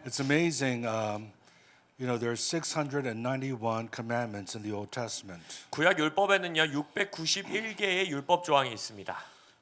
It's amazing. There's 691 commandments in the Old Testament, 구약 율법에는요 691개의 율법 조항이 있습니다.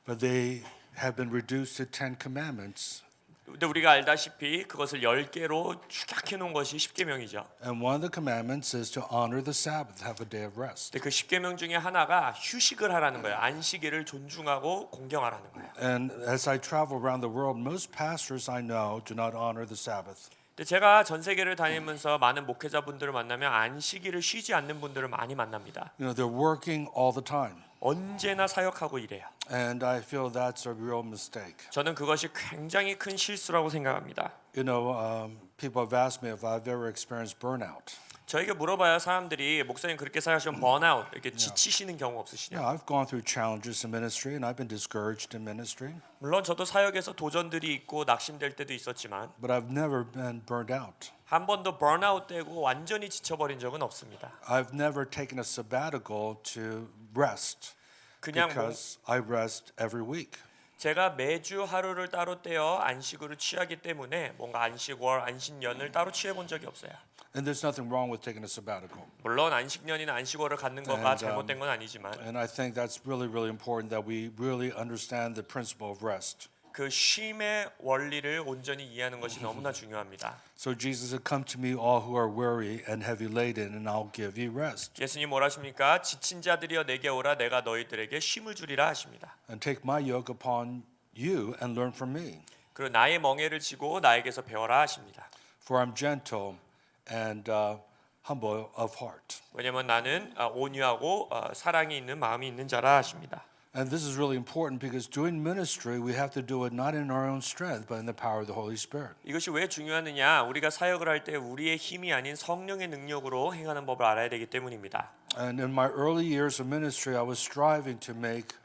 but they have been reduced to 10 commandments. 근데 우리가 알다시피 그것을 10개로 축약해 놓은 것이 십계명이죠. And one of the commandments is to honor the Sabbath, have a day of rest. 근데 그 십계명 중에 하나가 휴식을 하라는 거예요. 안식일을 존중하고 공경하라는 거예요. And as I travel around the world, most pastors I know do not honor the Sabbath. 근데 제가 전 세계를 다니면서 많은 목회자분들을 만나면 안식일을 쉬지 않는 분들을 많이 만납니다. They're working all the time. 언제나 사역하고 일해요. And I feel that's a real mistake. 저는 그것이 굉장히 큰 실수라고 생각합니다. People have asked me if I've ever experienced burnout. 저에게 물어봐야 사람들이 목사님 그렇게 사시면 번아웃 이렇게 지치시는 경우 없으시냐? Yeah, I've gone through challenges in ministry and I've been discouraged in ministry, 물론 저도 사역에서 도전들이 있고 낙심될 때도 있었지만 but I've never been burned out. 한 번도 번아웃 되고 완전히 지쳐버린 적은 없습니다. I've never taken a sabbatical to rest 그냥 because I rest every week. 제가 매주 하루를 따로 떼어 안식으로 취하기 때문에 뭔가 안식월, 안식년을 따로 취해본 적이 없어요. And there's nothing wrong with taking a sabbatical. 물론 안식년이나 안식월을 갖는 거가 잘못된 건 아니지만 And I think that's really, really important that we really understand the principle of rest. 그 쉼의 원리를 온전히 이해하는 것이 너무나 중요합니다. So Jesus said, "Come to me, all who are weary and heavy laden, and I'll give you rest. 예수님 뭐라 하십니까? 지친 자들이여 내게 오라 내가 너희들에게 쉼을 주리라 하십니다. And take my yoke upon you and learn from me. 그리고 나의 멍에를 지고 나에게서 배워라 하십니다. For I'm gentle and humble of heart." 왜냐하면 나는 온유하고 사랑이 있는 마음이 있는 자라 하십니다. And this is really important because doing ministry, we have to do it not in our own strength, but in the power of the Holy Spirit. 이것이 왜 중요하느냐? 우리가 사역을 할 때 우리의 힘이 아닌 성령의 능력으로 행하는 법을 알아야 되기 때문입니다. And in my early years of ministry, I was striving to make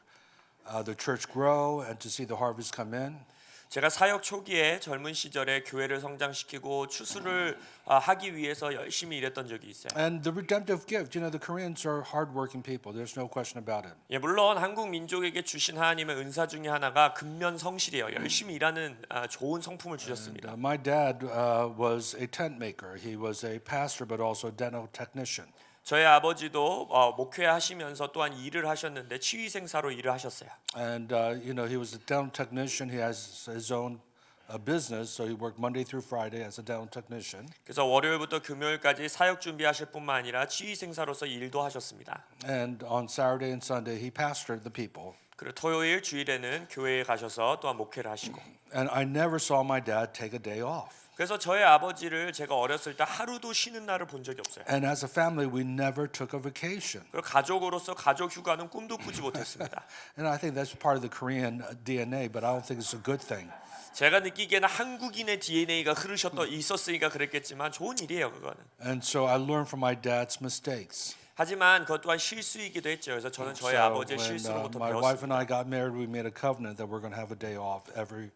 the church grow and to see the harvest come in. 제가 사역 초기에 젊은 시절에 교회를 성장시키고 추수를 하기 위해서 열심히 일했던 적이 있어요. And the redemptive gift, the Koreans are hardworking people. There's no question about it. 예, 물론 한국 민족에게 주신 하나님의 은사 중에 하나가 근면 성실이에요. 열심히 일하는 좋은 성품을 주셨습니다. My dad was a tent maker. He was a pastor, but also a dental technician. 저희 아버지도 목회하시면서 또한 일을 하셨는데 치위생사로 일을 하셨어요. And he was a dental technician. He has his own business, so he worked Monday through Friday as a dental technician. 그래서 월요일부터 금요일까지 사역 준비하실 뿐만 아니라 치위생사로서 일도 하셨습니다. And on Saturday and Sunday, he pastored the people. 그리고 토요일 주일에는 교회에 가셔서 또한 목회를 하시고. And I never saw my dad take a day off. 그래서 저희 아버지를 제가 어렸을 때 하루도 쉬는 날을 본 적이 없어요. And as a family, we never took a vacation. 그리고 가족으로서 가족 휴가는 꿈도 꾸지 못했습니다. And I think that's part of the Korean DNA, but I don't think it's a good thing. 제가 느끼기에는 한국인의 DNA가 있었으니까 그랬겠지만 좋은 일이에요 그거는. And so I learned from my dad's mistakes. 하지만 그것 또한 실수이기도 했죠. 그래서 저는 저희 아버지의 실수로부터 my wife and 배웠습니다. I got married, we made a covenant that we're going to have a day off every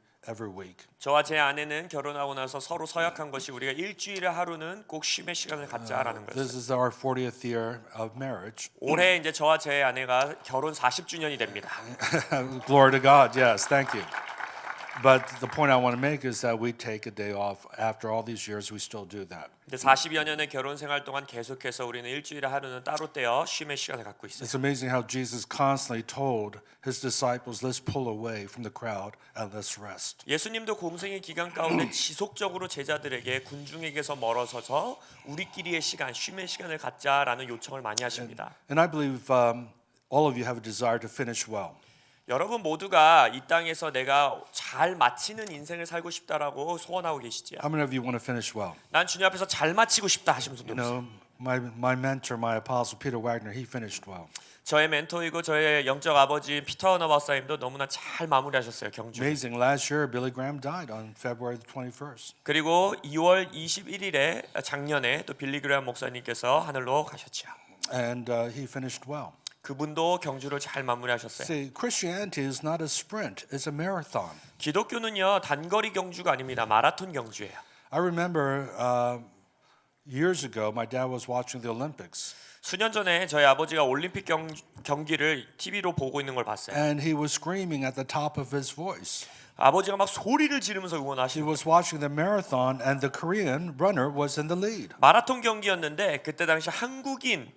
week. 저와 제 아내는 결혼하고 나서 서로 서약한 것이 우리가 일주일에 하루는 꼭 쉼의 시간을 갖자라는 This 거였어요. is our 40th year of marriage. 올해 이제 저와 제 아내가 결혼 40주년이 됩니다. Glory to God. Yes, thank you. But the point I want to make is that we take a day off. After all these years, we still do that. 근데 40여 년의 결혼 생활 동안 계속해서 우리는 일주일에 하루는 따로 떼어 쉼의 시간을 갖고 있어요. It's amazing how Jesus constantly told his disciples, "Let's pull away from the crowd and let's rest." 예수님도 공생의 기간 가운데 지속적으로 제자들에게 군중에게서 멀어서서 우리끼리의 시간, 쉼의 시간을 갖자라는 요청을 많이 하십니다. And I believe all of you have a desire to finish well. 여러분 모두가 이 땅에서 내가 잘 마치는 인생을 살고 싶다라고 소원하고 계시지요. How many of you want to finish well? 난 주님 앞에서 잘 마치고 싶다 하시는 분도 You 있어요. know, my mentor, my apostle Peter Wagner, he finished well. 저의 멘토이고 저의 영적 아버지 피터 허너 박사님도 너무나 잘 마무리하셨어요. 경주. Amazing. Last year, Billy Graham died on February the 21st. 그리고 2월 21일에 작년에 또 빌리 그레엄 목사님께서 하늘로 가셨죠. And he finished well. 그분도 경주를 잘 마무리하셨어요. See, Christianity is not a sprint; it's a marathon. 기독교는요 단거리 경주가 아닙니다. 마라톤 경주예요. I remember years ago, my dad was watching the Olympics, 수년 전에 저희 아버지가 올림픽 경기를 TV로 보고 있는 걸 봤어요. and he was screaming at the top of his voice. 아버지가 막 소리를 지르면서 He 응원하시는 was watching the marathon, and the Korean runner was in the lead. 마라톤 경기였는데 그때 당시 한국인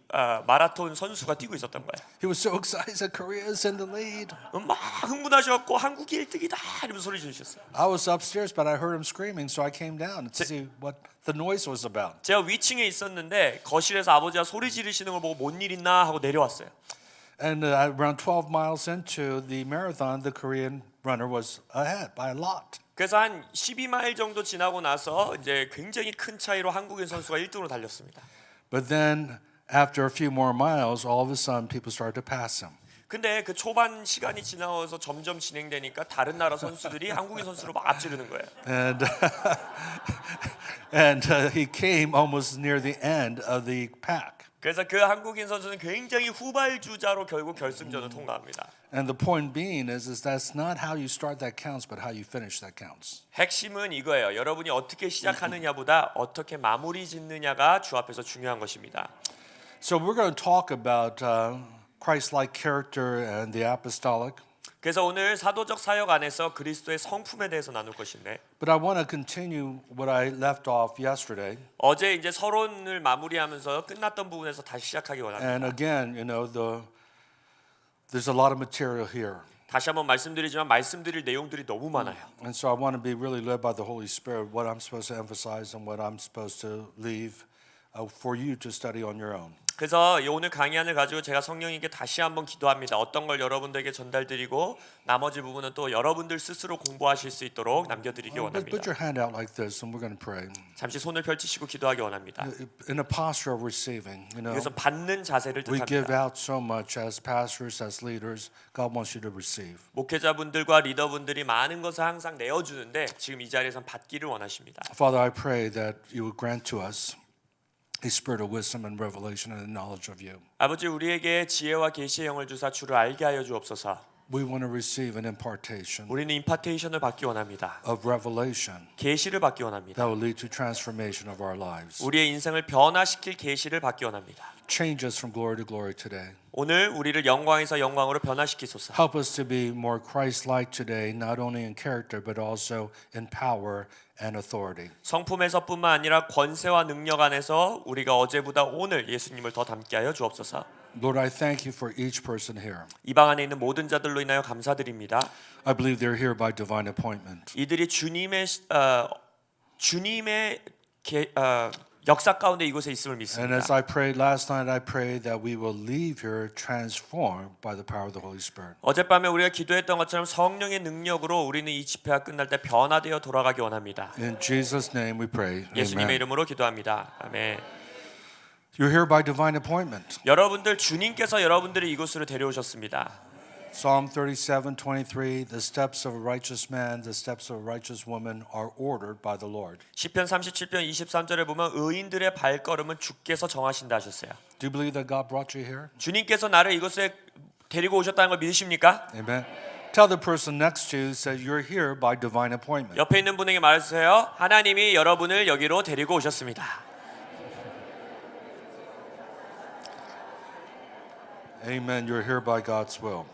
마라톤 선수가 뛰고 있었던 거예요. He was so excited. Korea is in the lead. 막 흥분하셔갖고 한국이 1등이다 이러면서 소리 지르셨어요. I was upstairs, but I heard him screaming, so I came down to see what the noise was about. 제가 위층에 있었는데 거실에서 아버지가 소리 지르시는 걸 보고 뭔 일 있나 하고 내려왔어요. And around 12 miles into the marathon, the Korean runner was ahead by a lot. 그래서 한 12마일 정도 지나고 나서 이제 굉장히 큰 차이로 한국인 선수가 1등으로 달렸습니다. But then, after a few more miles, all of a sudden, people started to pass him. 근데 그 초반 시간이 지나서 점점 진행되니까 다른 나라 선수들이 한국인 선수로 막 앞지르는 거예요. And he came almost near the end of the pack. 그래서 그 한국인 선수는 굉장히 후발주자로 결국 결승전을 통과합니다. And the point being is that's not how you start that counts, but how you finish that counts. 핵심은 이거예요. 여러분이 어떻게 시작하느냐보다 어떻게 마무리 짓느냐가 주 앞에서 중요한 것입니다. So we're going to talk about Christ-like character and the apostolic. 그래서 오늘 사도적 사역 안에서 그리스도의 성품에 대해서 나눌 것인데 But I want to continue what I left off yesterday. 어제 이제 서론을 마무리하면서 끝났던 부분에서 다시 시작하기 원합니다. And again, there's a lot of material here. 다시 한번 말씀드리지만 말씀드릴 내용들이 너무 많아요. And so I want to be really led by the Holy Spirit what I'm supposed to emphasize and what I'm supposed to leave for you to study on your own. 그래서 오늘 강의안을 가지고 제가 성령님께 다시 한번 기도합니다. 어떤 걸 여러분들에게 전달드리고 나머지 부분은 또 여러분들 스스로 공부하실 수 있도록 남겨드리기 But 원합니다. put your hand out like this and we're going to pray. 잠시 손을 펼치시고 기도하기 원합니다. In a posture of receiving, 그래서 받는 자세를 we give 뜻합니다. out so much as pastors, as leaders. God wants you to receive. 목회자분들과 리더분들이 많은 것을 항상 내어주는데 지금 이 자리에서 받기를 원하십니다. Father, I pray that you would grant to us a spirit of wisdom and revelation and the knowledge of you. 아버지 우리에게 지혜와 계시의 영을 주사 주를 알게 하여 주옵소서. We want to receive an impartation 우리는 임파테이션을 받기 원합니다. of revelation 계시를 받기 원합니다. that will lead to transformation of our lives. 우리의 인생을 변화시킬 계시를 받기 원합니다. Change us from glory to glory today. 오늘 우리를 영광에서 영광으로 변화시키소서. Help us to be more Christ-like today, not only in character but also in power and authority. 성품에서뿐만 아니라 권세와 능력 안에서 우리가 어제보다 오늘 예수님을 더 닮게 하여 주옵소서. Lord, I thank you for each person here. 이 방 안에 있는 모든 자들로 인하여 감사드립니다. I believe they're here by divine appointment. 이들이 주님의 역사 가운데 이곳에 있음을 And 믿습니다. as I prayed last night, I pray that we will leave here transformed by the power of the Holy Spirit. 어젯밤에 우리가 기도했던 것처럼 성령의 능력으로 우리는 이 집회가 끝날 때 변화되어 돌아가기 원합니다. In Jesus' name we pray. 예수님의 Amen. 이름으로 기도합니다. 아멘. You're here by divine appointment. 여러분들 주님께서 여러분들을 이곳으로 데려오셨습니다. Psalm 37:23, the steps of a righteous man, the steps of a righteous woman are ordered by the Lord. 시편 37편 23절에 보면 의인들의 발걸음은 주께서 정하신다 하셨어요. Do you believe that God brought you here? 주님께서 나를 이곳에 데리고 오셨다는 걸 믿으십니까? Amen. Tell the person next to you, say you're here by divine appointment. 옆에 있는 분에게 말해주세요. 하나님이 여러분을 여기로 데리고 오셨습니다. Amen. You're here by God's will.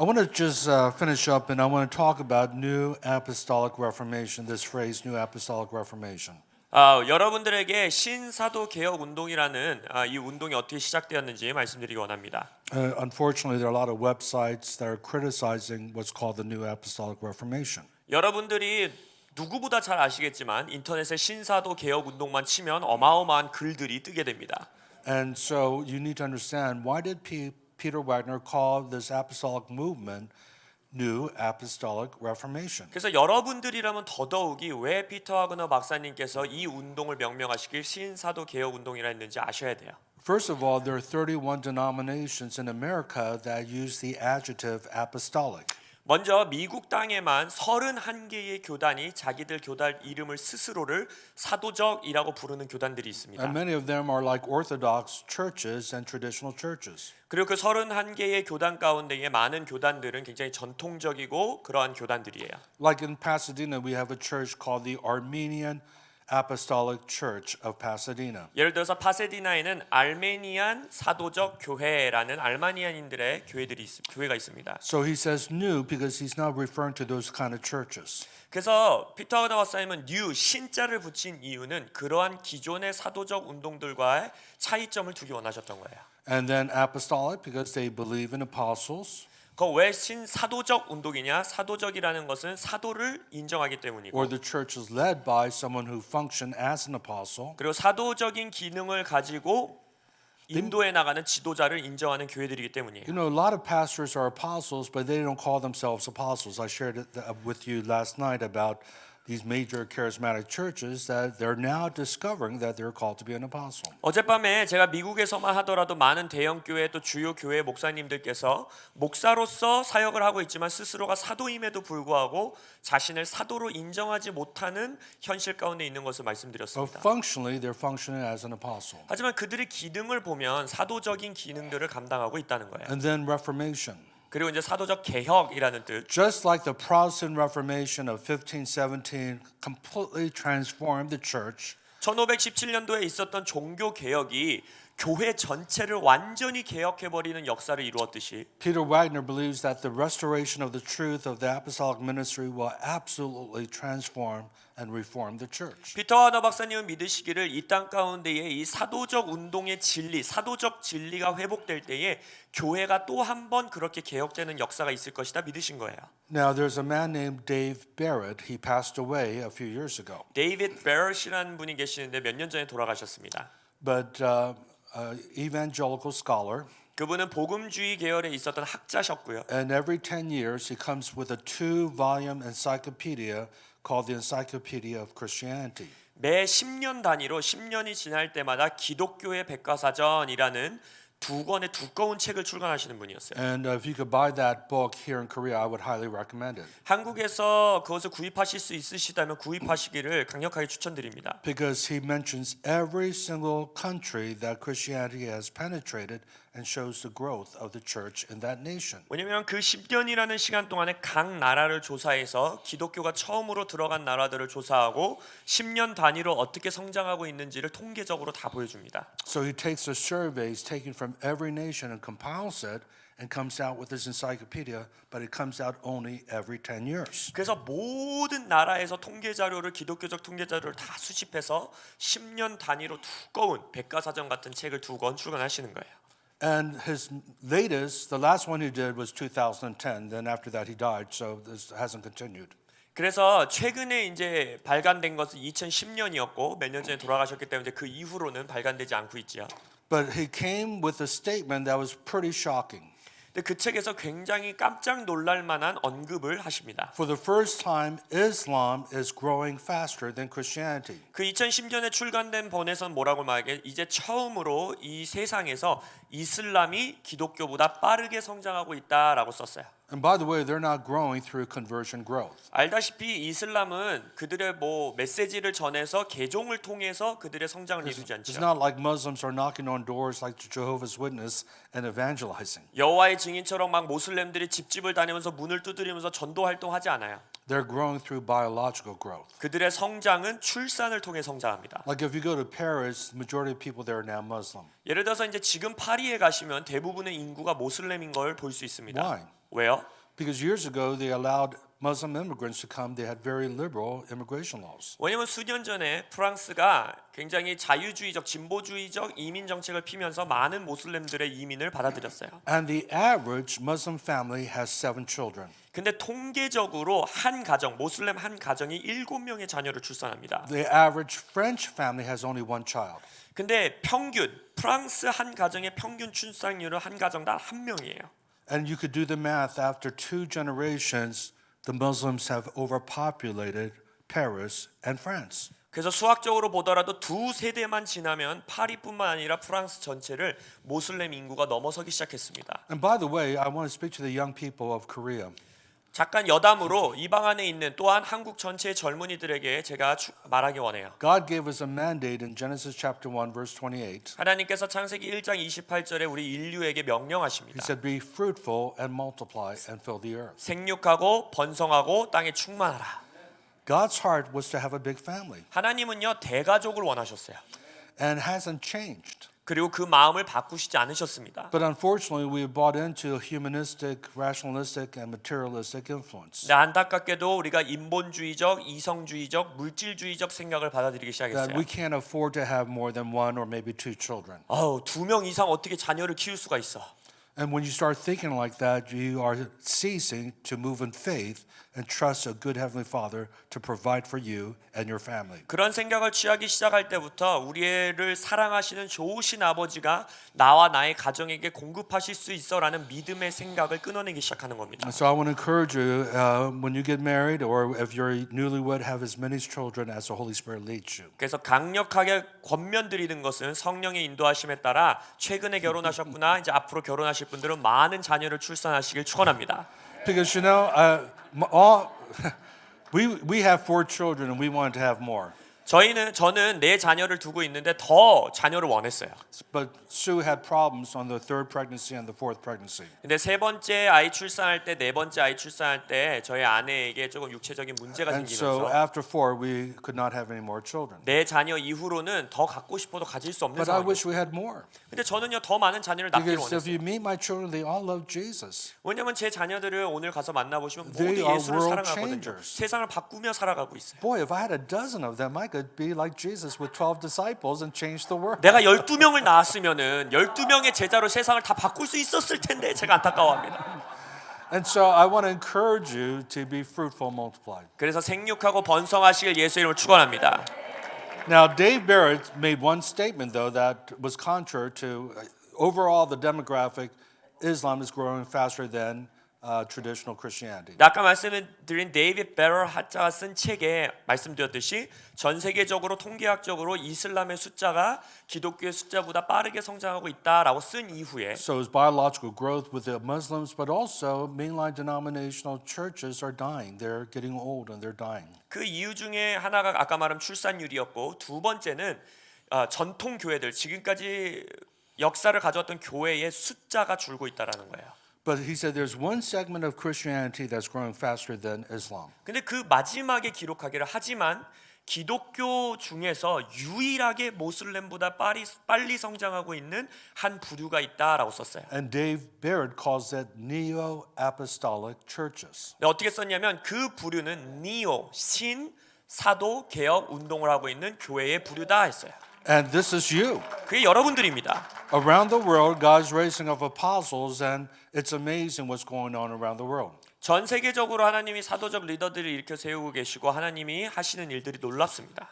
I want to just finish up and I want to talk about New Apostolic Reformation, this phrase, New Apostolic Reformation. 여러분들에게 신사도 개혁 운동이라는 이 운동이 어떻게 시작되었는지 말씀드리기 원합니다. Unfortunately, there are a lot of websites that are criticizing what's called the New Apostolic Reformation. 여러분들이 누구보다 잘 아시겠지만 인터넷에 신사도 개혁 운동만 치면 어마어마한 글들이 뜨게 됩니다. And so you need to understand, why did Peter Wagner call this apostolic movement New Apostolic Reformation? 그래서 여러분들이라면 더더욱이 왜 피터 와그너 박사님께서 이 운동을 명명하시길 신사도 개혁 운동이라 했는지 아셔야 돼요. First of all, there are 31 denominations in America that use the adjective apostolic. 먼저 미국 땅에만 31개의 교단이 자기들 교단 이름을 스스로를 사도적이라고 부르는 교단들이 있습니다. And many of them are like Orthodox churches and traditional churches. 그리고 그 31개의 교단 가운데의 많은 교단들은 굉장히 전통적이고 그러한 교단들이에요. Like in Pasadena, we have a church called the Armenian Apostolic Church of Pasadena. 예를 들어서 파세디나에는 알메니안 사도적 교회라는 알마니안인들의 교회가 있습니다. So he says new because he's not referring to those kind of churches. 그래서 피터 하우더 박사님은 뉴 신자를 붙인 이유는 그러한 기존의 사도적 운동들과의 차이점을 두기 원하셨던 거예요. And then apostolic because they believe in apostles. 그 왜 신사도적 운동이냐? 사도적이라는 것은 사도를 인정하기 때문이고 Or the church is led by someone who functioned as an apostle. 그리고 사도적인 기능을 가지고 인도에 나가는 지도자를 인정하는 교회들이기 때문이에요. You know, a lot of pastors are apostles, but they don't call themselves apostles. I shared it with you last night about these major charismatic churches that they're now discovering that they're called to be an apostle. 어젯밤에 제가 미국에서만 하더라도 많은 대형 교회 또 주요 교회 목사님들께서 목사로서 사역을 하고 있지만 스스로가 사도임에도 불구하고 자신을 사도로 인정하지 못하는 현실 가운데 있는 것을 So 말씀드렸습니다. functionally, they're functioning as an apostle. 하지만 그들의 기능을 보면 사도적인 기능들을 감당하고 있다는 거예요. And then Reformation. 그리고 이제 사도적 개혁이라는 뜻. Just like the Protestant Reformation of 1517 completely transformed the church, 1517년도에 있었던 종교 개혁이 교회 전체를 완전히 개혁해 버리는 역사를 이루었듯이 Peter Wagner believes that the restoration of the truth of the apostolic ministry will absolutely transform and reform the church. 피터 하더 박사님은 믿으시기를 이 땅 가운데에 이 사도적 운동의 진리, 사도적 진리가 회복될 때에 교회가 또 한 번 그렇게 개혁되는 역사가 있을 것이다 믿으신 거예요. Now, there's a man named Dave Barrett. He passed away a few years ago. 데이비드 베럿이라는 분이 계시는데 몇 년 전에 돌아가셨습니다. But evangelical scholar, 그분은 복음주의 계열에 있었던 학자셨고요. and every 10 years he comes with a 2-volume encyclopedia called the Encyclopedia of Christianity. 매 10년 단위로 10년이 지날 때마다 기독교의 백과사전이라는 두 권의 두꺼운 책을 출간하시는 분이었어요. And if you could buy that book here in Korea, I would highly recommend it. 한국에서 그것을 구입하실 수 있으시다면 구입하시기를 강력하게 추천드립니다. Because he mentions every single country that Christianity has penetrated and shows the growth of the church in that nation. 왜냐하면 그 10년이라는 시간 동안에 각 나라를 조사해서 기독교가 처음으로 들어간 나라들을 조사하고 10년 단위로 어떻게 성장하고 있는지를 통계적으로 다 보여줍니다. So he takes the surveys taken from every nation and compiles it and comes out with this encyclopedia, but it comes out only every 10 years. 그래서 모든 나라에서 통계 자료를 기독교적 통계 자료를 다 수집해서 10년 단위로 두꺼운 백과사전 같은 책을 두 권 출간하시는 거예요. And his latest, the last one he did was 2010. Then after that he died, so this hasn't continued. 그래서 최근에 이제 발간된 것은 2010년이었고 몇 년 전에 돌아가셨기 때문에 그 이후로는 발간되지 않고 있지요. But he came with a statement that was pretty shocking. 근데 그 책에서 굉장히 깜짝 놀랄 만한 언급을 하십니다. For the first time, Islam is growing faster than Christianity. 그 2010년에 출간된 본에선 뭐라고 말하게 이제 처음으로 이 세상에서 이슬람이 기독교보다 빠르게 성장하고 있다라고 썼어요. And by the way, they're not growing through conversion growth. 알다시피 이슬람은 그들의 메시지를 전해서 개종을 통해서 그들의 성장을 이루지 It's 않죠. not like Muslims are knocking on doors like the Jehovah's Witness and evangelizing. 여호와의 증인처럼 막 모슬렘들이 집집을 다니면서 문을 두드리면서 전도 활동하지 않아요. They're growing through biological growth. 그들의 성장은 출산을 통해 성장합니다. Like if you go to Paris, the majority of people there are now Muslim. 예를 들어서 이제 지금 파리에 가시면 대부분의 인구가 모슬렘인 걸 볼 수 있습니다. Why? 왜요? Because years ago they allowed Muslim immigrants to come. They had very liberal immigration laws. 왜냐면 수년 전에 프랑스가 굉장히 자유주의적, 진보주의적 이민 정책을 피면서 많은 모슬렘들의 이민을 받아들였어요. And the average Muslim family has 7 children. 근데 통계적으로 한 가정, 모슬렘 한 가정이 7명의 자녀를 출산합니다. The average French family has only 1 child. 근데 평균 프랑스 한 가정의 평균 출산율은 한 가정당 1명이에요. And you could do the math. After 2 generations, the Muslims have overpopulated Paris and France. 그래서 수학적으로 보더라도 두 세대만 지나면 파리뿐만 아니라 프랑스 전체를 모슬렘 인구가 넘어서기 시작했습니다. And by the way, I want to speak to the young people of Korea. 잠깐 여담으로 이 방 안에 있는 또한 한국 전체의 젊은이들에게 제가 말하기 원해요. God gave us a mandate in Genesis chapter 1 verse 28. 하나님께서 창세기 1장 28절에 우리 인류에게 He 명령하십니다. said, "Be fruitful and multiply and fill the earth." 생육하고 번성하고 땅에 충만하라. God's heart was to have a big family 하나님은요 대가족을 원하셨어요. and hasn't changed. 그리고 그 마음을 바꾸시지 않으셨습니다. But unfortunately, we bought into humanistic, rationalistic, and materialistic influence. 근데 안타깝게도 우리가 인본주의적, 이성주의적, 물질주의적 생각을 받아들이기 That 시작했어요. we can't afford to have more than one or maybe two children. 두 명 이상 어떻게 자녀를 키울 수가 있어? And when you start thinking like that, you are ceasing to move in faith and trust a good Heavenly Father to provide for you and your family. 그런 생각을 취하기 시작할 때부터 우리를 사랑하시는 좋으신 아버지가 나와 나의 가정에게 공급하실 수 있어라는 믿음의 생각을 끊어내기 시작하는 겁니다. So I want to encourage you when you get married or if you're newlywed, have as many children as the Holy Spirit leads you. 그래서 강력하게 권면드리는 것은 성령의 인도하심에 따라 최근에 결혼하셨구나 이제 앞으로 결혼하실 분들은 많은 자녀를 출산하시길 축원합니다. Because we have 4 children and we wanted to have more. 저는 네 자녀를 두고 있는데 더 자녀를 원했어요. But Sue had problems on the 3rd pregnancy and the 4th pregnancy. 근데 세 번째 아이 출산할 때, 네 번째 아이 출산할 때 저희 아내에게 조금 육체적인 문제가 And so 생기면서 after 4, we could not have any more children. 네 자녀 이후로는 더 갖고 싶어도 가질 수 없는 But I 상황이었어요. wish we had more. 근데 저는요 더 많은 자녀를 낳기를 Because if 원했어요. you meet my children, they all love Jesus. 왜냐면 제 자녀들을 오늘 가서 만나보시면 They 모두 are 예수를 world 사랑하거든요. changers. 세상을 바꾸며 살아가고 있어요. Boy, if I had a dozen of them, I could be like Jesus with 12 disciples and change the world. 내가 12명을 낳았으면은 12명의 제자로 세상을 다 바꿀 수 있었을 텐데 제가 안타까워합니다. And so I want to encourage you to be fruitful and multiply. 그래서 생육하고 번성하시길 예수 이름으로 축원합니다. Now, Dave Barrett made one statement, though, that was contrary to overall the demographic. Islam is growing faster than traditional Christianity. 아까 말씀드린 데이빗 베럴 학자가 쓴 책에 말씀드렸듯이 전 세계적으로 통계학적으로 이슬람의 숫자가 기독교의 숫자보다 빠르게 성장하고 있다라고 쓴 이후에 So is biological growth with the Muslims, but also mainline denominational churches are dying. They're getting old and they're dying. 그 이유 중에 하나가 아까 말한 출산율이었고 두 번째는 전통 교회들 지금까지 역사를 가져왔던 교회의 숫자가 줄고 있다라는 거예요. But he said there's one segment of Christianity that's growing faster than Islam. 근데 그 마지막에 기록하기를 하지만 기독교 중에서 유일하게 모슬렘보다 빨리 성장하고 있는 한 부류가 있다라고 썼어요. And Dave Barrett calls that neo-apostolic churches. 어떻게 썼냐면 그 부류는 니오 신 사도 개혁 운동을 하고 있는 교회의 부류다 했어요. And this is you. 그게 여러분들입니다. Around the world, God's raising up apostles, and it's amazing what's going on around the world. 전 세계적으로 하나님이 사도적 리더들을 일으켜 세우고 계시고 하나님이 하시는 일들이 놀랍습니다.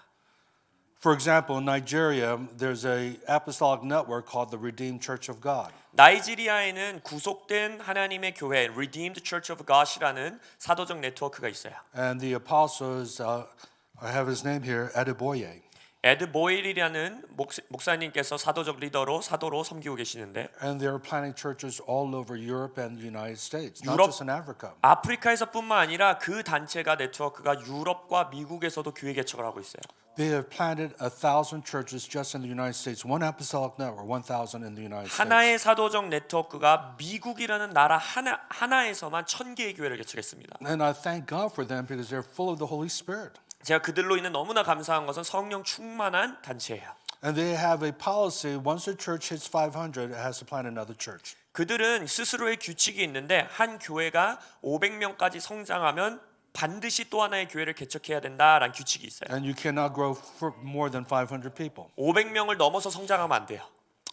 For example, in Nigeria, there's a apostolic network called the Redeemed Church of God. 나이지리아에는 구속된 하나님의 교회 Redeemed Church of God이라는 사도적 네트워크가 있어요. And the apostle is, I have his name here, Adeboye. 에드 보일이라는 목사님께서 사도적 리더로 사도로 섬기고 계시는데 And they're planting churches all over Europe and the United States, not 유럽- just in Africa. 아프리카에서뿐만 아니라 그 단체가 네트워크가 유럽과 미국에서도 교회 개척을 하고 있어요. They have planted 1,000 churches just in the United States. One apostolic network, 1,000 in the United States. 하나의 사도적 네트워크가 미국이라는 나라 하나에서만 1,000개의 교회를 개척했습니다. And I thank God for them because they're full of the Holy Spirit. 제가 그들로 인해 너무나 감사한 것은 성령 충만한 단체예요. And they have a policy, once a church hits 500, it has to plant another church. 그들은 스스로의 규칙이 있는데 한 교회가 500명까지 성장하면 반드시 또 하나의 교회를 개척해야 된다라는 규칙이 있어요. And you cannot grow for more than 500 people. 500명을 넘어서 성장하면 안 돼요.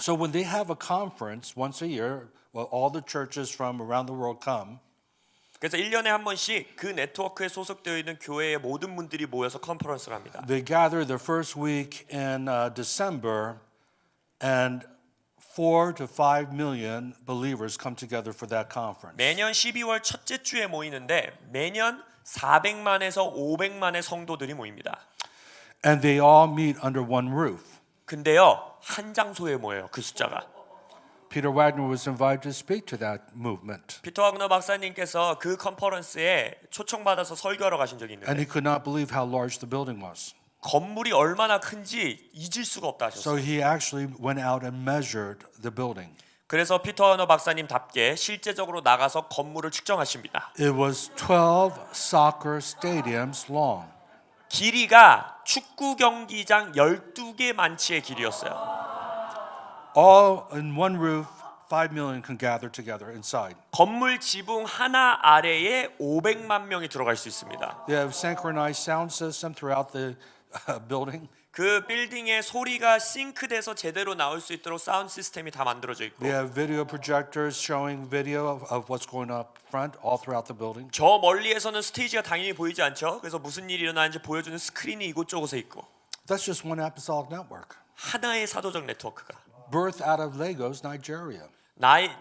So when they have a conference once a year, well, all the churches from around the world come. 그래서 1년에 한 번씩 그 네트워크에 소속되어 있는 교회의 모든 분들이 모여서 컨퍼런스를 합니다. They gather the first week in December, and 4 to 5 million believers come together for that conference. 매년 12월 첫째 주에 모이는데 매년 400만에서 500만의 성도들이 모입니다. And they all meet under one roof. 근데요 한 장소에 모여요 그 숫자가. Peter Wagner was invited to speak to that movement. 피터 와그너 박사님께서 그 컨퍼런스에 초청받아서 설교하러 가신 적이 And 있는데 he could not believe how large the building was. 건물이 얼마나 큰지 잊을 수가 없다 So 하셨어요. he actually went out and measured the building. 그래서 피터 와그너 박사님답게 실제적으로 나가서 건물을 측정하십니다. It was 12 soccer stadiums long. 길이가 축구 경기장 12개 만치의 길이었어요. All in one roof, 5 million can gather together inside. 건물 지붕 하나 아래에 500만 명이 들어갈 수 있습니다. They have synchronized sound system throughout the building. 그 빌딩의 소리가 싱크돼서 제대로 나올 수 있도록 사운드 시스템이 다 만들어져 있고 They have video projectors showing video of what's going up front all throughout the building. 저 멀리에서는 스테이지가 당연히 보이지 않죠. 그래서 무슨 일이 일어나는지 보여주는 스크린이 이곳저곳에 있고 That's just one apostolic network. 하나의 사도적 네트워크가 Birthed out of Lagos, Nigeria.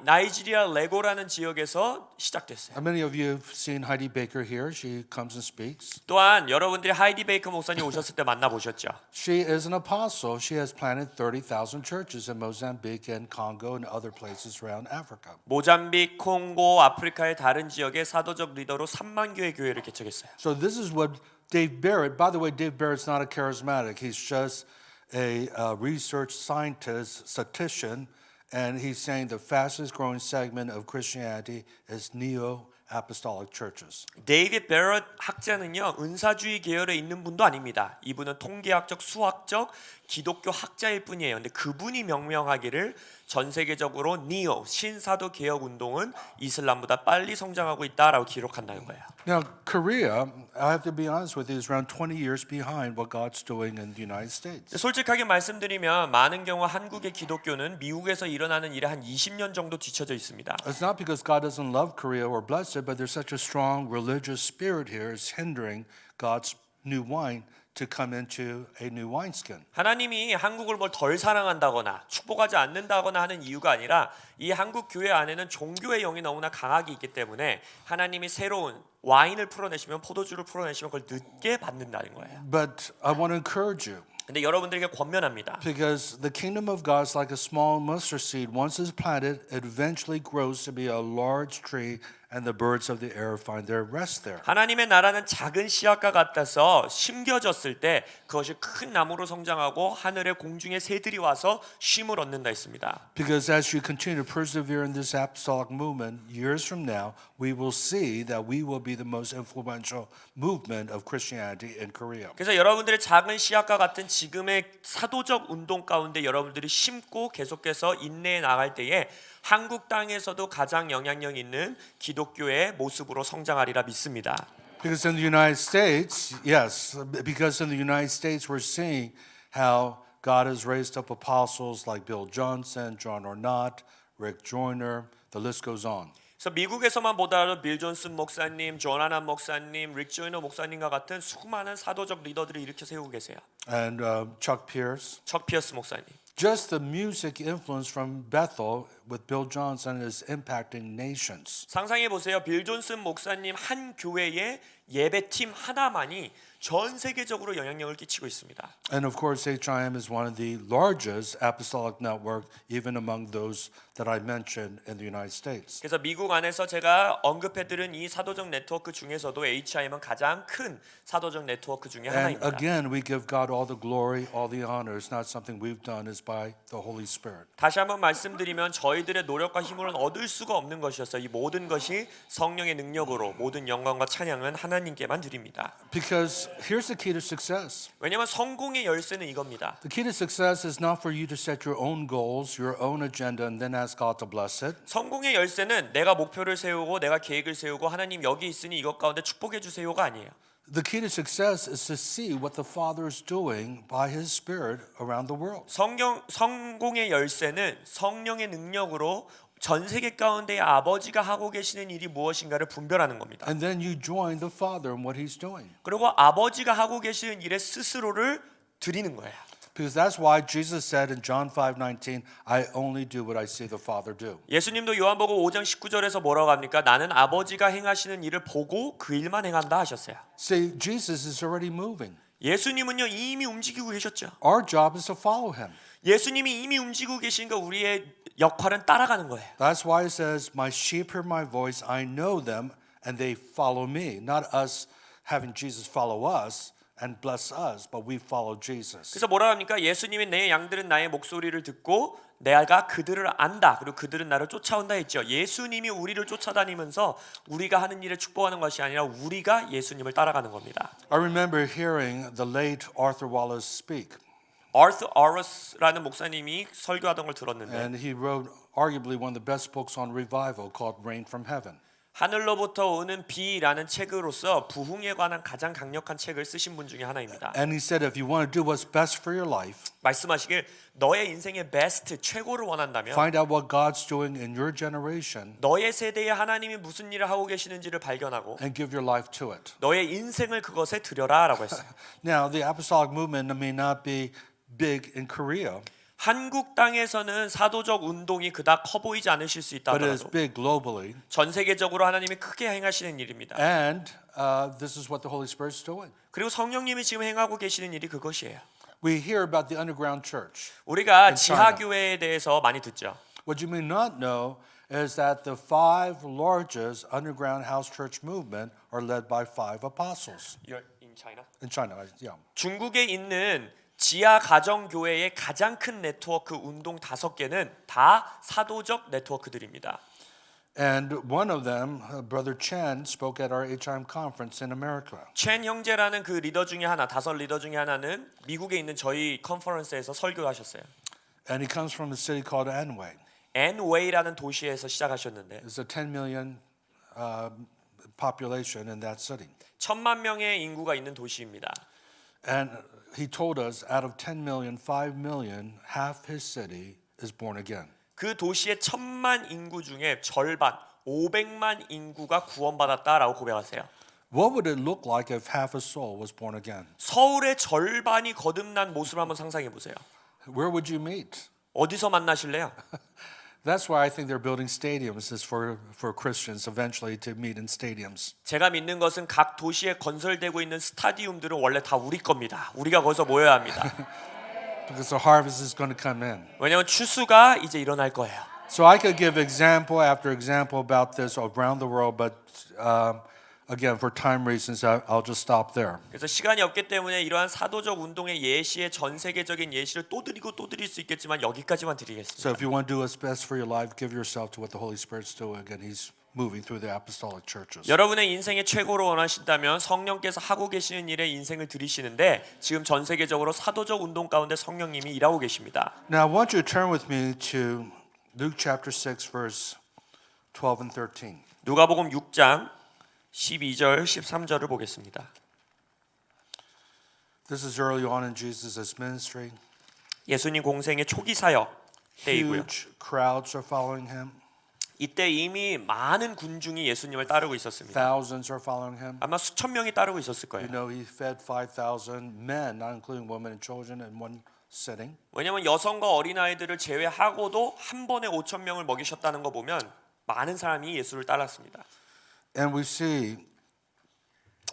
나이지리아 레고라는 지역에서 시작됐어요. Many of you have seen Heidi Baker here. She comes and speaks. 또한 여러분들이 하이디 베이커 목사님 오셨을 때 만나보셨죠. She is an apostle. She has planted 30,000 churches in Mozambique and Congo and other places around Africa. 모잠비크, 콩고, 아프리카의 다른 지역에 사도적 리더로 3만 개의 교회를 개척했어요. So this is what Dave Barrett, by the way, Dave Barrett's not a charismatic. He's just a research scientist, statistician, and he's saying the fastest growing segment of Christianity is neo-apostolic churches. 데이빗 베럿 학자는요 은사주의 계열에 있는 분도 아닙니다. 이분은 통계학적, 수학적, 기독교 학자일 뿐이에요. 근데 그분이 명명하기를 전 세계적으로 니오 신사도 개혁 운동은 이슬람보다 빨리 성장하고 있다라고 기록한다는 거예요. Now, Korea, I have to be honest with you, is around 20 years behind what God's doing in the United States. 솔직하게 말씀드리면 많은 경우 한국의 기독교는 미국에서 일어나는 일에 한 20년 정도 뒤처져 있습니다. It's not because God doesn't love Korea or bless it, but there's such a strong religious spirit here is hindering God's new wine to come into a new wineskin. 하나님이 한국을 뭘 덜 사랑한다거나 축복하지 않는다거나 하는 이유가 아니라 이 한국 교회 안에는 종교의 영이 너무나 강하게 있기 때문에 하나님이 새로운 와인을 풀어내시면 포도주를 풀어내시면 그걸 늦게 받는다는 거예요. But I want to encourage you 근데 여러분들에게 권면합니다. because the kingdom of God is like a small mustard seed. Once it's planted, it eventually grows to be a large tree and the birds of the air find their rest there. 하나님의 나라는 작은 씨앗과 같아서 심겨졌을 때 그것이 큰 나무로 성장하고 하늘의 공중의 새들이 와서 쉼을 얻는다 했습니다. Because as you continue to persevere in this apostolic movement, years from now, we will see that we will be the most influential movement of Christianity in Korea. 그래서 여러분들의 작은 씨앗과 같은 지금의 사도적 운동 가운데 여러분들이 심고 계속해서 인내해 나갈 때에 한국 땅에서도 가장 영향력 있는 기독교의 모습으로 성장하리라 믿습니다. Because in the United States, yes, because in the United States we're seeing how God has raised up apostles like Bill Johnson, John Ornat, Rick Joyner, the list goes on. 그래서 미국에서만 보더라도 빌 존슨 목사님, 조나난 목사님, 릭 조이너 목사님과 같은 수많은 사도적 리더들을 일으켜 세우고 계세요. And Chuck Pierce. 척 피어스 목사님. Just the music influence from Bethel with Bill Johnson is impacting nations. 상상해 보세요. 빌 존슨 목사님 한 교회의 예배팀 하나만이 전 세계적으로 영향력을 끼치고 있습니다. And of course, HIM is one of the largest apostolic network, even among those that I mentioned in the United States. 그래서 미국 안에서 제가 언급해드린 이 사도적 네트워크 중에서도 HIM은 가장 큰 사도적 네트워크 중에 And 하나입니다. again, we give God all the glory, all the honor. It's not something we've done, it's by the Holy Spirit. 다시 한번 말씀드리면 저희들의 노력과 힘으로는 얻을 수가 없는 것이었어요. 이 모든 것이 성령의 능력으로 모든 영광과 찬양은 하나님께만 드립니다. Because here's the key to success. 왜냐하면 성공의 열쇠는 이겁니다. The key to success is not for you to set your own goals, your own agenda, and then ask God to bless it. 성공의 열쇠는 내가 목표를 세우고 내가 계획을 세우고 하나님 여기 있으니 이것 가운데 축복해 주세요가 아니에요. The key to success is to see what the Father is doing by His Spirit around the world. 성공의 열쇠는 성령의 능력으로 전 세계 가운데 아버지가 하고 계시는 일이 무엇인가를 분별하는 겁니다. And then you join the Father in what He's doing. 그리고 아버지가 하고 계시는 일에 스스로를 드리는 거예요. Because that's why Jesus said in John 5:19, I only do what I see the Father do. 예수님도 요한복음 5장 19절에서 뭐라고 합니까? 나는 아버지가 행하시는 일을 보고 그 일만 행한다 하셨어요. See, Jesus is already moving. 예수님은요 이미 움직이고 계셨죠. Our job is to follow Him. 예수님이 이미 움직이고 계시니까 우리의 역할은 따라가는 거예요. That's why it says, my sheep hear my voice, I know them, and they follow me. Not us having Jesus follow us, and bless us, but we follow Jesus. 그래서 뭐라 합니까? 예수님이 내 양들은 나의 목소리를 듣고 내가 그들을 안다. 그리고 그들은 나를 쫓아온다 했죠. 예수님이 우리를 쫓아다니면서 우리가 하는 일을 축복하는 것이 아니라 우리가 예수님을 따라가는 겁니다. I remember hearing the late Arthur Wallace speak, 아르터 어러스라는 목사님이 설교하던 걸 들었는데 and he wrote arguably one of the best books on revival called Rain from Heaven. 하늘로부터 오는 비라는 책으로서 부흥에 관한 가장 강력한 책을 쓰신 분 중에 하나입니다. And he said, if you want to do what's best for your life, 말씀하시길 너의 인생의 베스트 최고를 원한다면 find out what God's doing in your generation 너의 세대에 하나님이 무슨 일을 하고 계시는지를 발견하고 and give your life to it. 너의 인생을 그것에 들여라라고 했어요. Now, the apostolic movement may not be big in Korea, 한국 땅에서는 사도적 운동이 그닥 커 보이지 않으실 수 있다 but it is 하더라도 big globally. 전 세계적으로 하나님이 크게 행하시는 일입니다. And this is what the Holy Spirit's doing. 그리고 성령님이 지금 행하고 계시는 일이 그것이에요. We hear about the underground church. 우리가 In China. 지하교회에 대해서 많이 듣죠. What you may not know is that the 5 largest underground house church movement are led by 5 apostles You're in China? in China. Yeah. 중국에 있는 지하 가정 교회의 가장 큰 네트워크 운동 5개는 다 사도적 네트워크들입니다. And one of them, Brother Chen, spoke at our HIM conference in America. 첸 형제라는 그 리더 중에 하나, 5 리더 중에 하나는 미국에 있는 저희 컨퍼런스에서 설교하셨어요. And he comes from a city called Anhui. 앤웨이라는 도시에서 시작하셨는데 There's a 10 million population in that city. 1,000만 명의 인구가 있는 도시입니다. And he told us out of 10 million, 5 million, half his city is born again. 그 도시의 1,000만 인구 중에 절반, 500만 인구가 구원받았다라고 고백하세요. What would it look like if half a soul was born again? 서울의 절반이 거듭난 모습을 한번 상상해 보세요. Where would you meet? 어디서 만나실래요? That's why I think they're building stadiums is for Christians eventually to meet in stadiums. 제가 믿는 것은 각 도시에 건설되고 있는 스타디움들은 원래 다 우리 겁니다. 우리가 거기서 모여야 합니다. Because the harvest is going to come in. 왜냐하면 추수가 이제 일어날 거예요. So I could give example after example about this around the world, but again, for time reasons, I'll just stop there. 그래서 시간이 없기 때문에 이러한 사도적 운동의 예시의 전 세계적인 예시를 또 드리고 또 드릴 수 있겠지만 여기까지만 드리겠습니다. So if you want to do what's best for your life, give yourself to what the Holy Spirit's doing, and He's moving through the apostolic churches. 여러분의 인생의 최고를 원하신다면 성령께서 하고 계시는 일에 인생을 들이시는데 지금 전 세계적으로 사도적 운동 가운데 성령님이 일하고 계십니다. Now I want you to turn with me to Luke chapter 6, verse 12 and 13. 누가복음 6장 12절 13절을 보겠습니다. This is early on in Jesus' ministry. 예수님 공생의 초기 사역 때이고요. Huge crowds are following Him. 이때 이미 많은 군중이 예수님을 따르고 있었습니다. Thousands are following Him. 아마 수천 명이 따르고 있었을 You 거예요. know, He fed 5,000 men, not including women and children, in one sitting. 왜냐하면 여성과 어린아이들을 제외하고도 한 번에 5천 명을 먹이셨다는 거 보면 많은 사람이 예수를 따랐습니다. And we see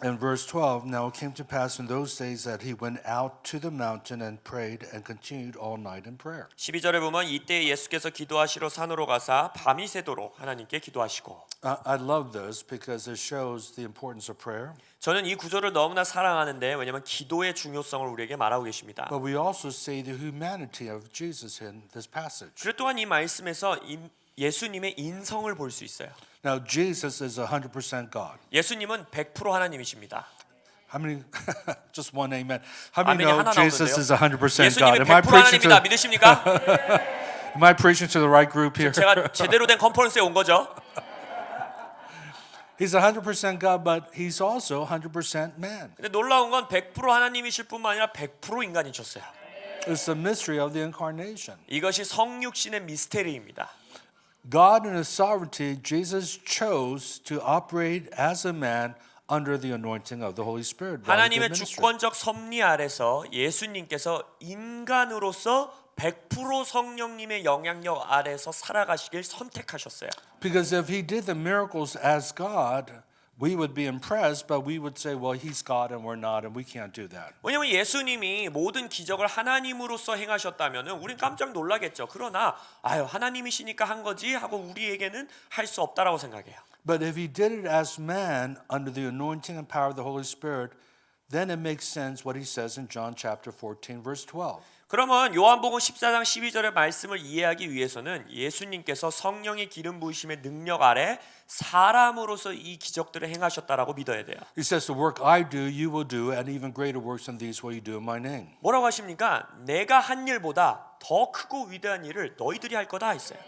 in verse 12, now it came to pass in those days that he went out to the mountain and prayed and continued all night in prayer. 12절에 보면 이때 예수께서 기도하시러 산으로 가사 밤이 새도록 하나님께 기도하시고. I love this because it shows the importance of prayer. 저는 이 구절을 너무나 사랑하는데 왜냐하면 기도의 중요성을 우리에게 말하고 계십니다. But we also see the humanity of Jesus in this passage. 그리고 또한 이 말씀에서 예수님의 인성을 볼 수 있어요. Now Jesus is 100% God. 예수님은 100% 하나님이십니다. How many? Just one amen. How many 아멘이 know 하나 Jesus is 100% God? 예수님이 Am I 100% preaching 하나님이다. to? 믿으십니까? Am I preaching to the right group here? 제가 제대로 된 컨퍼런스에 온 거죠. He's 100% God, but he's also 100% man. 근데 놀라운 건 100% 하나님이실 뿐만 아니라 100% 인간이셨어요. It's the mystery of the incarnation. 이것이 성육신의 미스테리입니다. God in His sovereignty, Jesus chose to operate as a man under the anointing of the Holy Spirit. while he did 하나님의 ministry. 주권적 섭리 아래서 예수님께서 인간으로서 100% 성령님의 영향력 아래서 살아가시길 선택하셨어요. Because if He did the miracles as God, we would be impressed, but we would say, well, He's God and we're not, and we can't do that. 왜냐하면 예수님이 모든 기적을 하나님으로서 행하셨다면 우린 깜짝 놀라겠죠. 그러나 아유 하나님이시니까 한 거지 하고 우리에게는 할 수 없다라고 생각해요. But if He did it as man under the anointing and power of the Holy Spirit, then it makes sense what he says in John chapter 14, verse 12. 그러면 요한복음 14장 12절의 말씀을 이해하기 위해서는 예수님께서 성령의 기름 부으심의 능력 아래 사람으로서 이 기적들을 행하셨다라고 믿어야 돼요. He says, the work I do, you will do, and even greater works than these will you do in my name. 뭐라고 하십니까? 내가 한 일보다 더 크고 위대한 일을 너희들이 할 거다 했어요.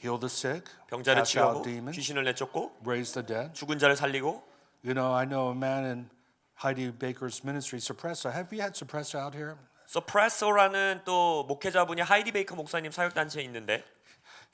Heal the sick, 병자를 cast out 치유하고 demons, 귀신을 내쫓고 raise the dead. 죽은 자를 살리고. You know, I know a man in Heidi Baker's ministry, Suppressor. Have you had Suppressor out here? 서프레소라는 또 목회자분이 하이디 베이커 목사님 사역 단체에 있는데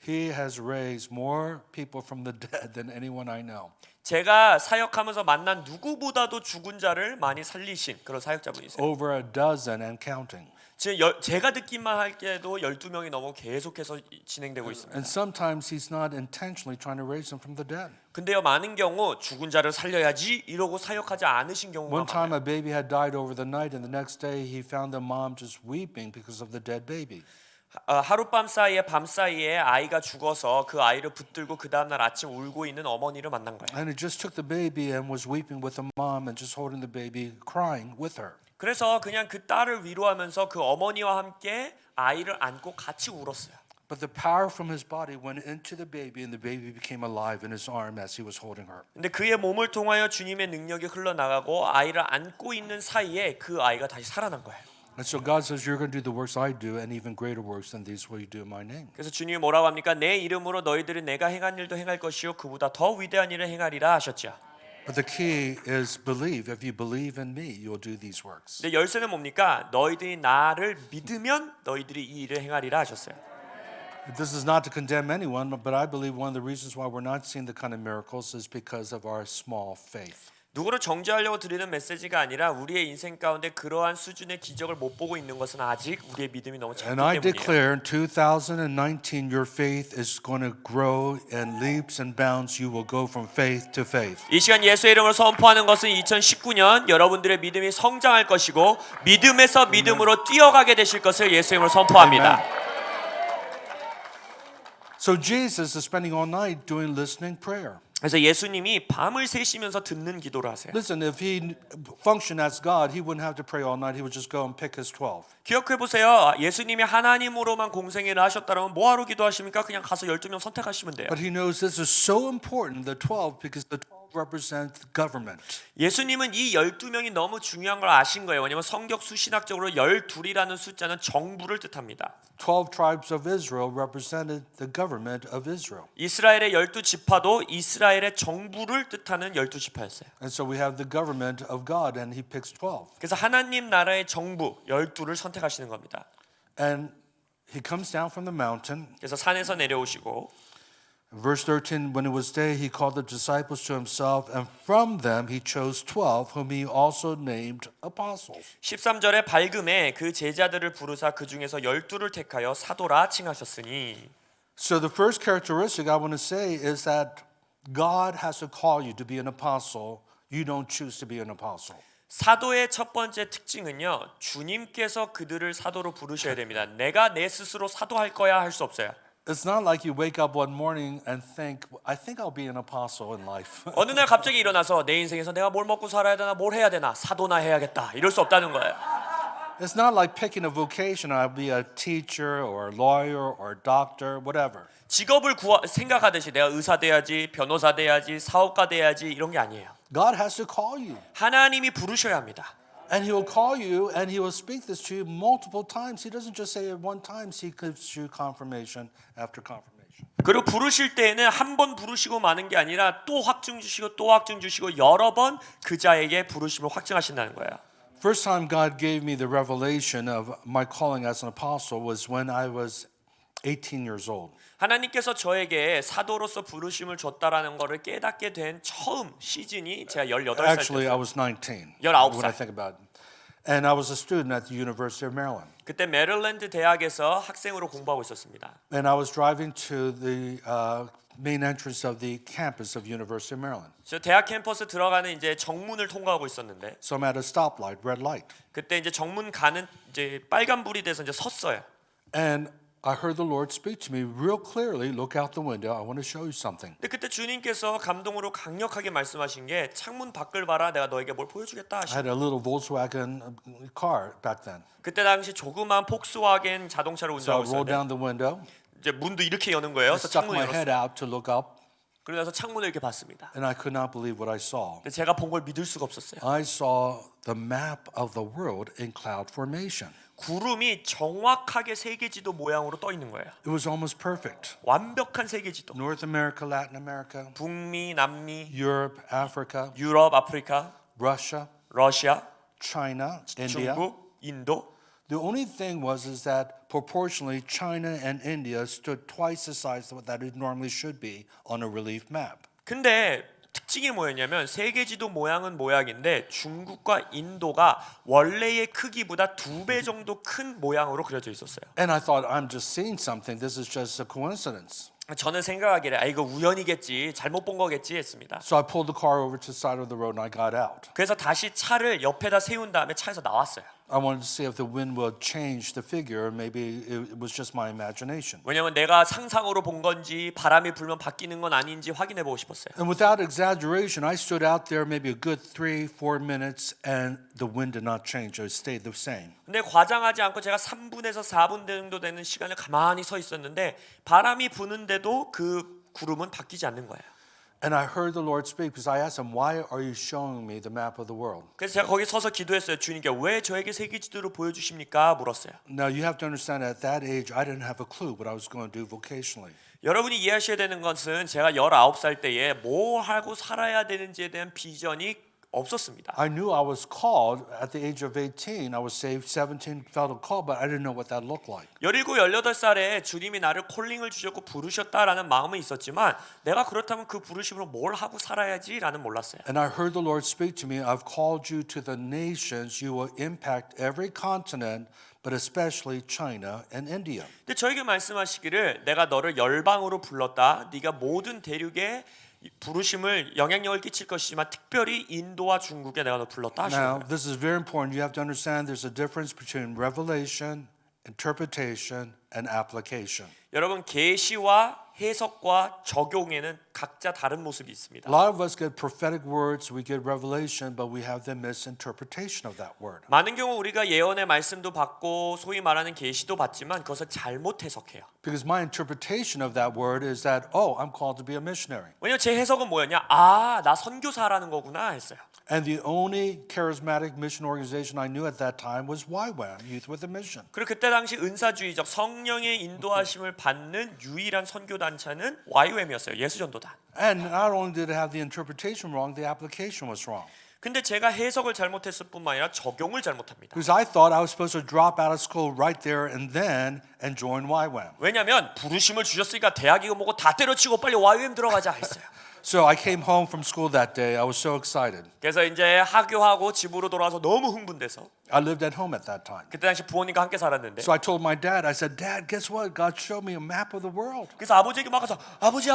He has raised more people from the dead than anyone I know. 제가 사역하면서 만난 누구보다도 죽은 자를 많이 살리신 그런 사역자분이세요. Over a dozen and counting. 제가 듣기만 할 때도 12명이 넘어 계속해서 진행되고 있습니다. And sometimes he's not intentionally trying to raise them from the dead. 근데요 많은 경우 죽은 자를 살려야지 이러고 사역하지 않으신 경우가 One time 많아요. a baby had died over the night, and the next day he found the mom just weeping because of the dead baby. 하룻밤 사이에 밤 사이에 아이가 죽어서 그 아이를 붙들고 그 다음 날 아침 울고 있는 어머니를 만난 거예요. And he just took the baby and was weeping with the mom and just holding the baby, crying with her. 그래서 그냥 그 딸을 위로하면서 그 어머니와 함께 아이를 안고 같이 울었어요. But the power from his body went into the baby, and the baby became alive in his arm as he was holding her. 근데 그의 몸을 통하여 주님의 능력이 흘러나가고 아이를 안고 있는 사이에 그 아이가 다시 살아난 거예요. And so God says, you're going to do the works I do, and even greater works than these will you do in my name. 그래서 주님이 뭐라고 합니까? 내 이름으로 너희들이 내가 행한 일도 행할 것이요 그보다 더 위대한 일을 행하리라 하셨죠. But the key is believe. If you believe in me, you'll do these works. 근데 열쇠는 뭡니까? 너희들이 나를 믿으면 너희들이 이 일을 행하리라 하셨어요. This is not to condemn anyone, but I believe one of the reasons why we're not seeing the kind of miracles is because of our small faith. 누구를 정죄하려고 드리는 메시지가 아니라 우리의 인생 가운데 그러한 수준의 기적을 못 보고 있는 것은 아직 우리의 믿음이 너무 작기 And I 때문이에요. declare in 2019, your faith is going to grow in leaps and bounds. You will go from faith to faith. 이 시간 예수의 이름을 선포하는 것은 2019년 여러분들의 믿음이 성장할 것이고 믿음에서 믿음으로 뛰어가게 되실 것을 예수의 이름으로 선포합니다. So Jesus is spending all night doing listening prayer. 그래서 예수님이 밤을 새시면서 듣는 기도를 하세요. Listen, if he functioned as God, he wouldn't have to pray all night. He would just go and pick his 12. 기억해 보세요. 예수님이 하나님으로만 공생애를 하셨다면 뭐하러 기도하십니까? 그냥 가서 12명 선택하시면 돼요. But he knows this is so important, the 12, because the 12 represent the government. 예수님은 이 12명이 너무 중요한 걸 아신 거예요. 왜냐하면 성격 수신학적으로 12이라는 숫자는 정부를 뜻합니다. 12 tribes of Israel represented the government of Israel. 이스라엘의 12지파도 이스라엘의 정부를 뜻하는 12지파였어요. And so we have the government of God, and he picks 12. 그래서 하나님 나라의 정부 12를 선택하시는 겁니다. And he comes down from the mountain. 그래서 산에서 내려오시고 Verse 13, when it was day, he called the disciples to himself, and from them he chose 12, whom he also named apostles. 13절에 밝음에 그 제자들을 부르사 그 중에서 12를 택하여 사도라 칭하셨으니. So the first characteristic I want to say is that God has to call you to be an apostle. You don't choose to be an apostle. 사도의 첫 번째 특징은요. 주님께서 그들을 사도로 부르셔야 됩니다. 내가 내 스스로 사도할 거야 할 수 없어요. It's not like you wake up one morning and think, I think I'll be an apostle in life. 어느 날 갑자기 일어나서 내 인생에서 내가 뭘 먹고 살아야 되나 뭘 해야 되나 사도나 해야겠다 이럴 수 없다는 거예요. It's not like picking a vocation. I'll be a teacher or a lawyer or a doctor, whatever. 직업을 생각하듯이 내가 의사 돼야지 변호사 돼야지 사업가 돼야지 이런 게 아니에요. God has to call you. 하나님이 부르셔야 합니다. And he will call you and he will speak this to you multiple times. He doesn't just say it one time. He gives you confirmation after confirmation. 그리고 부르실 때에는 한 번 부르시고 마는 게 아니라 또 확증 주시고 또 확증 주시고 여러 번 그 자에게 부르심을 확증하신다는 거예요. First time God gave me the revelation of my calling as an apostle was when I was 18 years old. 하나님께서 저에게 사도로서 부르심을 줬다라는 것을 깨닫게 된 처음 시즌이 제가 18살 Actually, I 때였어요. was 19 19살. when I think about it. And I was a student at the University of Maryland. 그때 메릴랜드 대학에서 학생으로 공부하고 있었습니다. And I was driving to the main entrance of the campus of University of Maryland. 저 대학 캠퍼스 들어가는 이제 정문을 통과하고 있었는데 So I'm at a stoplight, red light. 그때 이제 정문 가는 이제 빨간불이 돼서 이제 섰어요. And I heard the Lord speak to me real clearly. Look out the window. I want to show you something. 근데 그때 주님께서 감동으로 강력하게 말씀하신 게 창문 밖을 봐라. 내가 너에게 뭘 보여주겠다 I 하시고. had a little Volkswagen car back then. 그때 당시 조그만 폭스와겐 자동차를 So I 운전하고 rolled 있었는데 down the window, 이제 문도 이렇게 여는 거예요. 그래서 stuck 창문을 my head 열었어요. out to look up, 그러면서 창문을 이렇게 봤습니다. and I could not believe what I saw. 근데 제가 본 걸 믿을 수가 없었어요. I saw the map of the world in cloud formation. 구름이 정확하게 세계지도 모양으로 떠 있는 거예요. It was almost perfect. 완벽한 세계지도. North America, Latin America, 북미, 남미, Europe, Africa, 유럽, 아프리카, Russia, 러시아, China, India. 중국, 인도. The only thing was is that proportionally China and India stood twice the size of what that it normally should be on a relief map. 근데 특징이 뭐였냐면 세계지도 모양은 모양인데 중국과 인도가 원래의 크기보다 2배 정도 큰 모양으로 그려져 있었어요. And I thought, I'm just seeing something. This is just a coincidence. 저는 생각하기를 이거 우연이겠지, 잘못 본 거겠지 했습니다. So I pulled the car over to the side of the road and I got out. 그래서 다시 차를 옆에다 세운 다음에 차에서 나왔어요. I wanted to see if the wind would change the figure. Maybe it was just my imagination. 왜냐면 내가 상상으로 본 건지 바람이 불면 바뀌는 건 아닌지 확인해 보고 싶었어요. And without exaggeration, I stood out there maybe a good 3-4 minutes and the wind did not change. It stayed the same. 근데 과장하지 않고 제가 3분에서 4분 정도 되는 시간을 가만히 서 있었는데 바람이 부는데도 그 구름은 바뀌지 않는 거예요. And I heard the Lord speak because I asked him, why are you showing me the map of the world? 그래서 제가 거기 서서 기도했어요. 주님께 왜 저에게 세계지도를 보여주십니까? 물었어요. Now you have to understand at that age, I didn't have a clue what I was going to do vocationally. 여러분이 이해하셔야 되는 것은 제가 19살 때에 뭘 하고 살아야 되는지에 대한 비전이 없었습니다. I knew I was called at the age of 18. I was saved 17, felt a call, but I didn't know what that looked like. 17, 18살에 주님이 나를 콜링을 주셨고 부르셨다라는 마음은 있었지만 내가 그렇다면 그 부르심으로 뭘 하고 살아야지라는 몰랐어요. And I heard the Lord speak to me, I've called you to the nations. You will impact every continent, but especially China and India. 근데 저에게 말씀하시기를 내가 너를 열방으로 불렀다. 네가 모든 대륙에 부르심을 영향력을 끼칠 것이지만 특별히 인도와 중국에 내가 너 불렀다 하시는 Now, 거예요. this is very important. You have to understand there's a difference between revelation, interpretation, and application. 여러분 계시와 해석과 적용에는 각자 다른 모습이 있습니다. A lot of us get prophetic words, we get revelation, but we have the misinterpretation of that word. 많은 경우 우리가 예언의 말씀도 받고 소위 말하는 계시도 받지만 그것을 잘못 해석해요. Because my interpretation of that word is that, oh, I'm called to be a missionary. 왜냐면 제 해석은 뭐였냐? 아, 나 선교사라는 거구나 했어요. And the only charismatic mission organization I knew at that time was YWAM, Youth with a Mission. 그리고 그때 당시 은사주의적 성령의 인도하심을 받는 유일한 선교 단체는 YWAM이었어요. 예수전도단. And not only did it have the interpretation wrong, the application was wrong. 근데 제가 해석을 잘못했을 뿐만 아니라 적용을 잘못합니다. Because I thought I was supposed to drop out of school right there and then and join YWAM. 왜냐면 부르심을 주셨으니까 대학이고 뭐고 다 때려치고 빨리 YWAM 들어가자 했어요. So I came home from school that day. I was so excited. 그래서 이제 하교하고 집으로 돌아와서 너무 흥분돼서 I lived at home at that time. 그때 당시 부모님과 함께 살았는데 So I told my dad, I said, Dad, guess what? God showed me a map of the world. 그래서 아버지에게 막 가서 아버지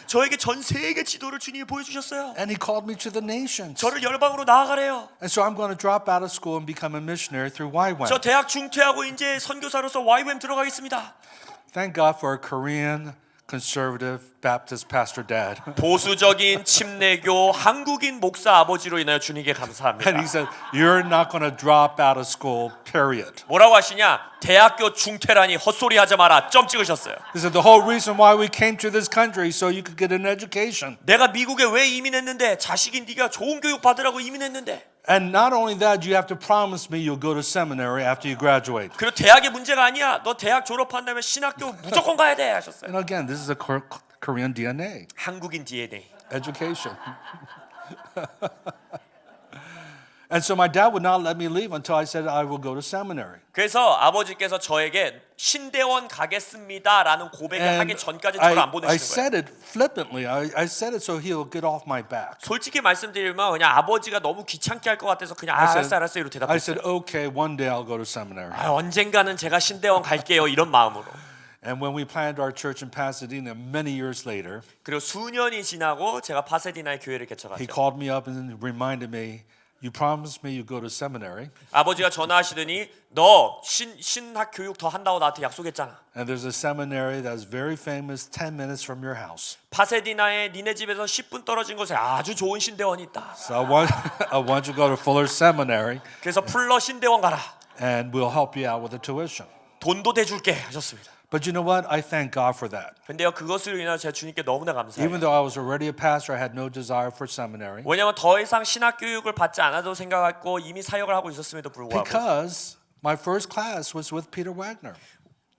저에게 전 세계 지도를 주님이 보여주셨어요. And he called me to the nations. 저를 열방으로 나아가래요. And so I'm going to drop out of school and become a missionary through YWAM. 저 대학 중퇴하고 이제 선교사로서 YWAM 들어가겠습니다. Thank God for a Korean conservative Baptist pastor dad. 보수적인 침례교 한국인 목사 아버지로 인하여 주님께 And 감사합니다. he said, you're not going to drop out of school, period. 뭐라고 하시냐? 대학교 중퇴라니 헛소리 하지 마라. 점 찍으셨어요. He said, the whole reason why we came to this country so you could get an education. 내가 미국에 왜 이민했는데 자식이 네가 좋은 교육 받으라고 이민했는데. And not only that, you have to promise me you'll go to seminary after you graduate. 그리고 대학의 문제가 아니야. 너 대학 졸업한 다음에 신학교 무조건 가야 돼 하셨어요. And again, this is a Korean DNA, 한국인 DNA. education. And so my dad would not let me leave until I said I will go to seminary. 그래서 아버지께서 저에게 신대원 가겠습니다라는 고백을 And 하기 전까지 저를 안 I 보내시는 거예요. said it flippantly. I said it so he'll get off my back. 솔직히 말씀드리면 그냥 아버지가 너무 귀찮게 할 것 같아서 그냥 알았어 이렇게 I 대답했어요. said, okay, one day I'll go to seminary. 언젠가는 제가 신대원 갈게요 이런 마음으로. And when we planted our church in Pasadena many years later, 그리고 수년이 지나고 제가 파세디나의 교회를 he 개척하죠. called me up and reminded me, you promised me you go to seminary, 아버지가 전화하시더니 너 신학 교육 더 한다고 나한테 약속했잖아. and there's a seminary that's very famous 10 minutes from your house. 파세디나에 니네 집에서 10분 떨어진 곳에 아주 좋은 신대원이 있다. So I want you to go to Fuller Seminary, 그래서 풀러 신대원 가라. and we'll help you out with the tuition. 돈도 대줄게 하셨습니다. But you know what? I thank God for that. 근데요 그것으로 인하여 제가 주님께 너무나 감사해요. Even though I was already a pastor, I had no desire for seminary. 왜냐하면 더 이상 신학 교육을 받지 않아도 생각했고 이미 사역을 하고 있었음에도 불구하고 Because my first class was with Peter Wagner.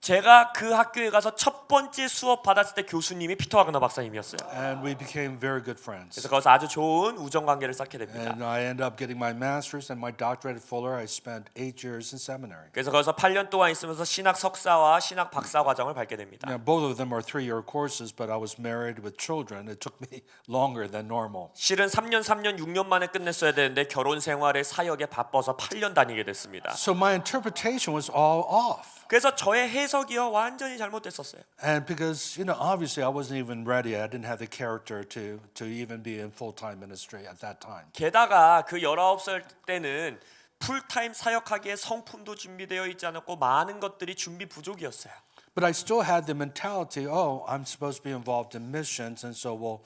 제가 그 학교에 가서 첫 번째 수업 받았을 때 교수님이 피터 와그너 박사님이었어요. And we became very good friends. 그래서 거기서 아주 좋은 우정 관계를 쌓게 됩니다. And I ended up getting my master's and my doctorate at Fuller. I spent 8 years in seminary. 그래서 거기서 8년 동안 있으면서 신학 석사와 신학 박사 과정을 밟게 됩니다. Now, both of them are 3-year courses, but I was married with children. It took me longer than normal. 실은 3년, 6년 만에 끝냈어야 되는데 결혼 생활에 사역에 바빠서 8년 다니게 됐습니다. So my interpretation was all off. 그래서 저의 해석이요 완전히 잘못됐었어요. And because, obviously I wasn't even ready. I didn't have the character to even be in full-time ministry at that time. 게다가 그 19살 때는 풀타임 사역하기에 성품도 준비되어 있지 않았고 많은 것들이 준비 부족이었어요. But I still had the mentality, I'm supposed to be involved in missions, and so we'll,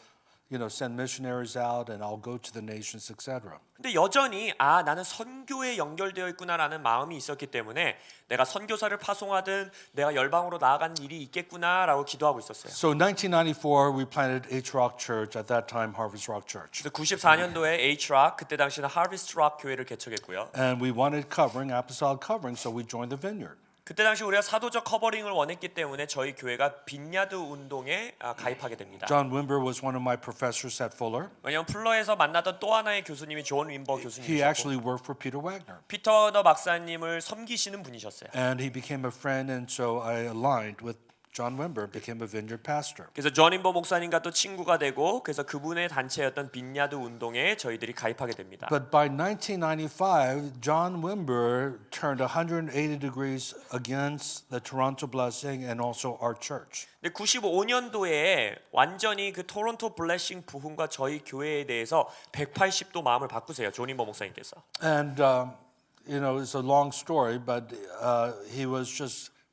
send missionaries out and I'll go to the nations, etc. 근데 여전히 나는 선교에 연결되어 있구나라는 마음이 있었기 때문에 내가 선교사를 파송하든 내가 열방으로 나아가는 일이 있겠구나라고 기도하고 있었어요. So in 1994, we planted H-Rock Church, at that time Harvest Rock Church. 그래서 94년도에 H-Rock 그때 당시는 Harvest Rock 교회를 개척했고요. And we wanted covering, apostolic covering, so we joined the vineyard. 그때 당시 우리가 사도적 커버링을 원했기 때문에 저희 교회가 빈야드 운동에 가입하게 됩니다. John Wimber was one of my professors at Fuller. 왜냐하면 풀러에서 만났던 또 하나의 교수님이 존 윈버 He 교수님이셨고 actually worked for Peter Wagner. 피터 와그너 박사님을 섬기시는 분이셨어요. And he became a friend, and so I aligned with John Wimber, became a vineyard pastor. 그래서 존 윈버 목사님과 또 친구가 되고 그래서 그분의 단체였던 빈야드 운동에 저희들이 가입하게 됩니다. But by 1995, John Wimber turned 180 degrees against the Toronto Blessing and also our church. 근데 95년도에 완전히 그 토론토 블레싱 부흥과 저희 교회에 대해서 180도 마음을 바꾸세요. 존 윈버 목사님께서. And, it's a long story, but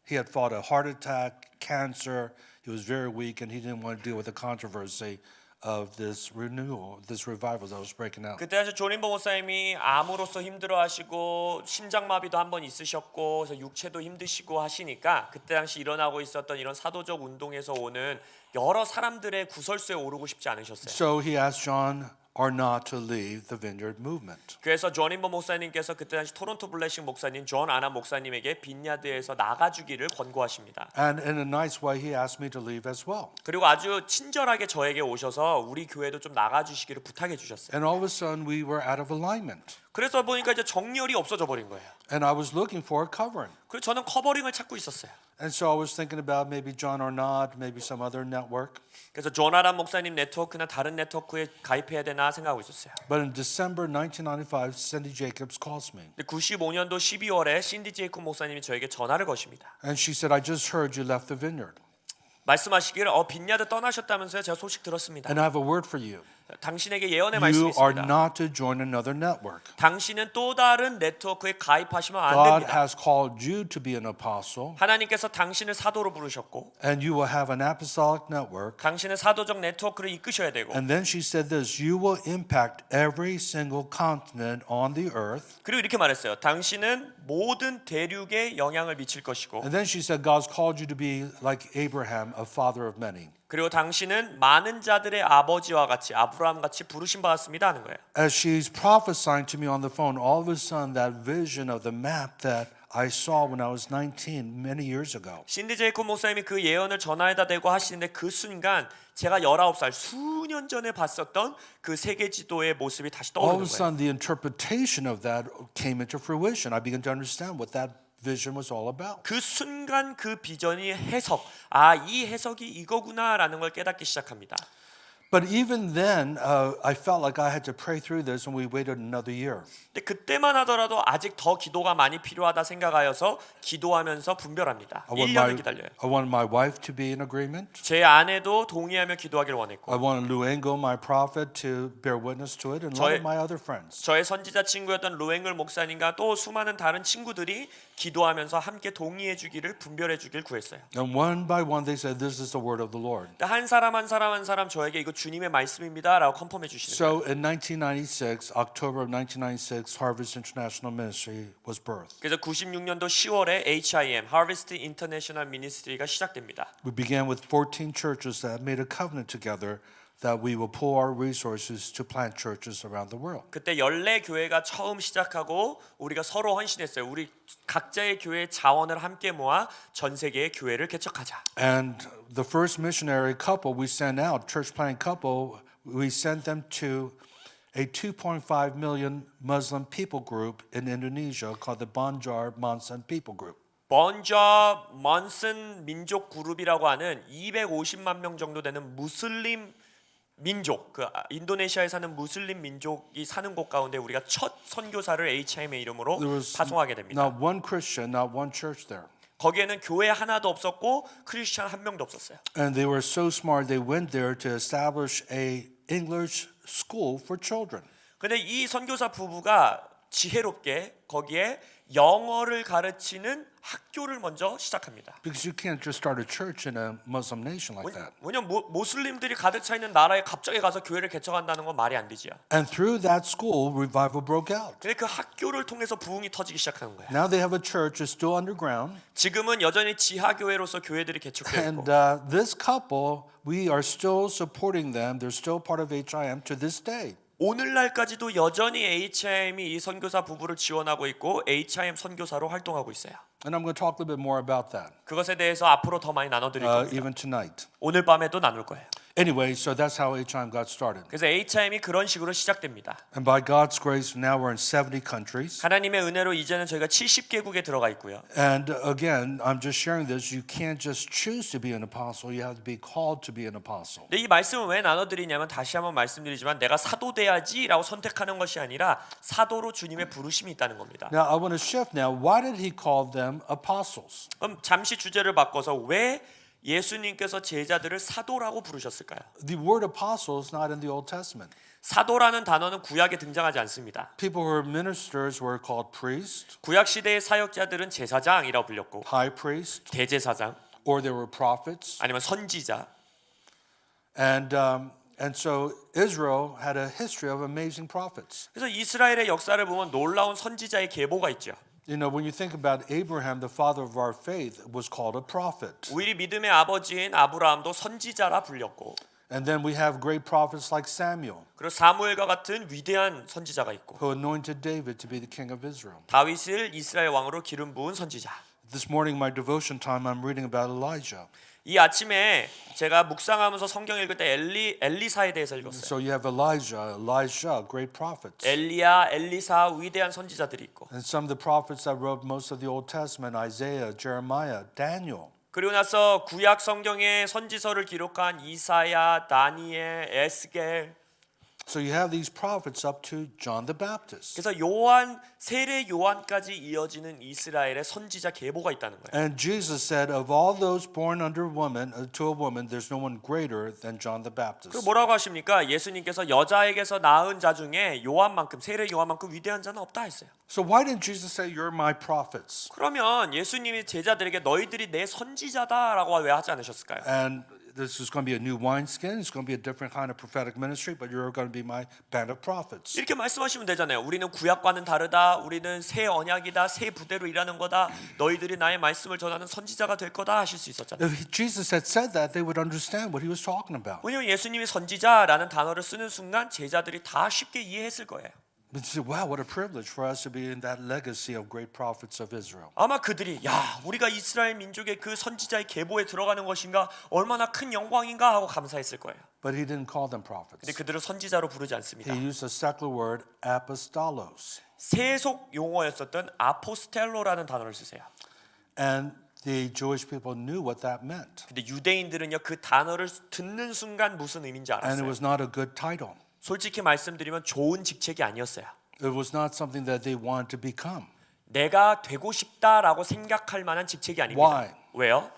he had fought a heart attack, cancer. He was very weak, and he didn't want to deal with the controversy of this renewal, this revival that was breaking out. 그때 사실 존 윈버 목사님이 암으로서 힘들어하시고 심장마비도 한번 있으셨고 그래서 육체도 힘드시고 하시니까 그때 당시 일어나고 있었던 이런 사도적 운동에서 오는 여러 사람들의 구설수에 오르고 싶지 않으셨어요. So he asked John Arnott to leave the vineyard movement. 그래서 존 윈버 목사님께서 그때 당시 토론토 블레싱 목사님 존 아나 목사님에게 빈야드에서 나가주기를 권고하십니다. And in a nice way, he asked me to leave as well. 그리고 아주 친절하게 저에게 오셔서 우리 교회도 좀 나가주시기를 부탁해 주셨어요. And all of a sudden, we were out of alignment. 그래서 보니까 이제 정렬이 없어져 버린 거예요. And I was looking for a covering. 그래서 저는 커버링을 찾고 있었어요. And so I was thinking about maybe John Arnott, maybe some other network. 그래서 존 아나 목사님 네트워크나 다른 네트워크에 가입해야 되나 생각하고 있었어요. But in December 1995, Cindy Jacobs calls me. 근데 95년도 12월에 신디 제이콥 목사님이 저에게 전화를 거십니다. And she said, I just heard you left the vineyard. 말씀하시기를 빈야드 떠나셨다면서요? 제가 소식 들었습니다. And I have a word for you. 당신에게 예언의 You 말씀이 are 있습니다. not to join another network. 당신은 또 다른 네트워크에 가입하시면 안 God 됩니다. has called you to be an apostle, 하나님께서 당신을 사도로 부르셨고 and you will have an apostolic network. 당신은 사도적 네트워크를 이끄셔야 되고 And then she said this, you will impact every single continent on the earth. 그리고 이렇게 말했어요. 당신은 모든 대륙에 영향을 미칠 것이고 And then she said, God's called you to be like Abraham, a father of many. 그리고 당신은 많은 자들의 아버지와 같이 아브라함 같이 부르심 받았습니다 하는 거예요. As she's prophesying to me on the phone, all of a sudden that vision of the map that I saw when I was 19 many years ago. 신디 제이콥 목사님이 그 예언을 전화에다 대고 하시는데 그 순간 제가 19살 수년 전에 봤었던 그 세계 지도의 모습이 다시 All of 떠오르는 a 거예요. sudden the interpretation of that came into fruition. I began to understand what that vision was all about. 그 순간 그 비전이 해석, 이 해석이 이거구나라는 걸 깨닫기 시작합니다. But even then, I felt like I had to pray through this, and we waited another year. 근데 그때만 하더라도 아직 더 기도가 많이 필요하다 생각하여서 기도하면서 분별합니다. 1년을 기다려요. I wanted my wife to be in agreement. 제 아내도 동의하며 기도하길 I 원했고 wanted Lou Engle, my prophet, to bear witness to it, and a lot of my other friends. 저의 선지자 친구였던 루앵글 목사님과 또 수많은 다른 친구들이 기도하면서 함께 동의해 주기를 분별해 주길 구했어요. And one by one, they said, "This is the word of the Lord." 한 사람 한 사람 한 사람 저에게 이거 주님의 말씀입니다라고 컨펌해 주시는 거예요. So in 1996, October of 1996, Harvest International Ministry was birthed. 그래서 96년도 10월에 HIM Harvest International Ministry가 시작됩니다. We began with 14 churches that made a covenant together that we will pool our resources to plant churches around the world. 그때 14교회가 처음 시작하고 우리가 서로 헌신했어요. 우리 각자의 교회의 자원을 함께 모아 전 세계의 교회를 개척하자. And the first missionary couple we sent out, church planting couple, we sent them to a 2.5 million Muslim people group in Indonesia called the Banjar Monson People Group. 번저 먼슨 민족 그룹이라고 하는 250만 명 정도 되는 무슬림 민족, 그 인도네시아에 사는 무슬림 민족이 사는 곳 가운데 우리가 첫 선교사를 HIM의 이름으로 There was 파송하게 됩니다. not one Christian, not one church there. 거기에는 교회 하나도 없었고 크리스천 한 명도 없었어요. And they were so smart, they went there to establish a English school for children. 근데 이 선교사 부부가 지혜롭게 거기에 영어를 가르치는 학교를 먼저 시작합니다. Because you can't just start a church in a Muslim nation like that. 왜냐면 모슬림들이 가득 차 있는 나라에 갑자기 가서 교회를 개척한다는 건 말이 안 되지요. And through that school, revival broke out. 근데 그 학교를 통해서 부흥이 터지기 시작하는 거예요. Now they have a church, it's still underground. 지금은 여전히 지하 교회로서 교회들이 개척되어 있고 And this couple, we are still supporting them. They're still part of HIM to this day. 오늘날까지도 여전히 HIM이 이 선교사 부부를 지원하고 있고 HIM 선교사로 활동하고 있어요. And I'm going to talk a little bit more about that, 그것에 대해서 앞으로 더 많이 나눠드릴 겁니다. even tonight. 오늘 밤에도 나눌 거예요. Anyway, so that's how HIM got started. 그래서 HIM이 그런 식으로 시작됩니다. And by God's grace, now we're in 70 countries. 하나님의 은혜로 이제는 저희가 70개국에 들어가 있고요. And again, I'm just sharing this. You can't just choose to be an apostle. You have to be called to be an apostle. 근데 이 말씀을 왜 나눠드리냐면 다시 한번 말씀드리지만 내가 사도 돼야지라고 선택하는 것이 아니라 사도로 주님의 부르심이 있다는 겁니다. Now, I want to shift now. Why did he call them apostles? 그럼 잠시 주제를 바꿔서 왜 예수님께서 제자들을 사도라고 부르셨을까요? The word apostle is not in the Old Testament. 사도라는 단어는 구약에 등장하지 않습니다. People who were ministers were called priests, 구약 시대의 사역자들은 제사장이라고 불렸고 high priests, 대제사장 or they were prophets. 아니면 선지자. And so Israel had a history of amazing prophets. 그래서 이스라엘의 역사를 보면 놀라운 선지자의 계보가 있죠. You know, when you think about Abraham, the father of our faith, was called a prophet. 우리 믿음의 아버지인 아브라함도 선지자라 불렸고 And then we have great prophets like Samuel, 그리고 사무엘과 같은 위대한 선지자가 있고 who anointed David to be the king of Israel. 다윗을 이스라엘 왕으로 기름 부은 선지자. This morning, my devotion time, I'm reading about Elijah. 이 아침에 제가 묵상하면서 성경 읽을 때 엘리사에 대해서 읽었어요. So you have Elijah, great prophets. 엘리야, 엘리사 위대한 선지자들이 있고 And some of the prophets that wrote most of the Old Testament, Isaiah, Jeremiah, Daniel. 그리고 나서 구약 성경의 선지서를 기록한 이사야, 다니엘, 에스겔. So you have these prophets up to John the Baptist. 그래서 요한, 세례 요한까지 이어지는 이스라엘의 선지자 계보가 있다는 거예요. And Jesus said, of all those born under woman, to a woman, there's no one greater than John the 그 Baptist. 뭐라고 하십니까? 예수님께서 여자에게서 낳은 자 중에 요한만큼 세례 요한만큼 위대한 자는 없다 했어요. So why didn't Jesus say, you're my prophets? 그러면 예수님이 제자들에게 너희들이 내 선지자다라고 왜 하지 않으셨을까요? And this is going to be a new wineskin. It's going to be a different kind of prophetic ministry, but you're going to be my band of prophets. 이렇게 말씀하시면 되잖아요. 우리는 구약과는 다르다. 우리는 새 언약이다. 새 부대로 일하는 거다. 너희들이 나의 말씀을 전하는 선지자가 될 거다 하실 수 있었잖아요. If Jesus had said that, they would understand what he was talking about. 왜냐하면 예수님이 선지자라는 단어를 쓰는 순간 제자들이 다 쉽게 이해했을 거예요. But you say, wow, what a privilege for us to be in that legacy of great prophets of Israel. 아마 그들이 야 우리가 이스라엘 민족의 그 선지자의 계보에 들어가는 것인가 얼마나 큰 영광인가 하고 감사했을 거예요. But he didn't call them 근데 prophets. 그들을 선지자로 부르지 않습니다. He used a secular word, apostolos. 세속 용어였었던 아포스텔로라는 단어를 쓰세요. And the Jewish people knew what that meant. 근데 유대인들은요 그 단어를 듣는 순간 무슨 의미인지 And it 알았어요. was not a good title. 솔직히 말씀드리면 좋은 직책이 아니었어요. It was not something that they wanted to become. 내가 되고 싶다라고 생각할 만한 직책이 아닙니다. Why? 왜요?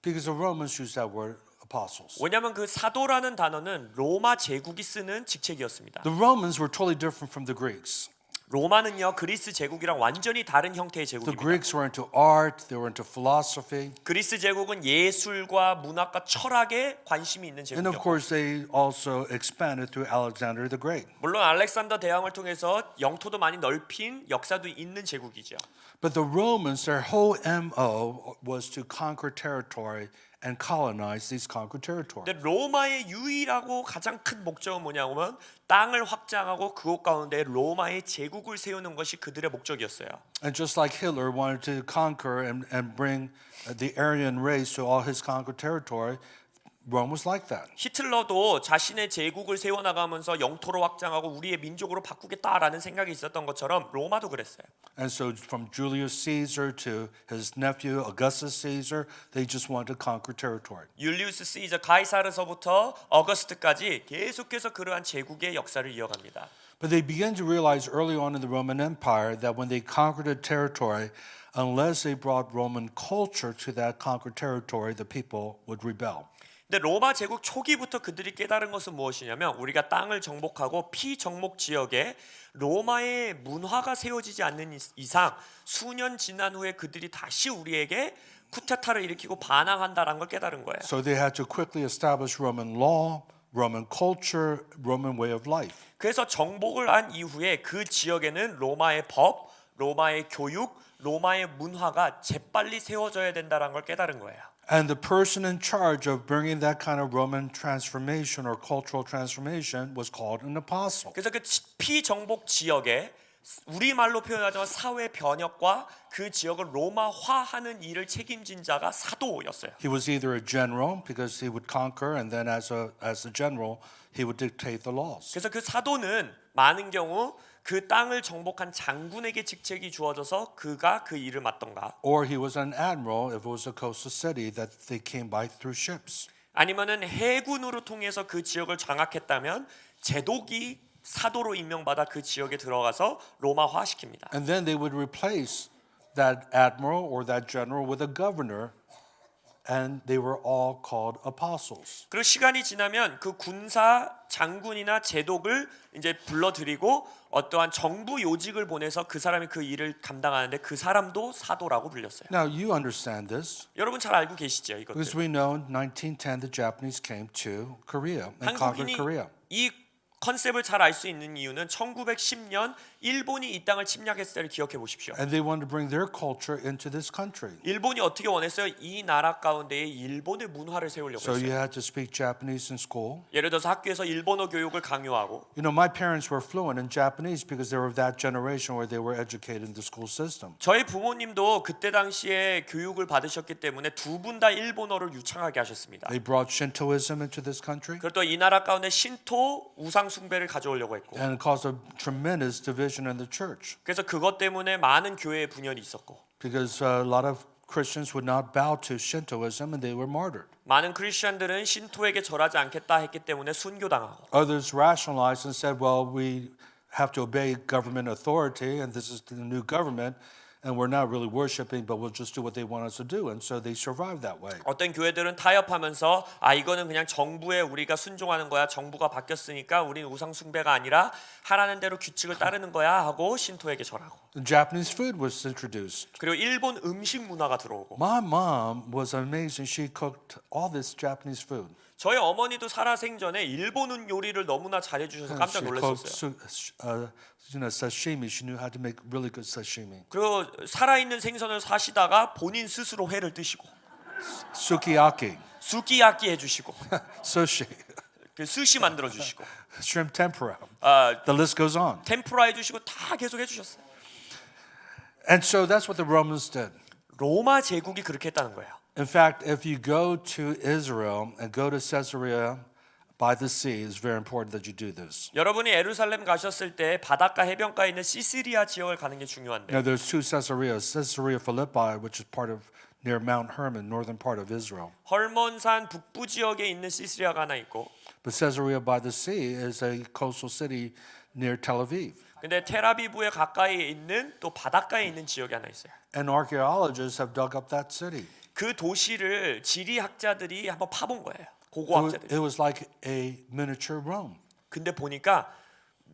Because the Romans used that word apostles. 왜냐하면 그 사도라는 단어는 로마 제국이 쓰는 직책이었습니다. The Romans were totally different from the Greeks. 로마는요 그리스 제국이랑 완전히 다른 형태의 The 제국입니다. Greeks were into art, they were into philosophy, 그리스 제국은 예술과 문학과 철학에 관심이 있는 and of 제국이었고 course they also expanded through Alexander the Great. 물론 알렉산더 대왕을 통해서 영토도 많이 넓힌 역사도 있는 제국이죠. But the Romans, their whole MO was to conquer territory and colonize these conquered territories. 근데 로마의 유일하고 가장 큰 목적은 뭐냐면 땅을 확장하고 그곳 가운데 로마의 제국을 세우는 것이 그들의 목적이었어요. And just like Hitler wanted to conquer and bring the Aryan race to all his conquered territory, Rome was like that. 히틀러도 자신의 제국을 세워나가면서 영토로 확장하고 우리의 민족으로 바꾸겠다라는 생각이 있었던 것처럼 로마도 그랬어요. And so from Julius Caesar to his nephew Augustus Caesar, they just wanted to conquer territory. 율리우스 시저 가이사르서부터 어거스트까지 계속해서 그러한 제국의 역사를 이어갑니다. But they began to realize early on in the Roman Empire that when they conquered a territory, unless they brought Roman culture to that conquered territory, the people would rebel. 근데 로마 제국 초기부터 그들이 깨달은 것은 무엇이냐면 우리가 땅을 정복하고 피정복 지역에 로마의 문화가 세워지지 않는 이상 수년 지난 후에 그들이 다시 우리에게 쿠데타를 일으키고 반항한다라는 걸 깨달은 거예요. So they had to quickly establish Roman law, Roman culture, Roman way of life. 그래서 정복을 한 이후에 그 지역에는 로마의 법, 로마의 교육, 로마의 문화가 재빨리 세워져야 된다는 걸 깨달은 거예요. And the person in charge of bringing that kind of Roman transformation or cultural transformation was called an apostle. 그래서 그 피정복 지역에 우리말로 표현하자면 사회 변혁과 그 지역을 로마화하는 일을 책임진 자가 사도였어요. He was either a general because he would conquer, and then as a general, he would dictate the laws. 그래서 그 사도는 많은 경우 그 땅을 정복한 장군에게 직책이 주어져서 그가 그 일을 맡던가 Or he was an admiral if it was a coastal city that they came by through ships. 아니면은 해군으로 통해서 그 지역을 장악했다면 제독이 사도로 임명받아 그 지역에 들어가서 로마화시킵니다. And then they would replace that admiral or that general with a governor, and they were all called apostles. 그리고 시간이 지나면 그 군사 장군이나 제독을 이제 불러들이고 어떠한 정부 요직을 보내서 그 사람이 그 일을 감당하는데 그 사람도 사도라고 불렸어요. Now you understand this 여러분 잘 알고 계시죠 이것들. because we know in 1910 the Japanese came to Korea and conquered 한국인이 Korea. 이 컨셉을 잘 알 수 있는 이유는 1910년 일본이 이 땅을 침략했을 때를 기억해 보십시오. And they wanted to bring their culture into this country. 일본이 어떻게 원했어요? 이 나라 가운데에 일본의 문화를 세우려고 So you 했어요. had to speak Japanese in school. 예를 들어서 학교에서 일본어 교육을 강요하고 You know, my parents were fluent in Japanese because they were of that generation where they were educated in the school system. 저희 부모님도 그때 당시에 교육을 받으셨기 때문에 두 분 다 일본어를 유창하게 하셨습니다. They brought Shintoism into this country, 그리고 또 이 나라 가운데 신토 우상 숭배를 가져오려고 했고 and it caused a tremendous division in the church 그래서 그것 때문에 많은 교회에 분열이 있었고 because a lot of Christians would not bow to Shintoism and they were martyred. 많은 크리스천들은 신토에게 절하지 않겠다 했기 때문에 순교당하고 Others rationalized and said, well, we have to obey government authority, and this is the new government, and we're not really worshiping, but we'll just do what they want us to do. And so they survived that way. 어떤 교회들은 타협하면서 아 이거는 그냥 정부에 우리가 순종하는 거야. 정부가 바뀌었으니까 우리는 우상 숭배가 아니라 하라는 대로 규칙을 따르는 거야 하고 신토에게 절하고. Japanese food was introduced. 그리고 일본 음식 문화가 들어오고. My mom was amazing. She cooked all this Japanese food. 저희 어머니도 살아생전에 일본 요리를 너무나 잘해 주셔서 깜짝 She cooked 놀랐었어요. sashimi. She knew how to make really good sashimi. 그리고 살아있는 생선을 사시다가 본인 스스로 회를 드시고 Sukiyaki, 수키야키 해주시고 sushi, 그 스시 만들어 주시고 shrimp tempura. 아, The list goes on. 템프라 해주시고 다 계속 해주셨어요. And so that's what the Romans did. 로마 제국이 그렇게 했다는 거예요. In fact, if you go to Israel and go to Caesarea by the sea, it's very important that you do this. 여러분이 예루살렘 가셨을 때 바닷가 해변가에 있는 시시리아 지역을 가는 게 중요한데 Now, there's two Caesareas, Caesarea Philippi, which is part of near Mount Hermon, northern part of Israel. 헐몬산 북부 지역에 있는 시스리아가 하나 있고, But Caesarea by the sea is a coastal city near Tel Aviv. 근데 텔아비브에 가까이 있는 또 바닷가에 있는 지역이 하나 있어요. And archaeologists have dug up that city. 그 도시를 지리학자들이 한번 파본 거예요. It 고고학자들이. was like a miniature Rome. 근데 보니까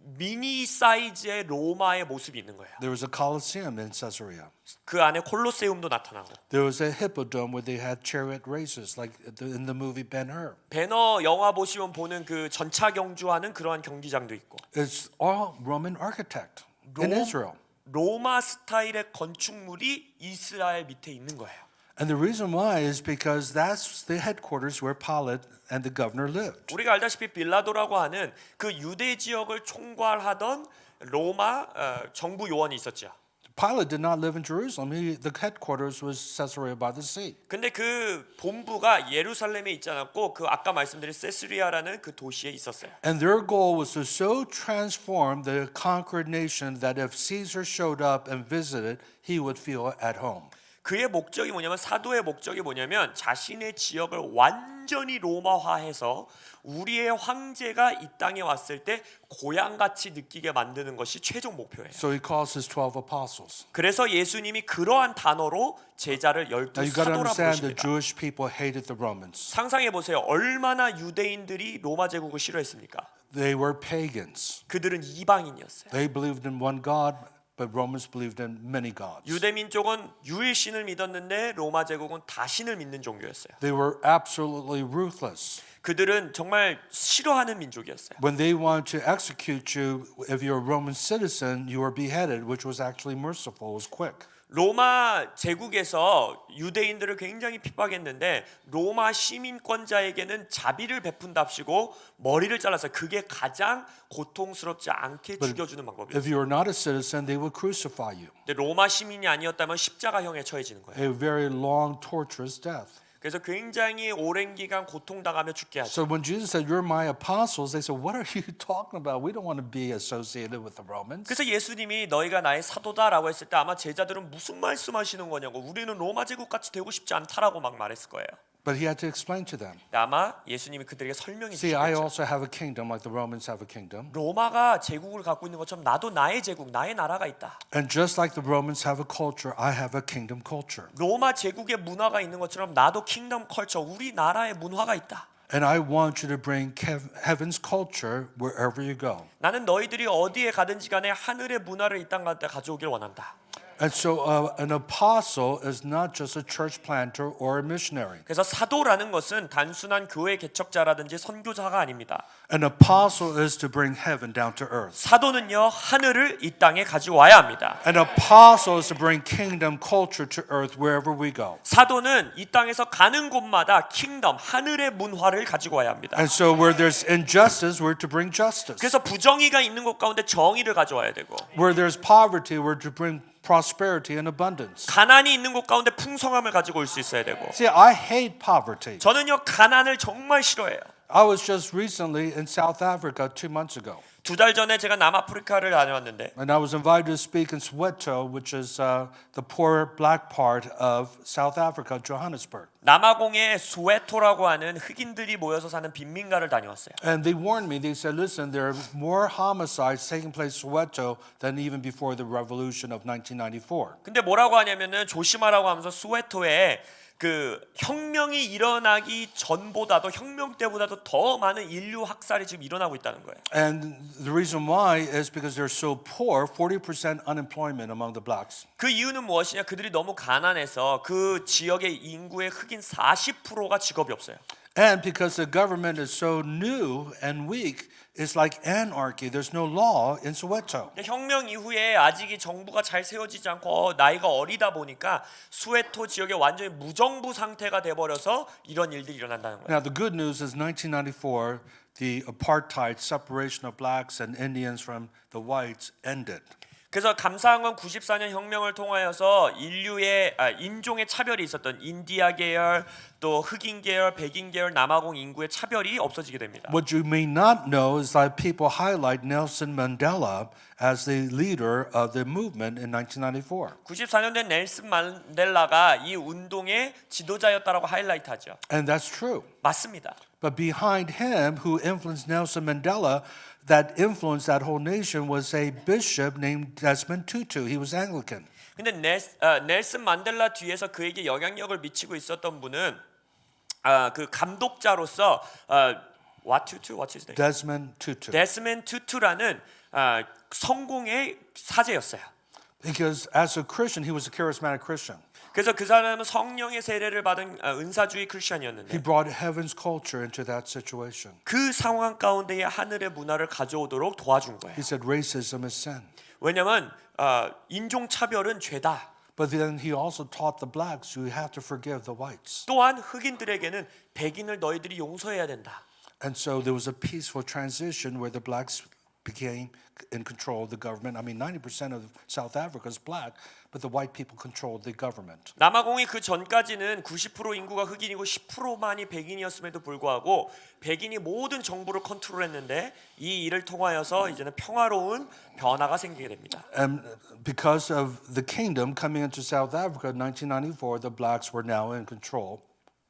미니 사이즈의 로마의 모습이 있는 거예요. There was a Colosseum in Caesarea. 그 안에 콜로세움도 나타나고, There was a hippodrome where they had chariot races, like in the movie Ben-Hur. 배너 영화 보시면 보는 그 전차 경주하는 그러한 경기장도 있고, It's all Roman architect in Israel. 로마 스타일의 건축물이 이스라엘 밑에 있는 거예요. And the reason why is because that's the headquarters where Pilate and the governor lived. 우리가 알다시피 빌라도라고 하는 그 유대 지역을 총괄하던 로마 정부 요원이 있었죠. Pilate did not live in Jerusalem. The headquarters was Caesarea by the sea. 근데 그 본부가 예루살렘에 있지 않았고 그 아까 말씀드린 세스리아라는 그 도시에 있었어요. And their goal was to so transform the conquered nation that if Caesar showed up and visited, he would feel at home. 그의 목적이 뭐냐면, 사도의 목적이 뭐냐면 자신의 지역을 완전히 로마화해서 우리의 황제가 이 땅에 왔을 때 고향같이 느끼게 만드는 것이 최종 목표예요. So he calls his 12 apostles. 그래서 예수님이 그러한 단어로 제자를 Now 열두 you got to 사도라 understand the 부르십니다. Jewish people hated the Romans. 상상해 보세요. 얼마나 유대인들이 로마 제국을 싫어했습니까? They were pagans. 그들은 이방인이었어요. They believed in one God, but Romans believed in many gods. 유대 민족은 유일신을 믿었는데 로마 제국은 다신을 믿는 종교였어요. They were absolutely ruthless. 그들은 정말 싫어하는 민족이었어요. When they wanted to execute you, if you're a Roman citizen, you were beheaded, which was actually merciful, it was quick. 로마 제국에서 유대인들을 굉장히 핍박했는데 로마 시민권자에게는 자비를 베푼답시고 머리를 잘랐어요. 그게 가장 고통스럽지 않게 죽여주는 방법이에요. If you were not a citizen, they would crucify you. 근데 로마 시민이 아니었다면 십자가형에 처해지는 거예요. A very long, torturous death. 그래서 굉장히 오랜 기간 고통당하며 죽게 하죠. So when Jesus said, "You're my apostles," they said, "What are you talking about? We don't want to be associated with the Romans." 그래서 예수님이 너희가 나의 사도다라고 했을 때 아마 제자들은 무슨 말씀하시는 거냐고, 우리는 로마 제국 같이 되고 싶지 않다라고 막 말했을 거예요. But he had to explain to them. 근데 아마 예수님이 그들에게 설명해 See, I 주시겠죠. also have a kingdom like the Romans have a kingdom. 로마가 제국을 갖고 있는 것처럼 나도 나의 제국, 나의 나라가 있다. And just like the Romans have a culture, I have a kingdom culture. 로마 제국의 문화가 있는 것처럼 나도 킹덤 컬처, 우리 나라의 문화가 있다. And I want you to bring heaven's culture wherever you go. 나는 너희들이 어디에 가든지 간에 하늘의 문화를 이 땅 가운데 가져오길 원한다. And so an apostle is not just a church planter or a missionary. 그래서 사도라는 것은 단순한 교회 개척자라든지 선교자가 아닙니다. An apostle is to bring heaven down to earth. 사도는요, 하늘을 이 땅에 가져와야 합니다. An apostle is to bring kingdom culture to earth wherever we go. 사도는 이 땅에서 가는 곳마다 킹덤, 하늘의 문화를 가지고 와야 합니다. And so where there's injustice, we're to bring justice. 그래서 부정의가 있는 곳 가운데 정의를 가져와야 되고, Where there's poverty, we're to bring prosperity and abundance. 가난이 있는 곳 가운데 풍성함을 가지고 올 수 있어야 되고. See, I hate poverty. 저는요, 가난을 정말 싫어해요. I was just recently in South Africa 2 months ago. 2달 전에 제가 남아프리카를 다녀왔는데, And I was invited to speak in Soweto, which is the poor black part of South Africa, Johannesburg. 남아공의 소웨토라고 하는 흑인들이 모여서 사는 빈민가를 다녀왔어요. And they warned me, they said, listen, there are more homicides taking place in Soweto than even before the revolution of 1994. 근데 뭐라고 하냐면은 조심하라고 하면서 소웨토에 그 혁명이 일어나기 전보다도 혁명 때보다도 더 많은 인류 학살이 지금 일어나고 있다는 거예요. And the reason why is because they're so poor, 40% unemployment among the blacks. 그 이유는 무엇이냐? 그들이 너무 가난해서 그 지역의 인구의 흑인 40%가 직업이 없어요. And because the government is so new and weak, it's like anarchy. There's no law in Soweto. 혁명 이후에 아직 이 정부가 잘 세워지지 않고 나이가 어리다 보니까 소웨토 지역에 완전히 무정부 상태가 돼버려서 이런 일들이 일어난다는 거예요. Now, the good news is 1994, the apartheid separation of blacks and Indians from the whites ended. 그래서 감사한 건 94년 혁명을 통하여서 인종의 차별이 있었던 인디아 계열, 또 흑인 계열, 백인 계열, 남아공 인구의 차별이 없어지게 됩니다. What you may not know is that people highlight Nelson Mandela as the leader of the movement in 1994. 94년 된 넬슨 만델라가 이 운동의 지도자였다라고 하이라이트하죠. And that's true. 맞습니다. But behind him, who influenced Nelson Mandela, that influenced that whole nation was a bishop named Desmond Tutu. He was Anglican. 근데 넬슨 만델라 뒤에서 그에게 영향력을 미치고 있었던 분은 그 감독자로서 What's his name? Desmond Tutu. 데스먼드 투투라는 성공의 사제였어요. Because as a Christian, he was a charismatic Christian. 그래서 그 사람은 성령의 세례를 받은 은사주의 He 크리스천이었는데 brought heaven's culture into that situation. 그 상황 가운데에 하늘의 문화를 가져오도록 도와준 거예요. He said racism is sin. 왜냐하면 인종 차별은 죄다. But then he also taught the blacks you have to forgive the whites. 또한 흑인들에게는 백인을 너희들이 용서해야 된다. And so there was a peaceful transition where the blacks became in control of the government. I mean, 90% of South Africa is black, but the white people controlled the government. 남아공이 그 전까지는 90% 인구가 흑인이고 10%만이 백인이었음에도 불구하고 백인이 모든 정부를 컨트롤했는데 이 일을 통하여서 이제는 평화로운 변화가 생기게 됩니다. And because of the kingdom coming into South Africa in 1994, the blacks were now in control.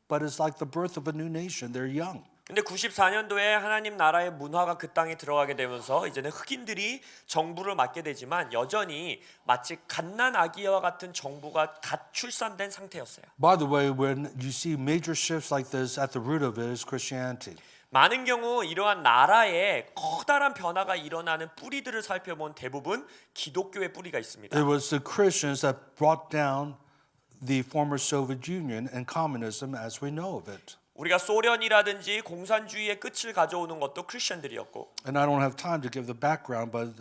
But it's like the birth of a new nation. They're young. 근데 94년도에 하나님 나라의 문화가 그 땅에 들어가게 되면서 이제는 흑인들이 정부를 맡게 되지만 여전히 마치 갓난 아기와 같은 정부가 갓 출산된 상태였어요. By the way, when you see major shifts like this, at the root of it is Christianity. 많은 경우 이러한 나라에 커다란 변화가 일어나는 뿌리들을 살펴본 대부분 기독교의 뿌리가 있습니다. It was the Christians that brought down the former Soviet Union and communism as we know of it. 우리가 소련이라든지 공산주의의 끝을 가져오는 것도 크리스천들이었고 And I don't have time to give the background, but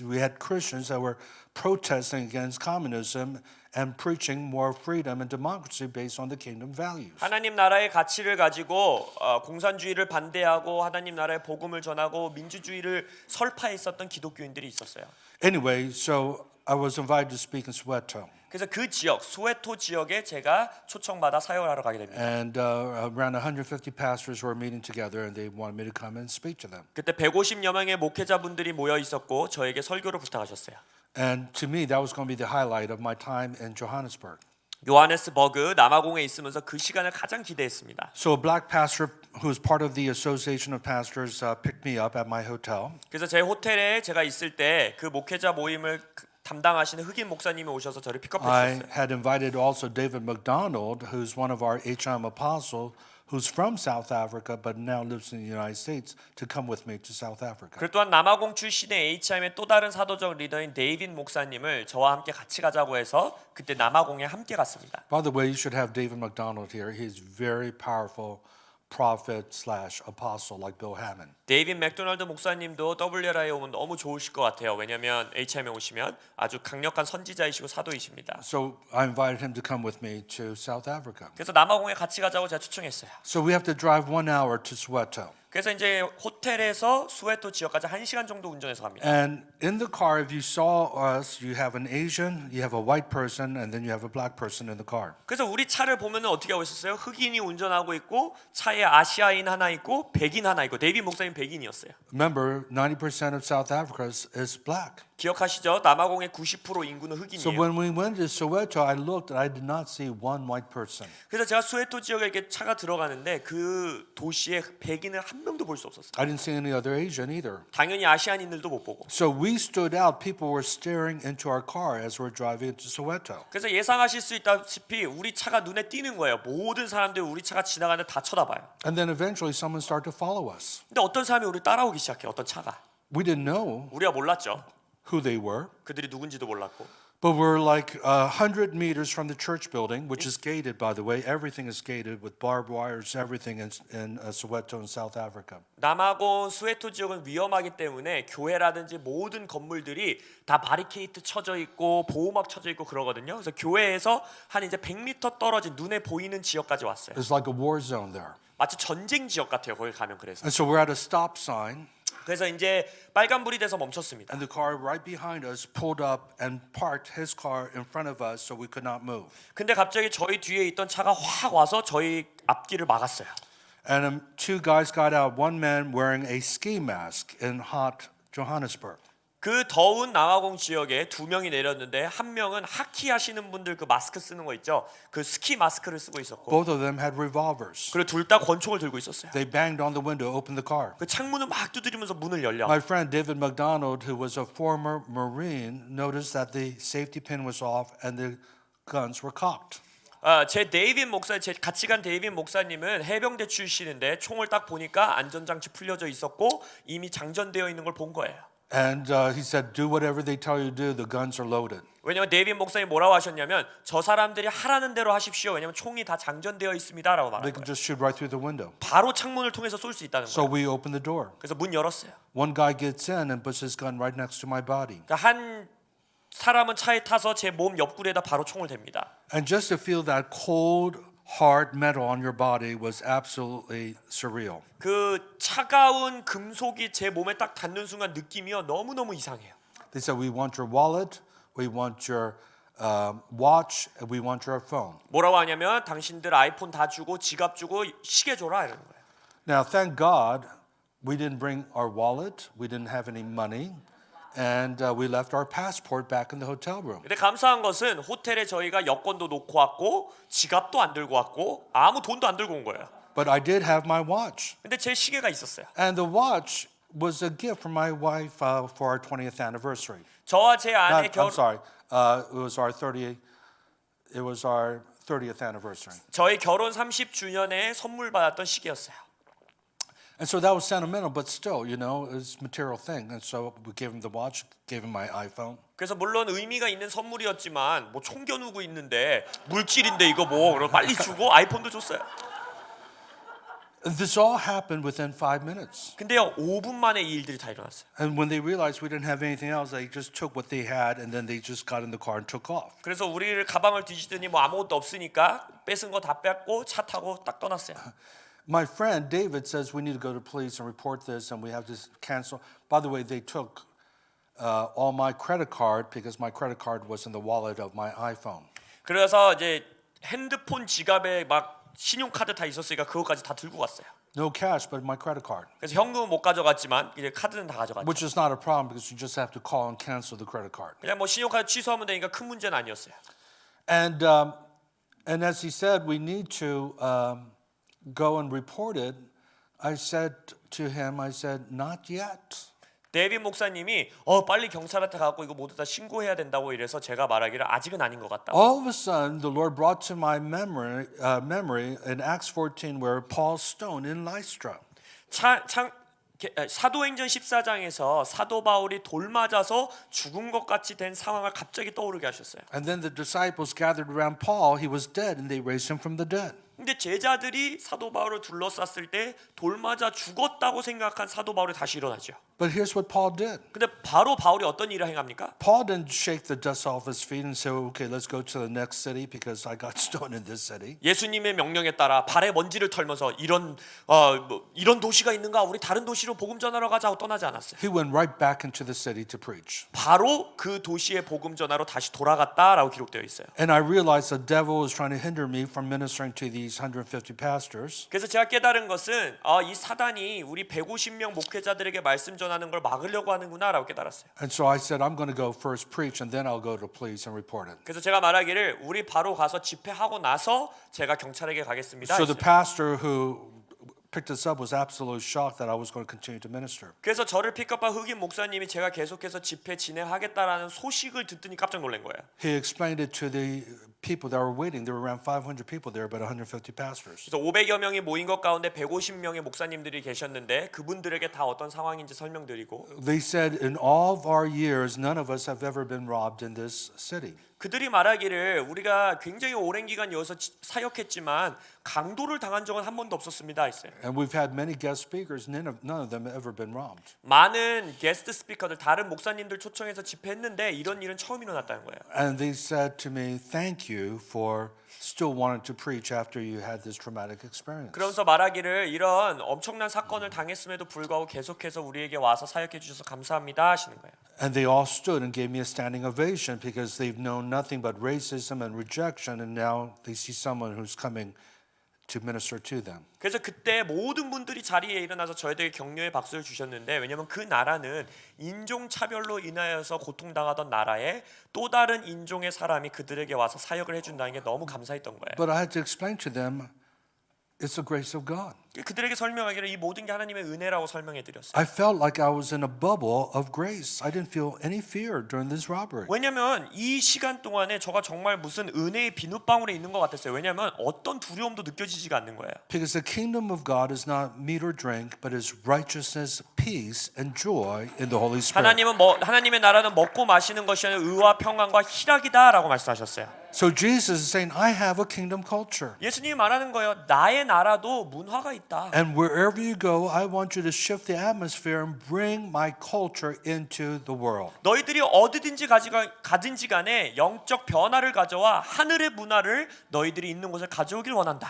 we had Christians that were protesting against communism and preaching more freedom and democracy based on the kingdom values. 하나님 나라의 가치를 가지고 공산주의를 반대하고 하나님 나라의 복음을 전하고 민주주의를 설파했었던 기독교인들이 있었어요. Anyway, so I was invited to speak in Soweto. 그래서 그 지역 소웨토 지역에 제가 초청받아 사역을 하러 가게 됩니다. And around 150 pastors were meeting together, and they wanted me to come and speak to them. 그때 150여 명의 목회자분들이 모여 있었고 저에게 설교를 부탁하셨어요. And to me, that was going to be the highlight of my time in Johannesburg. 요하네스버그 남아공에 있으면서 그 시간을 가장 기대했습니다. So a black pastor who was part of the Association of Pastors picked me up at my hotel. 그래서 제 호텔에 제가 있을 때 그 목회자 모임을 담당하시는 흑인 목사님이 오셔서 저를 픽업해 I 주셨어요. had invited also David McDonald, who's one of our HM apostles, who's from South Africa but now lives in the United States, to come with me to South Africa. 그 또한 남아공 출신의 HM의 또 다른 사도적 리더인 데이빗 목사님을 저와 함께 같이 가자고 해서 그때 남아공에 함께 갔습니다. By the way, you should have David McDonald here. He's very powerful prophet / apostle like Bill Hammond. 데이빗 맥도날드 목사님도 WLI에 오면 너무 좋으실 것 같아요. 왜냐하면 HM에 오시면 아주 강력한 선지자이시고 사도이십니다. So I invited him to come with me to South Africa. 그래서 남아공에 같이 가자고 제가 초청했어요. So we have to drive 1 hour to Soweto. 그래서 이제 호텔에서 소웨토 지역까지 1시간 정도 운전해서 갑니다. And in the car, if you saw us, you have an Asian, you have a white person, and then you have a black person in the car. 그래서 우리 차를 보면은 어떻게 하고 있었어요? 흑인이 운전하고 있고 차에 아시아인 하나 있고 백인 하나 있고 데이빗 목사님 백인이었어요. Remember, 90% of South Africa is black. 기억하시죠? 남아공의 90% 인구는 So 흑인이에요. when we went to Soweto, I looked and I did not see one white person. 그래서 제가 소웨토 지역에 이렇게 차가 들어가는데 그 도시에 백인을 한 명도 볼 수 없었어요. I didn't see any other Asian either. 당연히 아시아인들도 못 보고. So we stood out. People were staring into our car as we're driving into Soweto. 그래서 예상하실 수 있다시피 우리 차가 눈에 띄는 거예요. 모든 사람들이 우리 차가 지나가는데 다 쳐다봐요. And then eventually someone started to follow us. 근데 어떤 사람이 우리 따라오기 시작해요. 어떤 차가. We didn't know 우리가 몰랐죠. who they were. 그들이 누군지도 몰랐고. But we're like 100 meters from the church building, which is gated, by the way. Everything is gated with barbed wires, everything in Soweto in South Africa. 남아공 소웨토 지역은 위험하기 때문에 교회라든지 모든 건물들이 다 바리케이트 쳐져 있고 보호막 쳐져 있고 그러거든요. 그래서 교회에서 한 이제 100m 떨어진 눈에 보이는 지역까지 왔어요. It's like a war zone there. 마치 전쟁 지역 같아요. 거기 가면 그래서. And so we're at a stop sign. 그래서 이제 빨간불이 돼서 멈췄습니다. And the car right behind us pulled up and parked his car in front of us so we could not move. 근데 갑자기 저희 뒤에 있던 차가 확 와서 저희 앞길을 막았어요. And two guys got out, one man wearing a ski mask in hot Johannesburg. 그 더운 남아공 지역에 두 명이 내렸는데 한 명은 하키 하시는 분들 그 마스크 쓰는 거 있죠? 그 스키 마스크를 쓰고 있었고 Both of them had revolvers. 그리고 둘 다 권총을 들고 있었어요. They banged on the window, opened the car. 그 창문을 막 두드리면서 문을 열려. My friend David McDonald, who was a former Marine, noticed that the safety pin was off and the guns were cocked. 제 데이빗 목사, 제 같이 간 데이빗 목사님은 해병대 출신인데 총을 딱 보니까 안전장치 풀려져 있었고 이미 장전되어 있는 걸 본 거예요. And he said, do whatever they tell you to do. The guns are loaded. 왜냐면 데이빗 목사님 뭐라고 하셨냐면 저 사람들이 하라는 대로 하십시오. 왜냐면 총이 다 장전되어 있습니다라고 They 말한 could 거예요. just shoot right through the window. 바로 창문을 통해서 쏠 수 있다는 So 거예요. we opened the door. 그래서 문 열었어요. One guy gets in and puts his gun right next to my body. 그러니까 한 사람은 차에 타서 제 몸 옆구리에다 바로 총을 댑니다. And just to feel that cold, hard metal on your body was absolutely surreal. 그 차가운 금속이 제 몸에 딱 닿는 순간 느낌이요 너무너무 이상해요. They said, we want your wallet, we want your watch, and we want your phone. 뭐라고 하냐면 당신들 아이폰 다 주고 지갑 주고 시계 줘라 이러는 거예요. Now, thank God, we didn't bring our wallet, we didn't have any money, and we left our passport back in the hotel room. 근데 감사한 것은 호텔에 저희가 여권도 놓고 왔고 지갑도 안 들고 왔고 아무 돈도 안 들고 온 거예요. But I did have my watch. 근데 제 시계가 있었어요. And the watch was a gift from my wife for our 20th anniversary. 저와 제 아내 I'm sorry, it was our 30th anniversary. 저희 결혼 30주년에 선물 받았던 시계였어요. And so that was sentimental, but still, you know, it's a material thing. And so we gave him the watch, gave him my iPhone. 그래서 물론 의미가 있는 선물이었지만 뭐 총 겨누고 있는데 물질인데 이거 뭐 그럼 빨리 주고 아이폰도 줬어요. This all happened within 5 minutes. 근데요 5분 만에 이 일들이 다 일어났어요. And when they realized we didn't have anything else, they just took what they had and then they just got in the car and took off. 그래서 우리를 가방을 뒤지더니 뭐 아무것도 없으니까 뺏은 거 다 뺐고 차 타고 딱 떠났어요. My friend David says we need to go to police and report this and we have to cancel. By the way, they took all my credit card because my credit card was in the wallet of my iPhone. 그래서 이제 핸드폰 지갑에 막 신용카드 다 있었으니까 그거까지 다 들고 갔어요. No cash, but my credit card. 그래서 현금은 못 가져갔지만 이제 카드는 다 가져갔죠. Which is not a problem because you just have to call and cancel the credit card. 그냥 뭐 신용카드 취소하면 되니까 큰 문제는 아니었어요. And as he said, we need to go and report it. I said to him, I said, not yet. 데이빗 목사님이 빨리 경찰한테 가고 이거 모두 다 신고해야 된다고 이래서 제가 말하기를 아직은 아닌 것 같다. All of a sudden, the Lord brought to my memory in Acts 14 where Paul stoned in Lystra. 사도행전 14장에서 사도 바울이 돌 맞아서 죽은 것 같이 된 상황을 갑자기 떠오르게 하셨어요. And then the disciples gathered around Paul. He was dead, and they raised him from the dead. 근데 제자들이 사도 바울을 둘러쌌을 때 돌 맞아 죽었다고 생각한 사도 바울이 다시 일어나죠. But here's what Paul did. 근데 바로 바울이 어떤 일을 행합니까? Paul didn't shake the dust off his feet and say, okay, let's go to the next city because I got stoned in this city. 예수님의 명령에 따라 발에 먼지를 털면서 이런 도시가 있는가? 우리 다른 도시로 복음 전하러 가자고 떠나지 않았어요. He went right back into the city to preach. 바로 그 도시의 복음 전하러 다시 돌아갔다라고 기록되어 있어요. And I realized the devil was trying to hinder me from ministering to these 150 pastors. 그래서 제가 깨달은 것은 이 사단이 우리 150명 목회자들에게 말씀 전하는 걸 막으려고 하는구나라고 깨달았어요. And so I said, I'm going to go first preach and then I'll go to police and report it. 그래서 제가 말하기를 우리 바로 가서 집회하고 나서 제가 경찰에게 가겠습니다. So the 했어요. pastor who picked us up was absolutely shocked that I was going to continue to minister. 그래서 저를 픽업한 흑인 목사님이 제가 계속해서 집회 진행하겠다라는 소식을 듣더니 깜짝 놀란 거예요. He explained it to the people that were waiting. There were around 500 people there, but 150 pastors. 그래서 500여 명이 모인 것 가운데 150명의 목사님들이 계셨는데 그분들에게 다 어떤 상황인지 설명드리고 They said, in all of our years, none of us have ever been robbed in this city. 그들이 말하기를 우리가 굉장히 오랜 기간 여기서 사역했지만 강도를 당한 적은 한 번도 없었습니다 했어요. And we've had many guest speakers. None of them have ever been robbed. 많은 게스트 스피커들 다른 목사님들 초청해서 집회했는데 이런 일은 처음 일어났다는 거예요. And they said to me, thank you. you for still wanting to preach after you had this traumatic experience. 그러면서 말하기를 이런 엄청난 사건을 당했음에도 불구하고 계속해서 우리에게 와서 사역해 주셔서 감사합니다 하시는 거예요. And they all stood and gave me a standing ovation because they've known nothing but racism and rejection, and now they see someone who's coming to minister to them. 그래서 그때 모든 분들이 자리에 일어나서 저희들에게 격려의 박수를 주셨는데 왜냐하면 그 나라는 인종 차별로 인하여서 고통당하던 나라에 또 다른 인종의 사람이 그들에게 와서 사역을 해준다는 게 너무 감사했던 거예요. But I had to explain to them, it's the grace of God. 그들에게 설명하기를 이 모든 게 하나님의 은혜라고 설명해 드렸어요. I felt like I was in a bubble of grace. I didn't feel any fear during this robbery. 왜냐하면 이 시간 동안에 저가 정말 무슨 은혜의 비눗방울에 있는 것 같았어요. 왜냐하면 어떤 두려움도 느껴지지가 않는 거예요. Because the kingdom of God is not meat or drink, but is righteousness, peace, and joy in the Holy Spirit. 하나님의 나라는 먹고 마시는 것이 아니라 의와 평안과 희락이다라고 말씀하셨어요. So Jesus is saying, I have a kingdom culture. 예수님이 말하는 거예요. 나의 나라도 문화가 있다. And wherever you go, I want you to shift the atmosphere and bring my culture into the world. 너희들이 어디든지 가든지 간에 영적 변화를 가져와 하늘의 문화를 너희들이 있는 곳에 가져오길 원한다.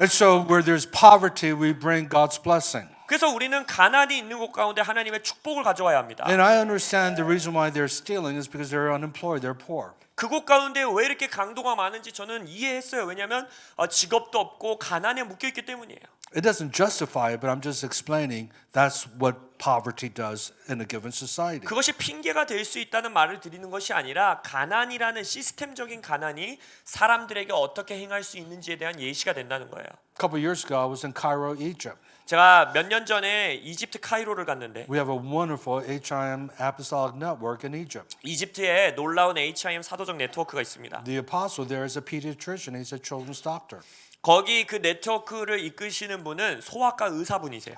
And so where there's poverty, we bring God's blessing. 그래서 우리는 가난이 있는 곳 가운데 하나님의 축복을 가져와야 합니다. And I understand the reason why they're stealing is because they're unemployed, they're poor. 그곳 가운데 왜 이렇게 강도가 많은지 저는 이해했어요. 왜냐하면 직업도 없고 가난에 묶여 있기 때문이에요. It doesn't justify it, but I'm just explaining that's what poverty does in a given society. 그것이 핑계가 될 수 있다는 말을 드리는 것이 아니라 가난이라는 시스템적인 가난이 사람들에게 어떻게 행할 수 있는지에 대한 예시가 된다는 거예요. A couple of years ago, I was in Cairo, Egypt. 제가 몇 년 전에 이집트 카이로를 갔는데 We have a wonderful HIM apostolic network in Egypt. 이집트에 놀라운 HIM 사도적 네트워크가 있습니다. The apostle there is a pediatrician. He's a children's doctor. 거기 그 네트워크를 이끄시는 분은 소아과 의사분이세요.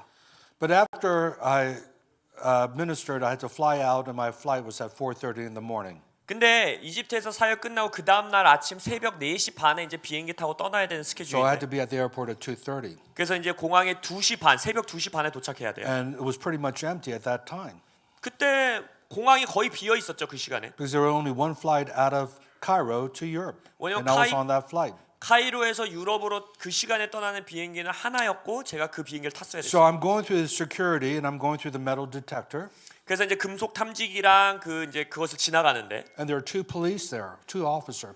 But after I ministered, I had to fly out, and my flight was at 4:30 in the morning. 근데 이집트에서 사역 끝나고 그 다음 날 아침 새벽 4시 반에 이제 비행기 타고 떠나야 되는 So I had 스케줄인데 to be at the airport at 2:30. 그래서 이제 공항에 2시 반, 새벽 2시 반에 도착해야 돼요. And it was pretty much empty at that time 그때 공항이 거의 비어 있었죠, 그 시간에. because there were only one flight out of Cairo to Europe. 왜냐면 And I was on that flight. 카이로에서 유럽으로 그 시간에 떠나는 비행기는 하나였고 제가 그 비행기를 탔어야 So 됐어요. I'm going through the security and I'm going through the metal detector. 그래서 이제 금속 탐지기랑 그것을 지나가는데 And there are two police there,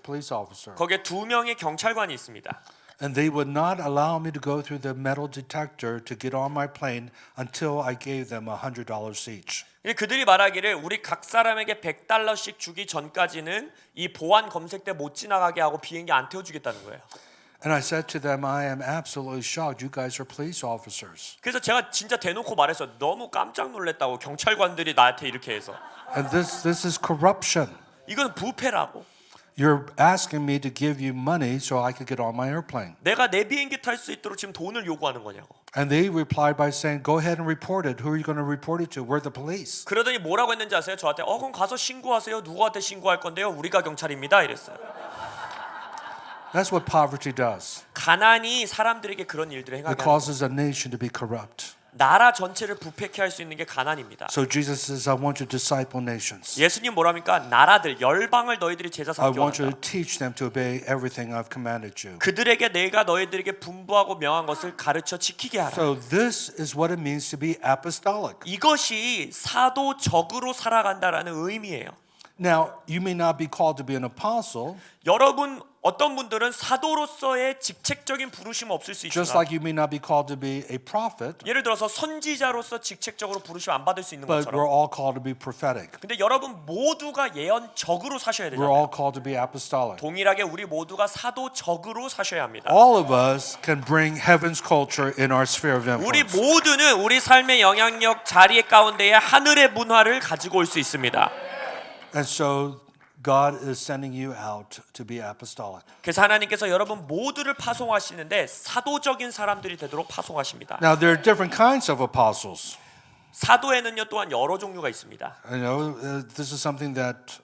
police officer. 거기에 2명의 경찰관이 있습니다. And they would not allow me to go through the metal detector to get on my plane until I gave them $100 each. 그들이 말하기를 우리 각 사람에게 $100씩 주기 전까지는 이 보안 검색대 못 지나가게 하고 비행기 안 태워주겠다는 거예요. And I said to them, I am absolutely shocked. You guys are police officers. 그래서 제가 진짜 대놓고 말했어. 너무 깜짝 놀랐다고 경찰관들이 나한테 이렇게 해서. And this is corruption. 이건 부패라고. You're asking me to give you money so I could get on my airplane. 내가 내 비행기 탈 수 있도록 지금 돈을 요구하는 거냐고. And they replied by saying, go ahead and report it. Who are you going to report it to? We're the police. 그러더니 뭐라고 했는지 아세요? 저한테 그럼 가서 신고하세요. 누구한테 신고할 건데요? 우리가 경찰입니다. 이랬어요. That's what poverty does. 가난이 사람들에게 그런 일들을 It 행하게 하는 거예요. causes a nation to be corrupt. 나라 전체를 부패케 할 수 있는 게 가난입니다. So Jesus says, I want you to disciple nations. 예수님 뭐랍니까? 나라들 열방을 너희들이 제자 I 삼기 want you 원한다. to teach them to obey everything I've commanded you. 그들에게 내가 너희들에게 분부하고 명한 것을 가르쳐 지키게 하라. So this is what it means to be apostolic. 이것이 사도적으로 살아간다라는 의미예요. Now, you may not be called to be an apostle, 여러분 어떤 분들은 사도로서의 직책적인 부르심 없을 수 just 있지만 like you may not be called to be a prophet, 예를 들어서 선지자로서 직책적으로 부르심 안 받을 수 있는 but we're 것처럼 all called to be prophetic. 근데 여러분 모두가 예언적으로 사셔야 We're 되잖아요. all called to be apostolic. 동일하게 우리 모두가 사도적으로 사셔야 합니다. All of us can bring heaven's culture in our sphere of 우리 influence. 모두는 우리 삶의 영향력 자리 가운데에 하늘의 문화를 가지고 올 수 있습니다. And so God is sending you out to be apostolic. 그래서 하나님께서 여러분 모두를 파송하시는데 사도적인 사람들이 되도록 파송하십니다. Now, there are different kinds of apostles. 사도에는요 또한 여러 종류가 있습니다. You know, this is something that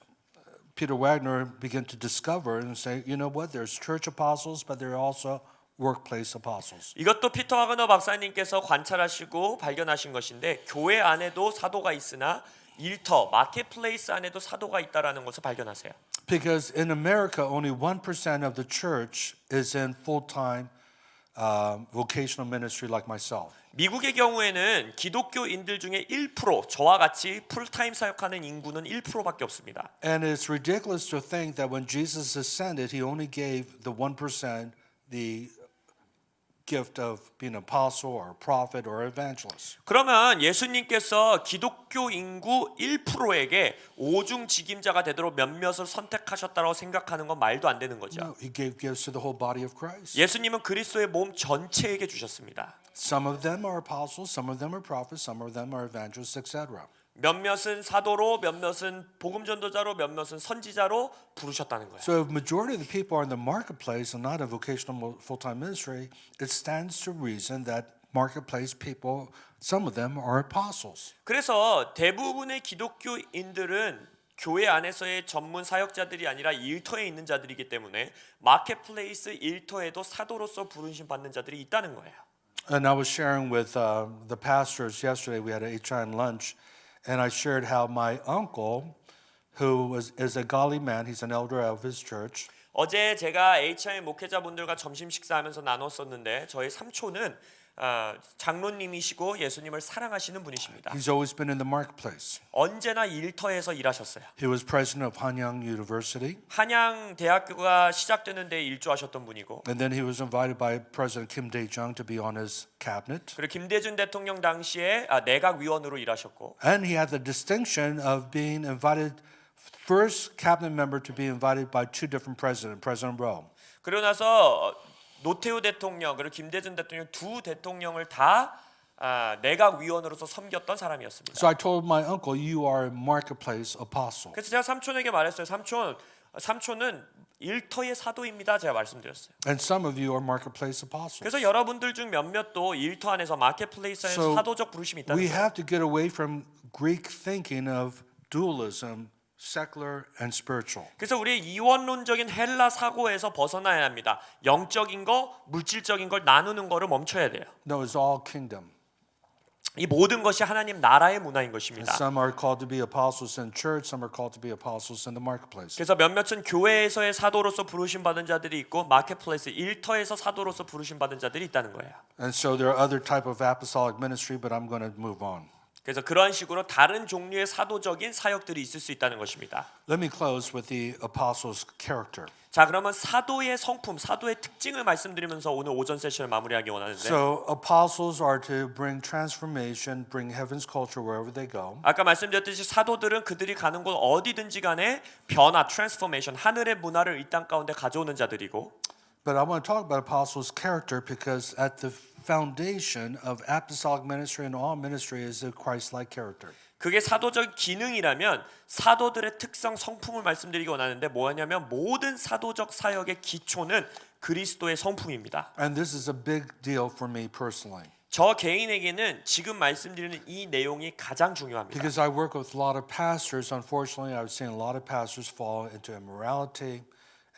Peter Wagner began to discover and say, you know what, there's church apostles, but there are also workplace apostles. 이것도 피터 와그너 박사님께서 관찰하시고 발견하신 것인데 교회 안에도 사도가 있으나 일터, 마켓플레이스 안에도 사도가 있다라는 것을 발견하세요. Because in America, only 1% of the church is in full-time vocational ministry like myself. 미국의 경우에는 기독교인들 중에 1%, 저와 같이 풀타임 사역하는 인구는 1%밖에 없습니다. And it's ridiculous to think that when Jesus ascended, he only gave the 1% the gift of being an apostle or a prophet or evangelist. 그러면 예수님께서 기독교 인구 1%에게 오중 직임자가 되도록 몇몇을 선택하셨다고 생각하는 건 말도 안 되는 거죠. No, he gave gifts to the whole body of Christ. 예수님은 그리스도의 몸 전체에게 주셨습니다. Some of them are apostles, some of them are prophets, some of them are evangelists, etc. 몇몇은 사도로, 몇몇은 복음 전도자로, 몇몇은 선지자로 부르셨다는 거예요. So if majority of the people are in the marketplace and not in vocational full-time ministry, it stands to reason that marketplace people, some of them are apostles. 그래서 대부분의 기독교인들은 교회 안에서의 전문 사역자들이 아니라 일터에 있는 자들이기 때문에 마켓플레이스 일터에도 사도로서 부르심 받는 자들이 있다는 거예요. And I was sharing with the pastors yesterday. We had an HIM lunch, and I shared how my uncle, who is a godly man, he's an elder of his church. 어제 제가 HIM 목회자분들과 점심 식사하면서 나눴었는데 저희 삼촌은 장로님이시고 예수님을 사랑하시는 분이십니다. He's always been in the marketplace. 언제나 일터에서 일하셨어요. He was president of Hanyang University, 한양 대학교가 시작되는 데 일조하셨던 분이고 and then he was invited by President Kim Dae-jung to be on his cabinet. 그리고 김대중 대통령 당시에 내각 위원으로 일하셨고 And he had the distinction of being invited, first cabinet member to be invited by two different presidents, President Roh. 그러고 나서 노태우 대통령 그리고 김대중 대통령 두 대통령을 다 내각 위원으로서 섬겼던 사람이었습니다. So I told my uncle, you are a marketplace apostle. 그래서 제가 삼촌에게 말했어요. 삼촌은 일터의 사도입니다. 제가 말씀드렸어요. And some of you are marketplace apostles. 그래서 여러분들 중 몇몇도 일터 안에서 마켓플레이스에서 So 사도적 부르심이 있다는 we 거예요. have to get away from Greek thinking of dualism, secular and spiritual. 그래서 우리 이원론적인 헬라 사고에서 벗어나야 합니다. 영적인 거, 물질적인 걸 나누는 거를 멈춰야 돼요. No, it's all kingdom. 이 모든 것이 하나님 나라의 문화인 And 것입니다. some are called to be apostles in church, some are called to be apostles in the marketplace. 그래서 몇몇은 교회에서의 사도로서 부르심 받은 자들이 있고 마켓플레이스 일터에서 사도로서 부르심 받은 자들이 있다는 거예요. And so there are other type of apostolic ministry, but I'm going to move on. 그래서 그러한 식으로 다른 종류의 사도적인 사역들이 있을 수 있다는 것입니다. Let me close with the apostles' character. 자, 그러면 사도의 성품, 사도의 특징을 말씀드리면서 오늘 오전 세션을 마무리하기 원하는데 So apostles are to bring transformation, bring heaven's culture wherever they go. 아까 말씀드렸듯이 사도들은 그들이 가는 곳 어디든지 간에 변화, 트랜스포메이션, 하늘의 문화를 이 땅 가운데 가져오는 자들이고 But I want to talk about apostles' character because at the foundation of apostolic ministry and all ministry is a Christ-like character. 그게 사도적 기능이라면 사도들의 특성, 성품을 말씀드리기 원하는데 뭐냐면 모든 사도적 사역의 기초는 그리스도의 성품입니다. And this is a big deal for me personally. 저 개인에게는 지금 말씀드리는 이 내용이 가장 중요합니다. Because I work with a lot of pastors, unfortunately, I've seen a lot of pastors fall into immorality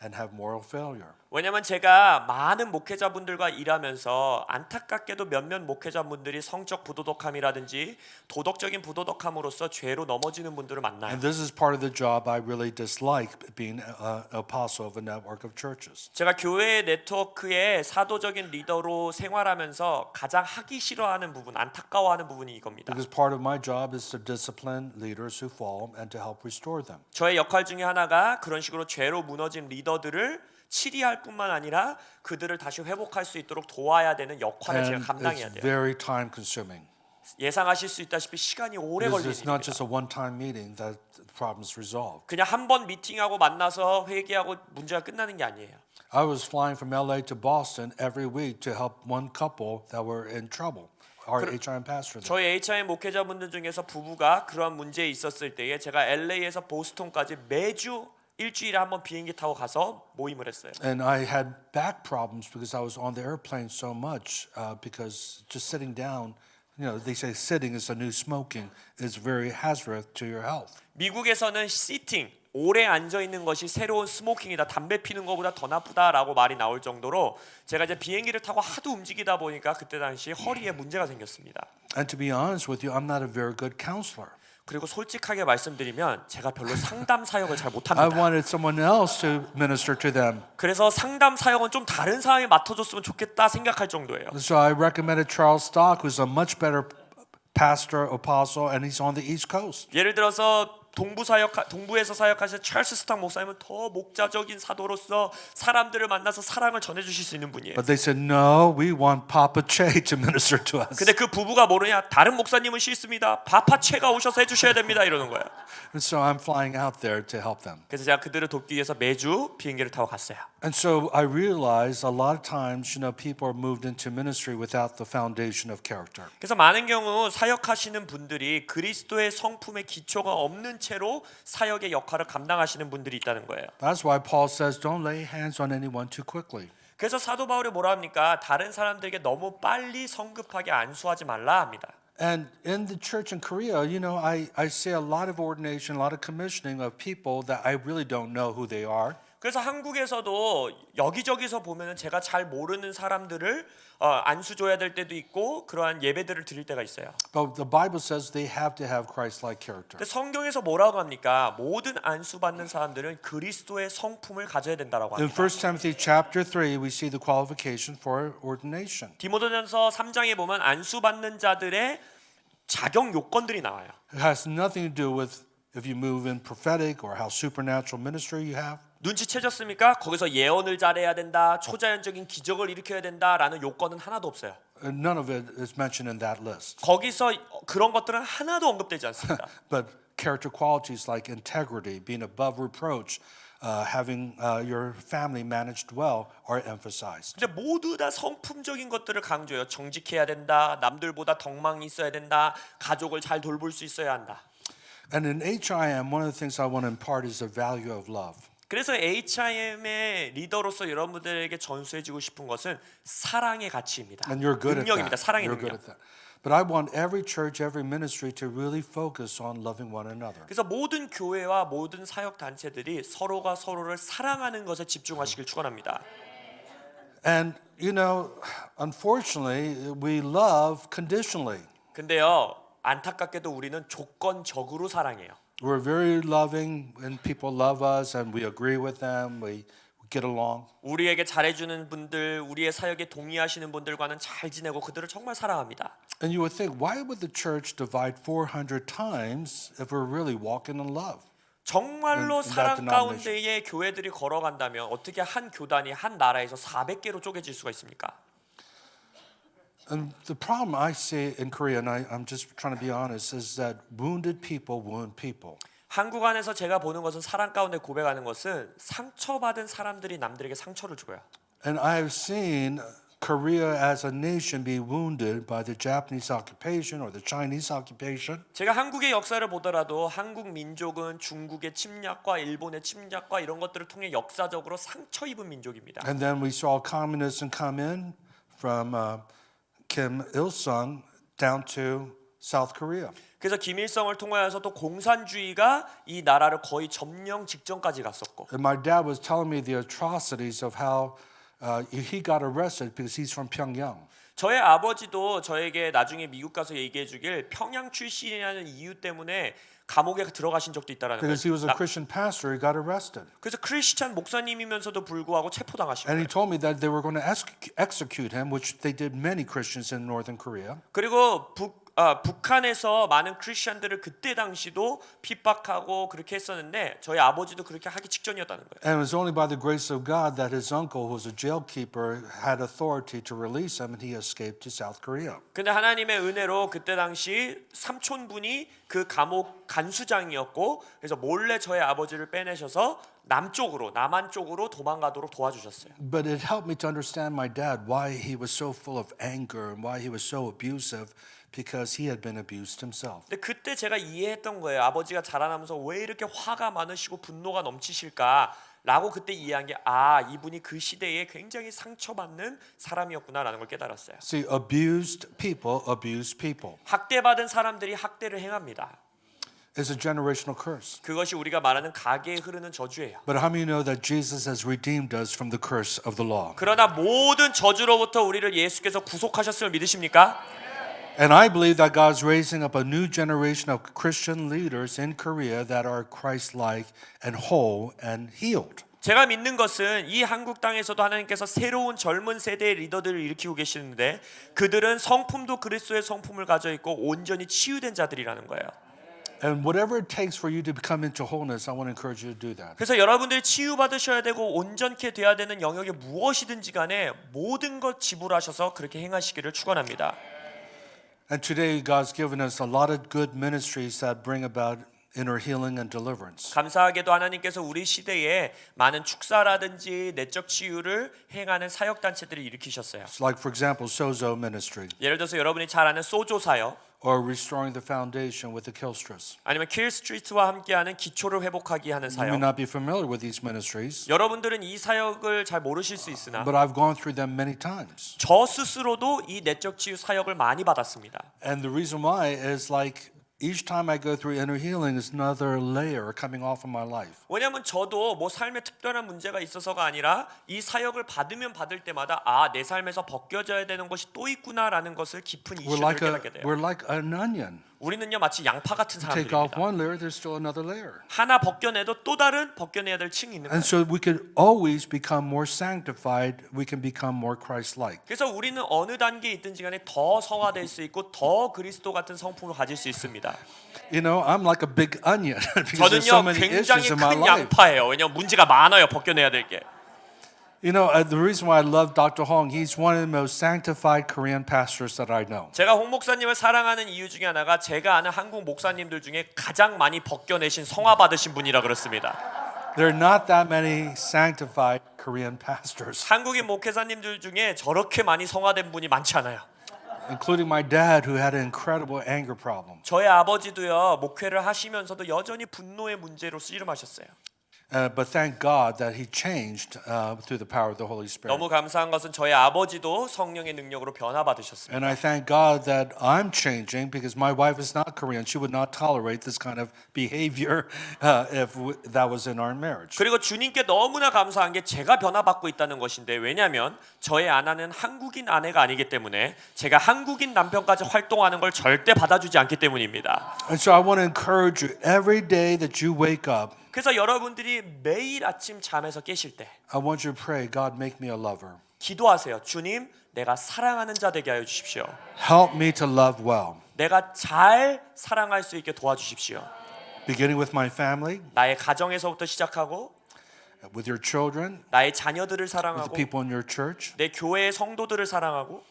and have moral failure. 왜냐하면 제가 많은 목회자분들과 일하면서 안타깝게도 몇몇 목회자분들이 성적 부도덕함이라든지 도덕적인 부도덕함으로써 죄로 넘어지는 분들을 만나요. And this is part of the job I really dislike, being an apostle of a network of churches. 제가 교회 네트워크의 사도적인 리더로 생활하면서 가장 하기 싫어하는 부분, 안타까워하는 부분이 이겁니다. Because part of my job is to discipline leaders who fall and to help restore them. 저의 역할 중에 하나가 그런 식으로 죄로 무너진 리더들을 치리할 뿐만 아니라 그들을 다시 회복할 수 있도록 도와야 되는 역할을 제가 And 감당해야 it's 돼요. very time consuming. 예상하실 수 있다시피 시간이 오래 Because 걸리는 it's not 일입니다. just a one-time meeting that the problem is resolved. 그냥 한 번 미팅하고 만나서 회개하고 문제가 끝나는 게 아니에요. I was flying from LA to Boston every week to help one couple that were in trouble. Our HIM pastor there. 저희 HIM 목회자분들 중에서 부부가 그런 문제에 있었을 때에 제가 LA에서 보스턴까지 매주 일주일에 한 번 비행기 타고 가서 모임을 했어요. And I had back problems because I was on the airplane so much because just sitting down, you know, they say sitting is the new smoking is very hazardous to your health. 미국에서는 시팅, 오래 앉아 있는 것이 새로운 스모킹이다. 담배 피는 것보다 더 나쁘다라고 말이 나올 정도로 제가 이제 비행기를 타고 하도 움직이다 보니까 그때 당시 허리에 문제가 생겼습니다. And to be honest with you, I'm not a very good counselor. 그리고 솔직하게 말씀드리면 제가 별로 상담 사역을 잘 I 못합니다. wanted someone else to minister to them. 그래서 상담 사역은 좀 다른 사람이 맡아줬으면 좋겠다 생각할 정도예요. So I recommended Charles Stock, who's a much better pastor, apostle, and he's on the East Coast. 예를 들어서 동부에서 사역하신 찰스 스탁 목사님은 더 목자적인 사도로서 사람들을 만나서 사랑을 전해주실 수 있는 분이에요. But they said, no, we want Papa Che to minister to us. 근데 그 부부가 모르냐? 다른 목사님은 싫습니다. 바파체가 오셔서 해주셔야 됩니다. 이러는 거예요. And so I'm flying out there to help them. 그래서 제가 그들을 돕기 위해서 매주 비행기를 타고 갔어요. And so I realized a lot of times, people are moved into ministry without the foundation of character. 그래서 많은 경우 사역하시는 분들이 그리스도의 성품의 기초가 없는 채로 사역의 역할을 감당하시는 분들이 있다는 거예요. That's why Paul says, don't lay hands on anyone too quickly. 그래서 사도 바울이 뭐라 합니까? 다른 사람들에게 너무 빨리 성급하게 안수하지 말라 합니다. And in the church in Korea, I see a lot of ordination, a lot of commissioning of people that I really don't know who they are. 그래서 한국에서도 여기저기서 보면은 제가 잘 모르는 사람들을 안수 줘야 될 때도 있고 그러한 예배들을 드릴 때가 있어요. But the Bible says they have to have Christ-like character. 근데 성경에서 뭐라고 합니까? 모든 안수 받는 사람들은 그리스도의 성품을 가져야 된다라고 In 합니다. 1 Timothy chapter 3, we see the qualification for ordination. 디모데전서 3장에 보면 안수 받는 자들의 자격 요건들이 나와요. It has nothing to do with if you move in prophetic or how supernatural ministry you have. 눈치채셨습니까? 거기서 예언을 잘해야 된다, 초자연적인 기적을 일으켜야 된다라는 요건은 하나도 없어요. None of it is mentioned in that list. 거기서 그런 것들은 하나도 언급되지 않습니다. But character qualities like integrity, being above reproach, having your family managed well are emphasized. 근데 모두 다 성품적인 것들을 강조해요. 정직해야 된다, 남들보다 덕망이 있어야 된다, 가족을 잘 돌볼 수 있어야 한다. And in HIM, one of the things I want to impart is the value of love. 그래서 HIM의 리더로서 여러분들에게 전수해주고 싶은 것은 사랑의 가치입니다. And you're good at 능력입니다. that. 사랑의 You're good 능력. at that. But I want every church, every ministry to really focus on loving one another. 그래서 모든 교회와 모든 사역 단체들이 서로가 서로를 사랑하는 것에 집중하시길 축원합니다. And unfortunately, we love conditionally. 근데요, 안타깝게도 우리는 조건적으로 사랑해요. We're very loving and people love us and we agree with them, we get along. 우리에게 잘해주는 분들, 우리의 사역에 동의하시는 분들과는 잘 지내고 그들을 정말 사랑합니다. And you would think, why would the church divide 400 times if we're really walking in love? 정말로 in that 사랑 denomination. 가운데에 교회들이 걸어간다면 어떻게 한 교단이 한 나라에서 400개로 쪼개질 수가 있습니까? And the problem I see in Korea, and I'm just trying to be honest, is that wounded people wound people. 한국 안에서 제가 보는 것은 사랑 가운데 고백하는 것은 상처받은 사람들이 남들에게 상처를 줘요. And I have seen Korea as a nation be wounded by the Japanese occupation or the Chinese occupation. 제가 한국의 역사를 보더라도 한국 민족은 중국의 침략과 일본의 침략과 이런 것들을 통해 역사적으로 상처 입은 민족입니다. And then we saw communism come in from Kim Il-sung down to South Korea. 그래서 김일성을 통하여서 또 공산주의가 이 나라를 거의 점령 직전까지 갔었고. And my dad was telling me the atrocities of how he got arrested because he's from Pyongyang. 저의 아버지도 저에게 나중에 미국 가서 얘기해 주길 평양 출신이라는 이유 때문에 감옥에 들어가신 적도 있다라는 거예요. Because he was a Christian pastor, he got arrested. 그래서 크리스찬 목사님이면서도 불구하고 체포당하신 And he 거예요. told me that they were going to execute him, which they did many Christians in northern Korea. 그리고 북한에서 많은 크리스찬들을 그때 당시도 핍박하고 그렇게 했었는데 저희 아버지도 그렇게 하기 직전이었다는 거예요. And it was only by the grace of God that his uncle, who was a jailkeeper, had authority to release him, and he escaped to South Korea. 근데 하나님의 은혜로 그때 당시 삼촌분이 그 감옥 간수장이었고 그래서 몰래 저희 아버지를 빼내셔서 남쪽으로 남한 쪽으로 도망가도록 도와주셨어요. But it helped me to understand my dad, why he was so full of anger and why he was so abusive, because he had been abused himself. 근데 그때 제가 이해했던 거예요. 아버지가 자라나면서 왜 이렇게 화가 많으시고 분노가 넘치실까라고 그때 이해한 게 이분이 그 시대에 굉장히 상처받는 사람이었구나라는 걸 깨달았어요. See, abused people abuse people. 학대받은 사람들이 학대를 행합니다. It's a generational curse. 그것이 우리가 말하는 가계에 흐르는 저주예요. But how many know that Jesus has redeemed us from the curse of the law? 그러나 모든 저주로부터 우리를 예수께서 구속하셨음을 믿으십니까? And I believe that God's raising up a new generation of Christian leaders in Korea that are Christ-like and whole and healed. 제가 믿는 것은 이 한국 땅에서도 하나님께서 새로운 젊은 세대의 리더들을 일으키고 계시는데 그들은 성품도 그리스도의 성품을 가져 있고 온전히 치유된 자들이라는 거예요. And whatever it takes for you to become into wholeness, I want to encourage you to do that. 그래서 여러분들이 치유받으셔야 되고 온전케 돼야 되는 영역이 무엇이든지 간에 모든 것 지불하셔서 그렇게 행하시기를 축원합니다. And today, God's given us a lot of good ministries that bring about inner healing and deliverance. 감사하게도 하나님께서 우리 시대에 많은 축사라든지 내적 치유를 행하는 사역 단체들을 일으키셨어요. It's like, for example, Sozo Ministry, 예를 들어서 여러분이 잘 아는 소조 사역, or Restoring the Foundation with the Killstras. 아니면 킬 스트리트와 함께하는 기초를 회복하기 하는 You may 사역. not be familiar with these ministries, 여러분들은 이 사역을 잘 모르실 수 있으나 but I've gone through them many times. 저 스스로도 이 내적 치유 사역을 많이 받았습니다. And the reason why is like each time I go through inner healing is another layer coming off of my life. 왜냐하면 저도 뭐 삶에 특별한 문제가 있어서가 아니라 이 사역을 받으면 받을 때마다 아, 내 삶에서 벗겨져야 되는 것이 또 있구나라는 것을 깊은 이슈를 깨닫게 돼요. We're like an onion. 우리는요 마치 양파 같은 Take off 사람들입니다. one layer, there's still another layer. 하나 벗겨내도 또 다른 벗겨내야 될 층이 있는 거예요. And so we could always become more sanctified. We can become more Christ-like. 그래서 우리는 어느 단계에 있든지 간에 더 성화될 수 있고 더 그리스도 같은 성품을 가질 수 있습니다. You know, I'm like a big onion because there's so 저는요 many 굉장히 issues in my 큰 life. 양파예요. 왜냐하면 문제가 많아요. 벗겨내야 될 게. You know, the reason why I love Dr. Hong, he's one of the most sanctified Korean pastors that I know. 제가 홍 목사님을 사랑하는 이유 중에 하나가 제가 아는 한국 목사님들 중에 가장 많이 벗겨내신 성화 받으신 분이라 그렇습니다. There are not that many sanctified Korean pastors, 한국인 목회자님들 중에 저렇게 많이 성화된 분이 많지 않아요. including my dad, who had an incredible anger problem. 저의 아버지도요 목회를 하시면서도 여전히 분노의 문제로 씨름하셨어요. But thank God that he changed through the power of the Holy Spirit. 너무 감사한 것은 저의 아버지도 성령의 능력으로 변화받으셨습니다. And I thank God that I'm changing because my wife is not Korean. She would not tolerate this kind of behavior if that was in our marriage. 그리고 주님께 너무나 감사한 게 제가 변화받고 있다는 것인데 왜냐하면 저의 아내는 한국인 아내가 아니기 때문에 제가 한국인 남편까지 활동하는 걸 절대 받아주지 않기 때문입니다. And so I want to encourage you every day that you wake up. 그래서 여러분들이 매일 아침 잠에서 깨실 때 I want you to pray, God, make me a lover. 기도하세요. 주님, 내가 사랑하는 자 되게 하여 주십시오. Help me to love well. 내가 잘 사랑할 수 있게 도와주십시오. Beginning with my family, 나의 가정에서부터 시작하고 with your children, 나의 자녀들을 with the 사랑하고 people in your church. 내 교회의 성도들을 사랑하고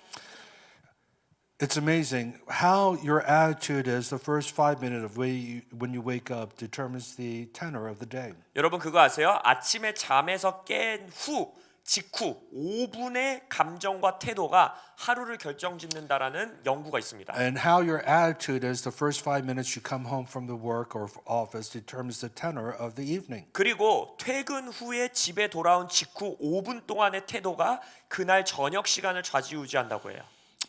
It's amazing how your attitude is the first 5 minutes of when you wake up determines the tenor of the day. 여러분 그거 아세요? 아침에 잠에서 깬 후 직후 5분의 감정과 태도가 하루를 결정짓는다라는 연구가 있습니다. And how your attitude is the first 5 minutes you come home from the work or office determines the tenor of the evening. 그리고 퇴근 후에 집에 돌아온 직후 5분 동안의 태도가 그날 저녁 시간을 좌지우지한다고 해요.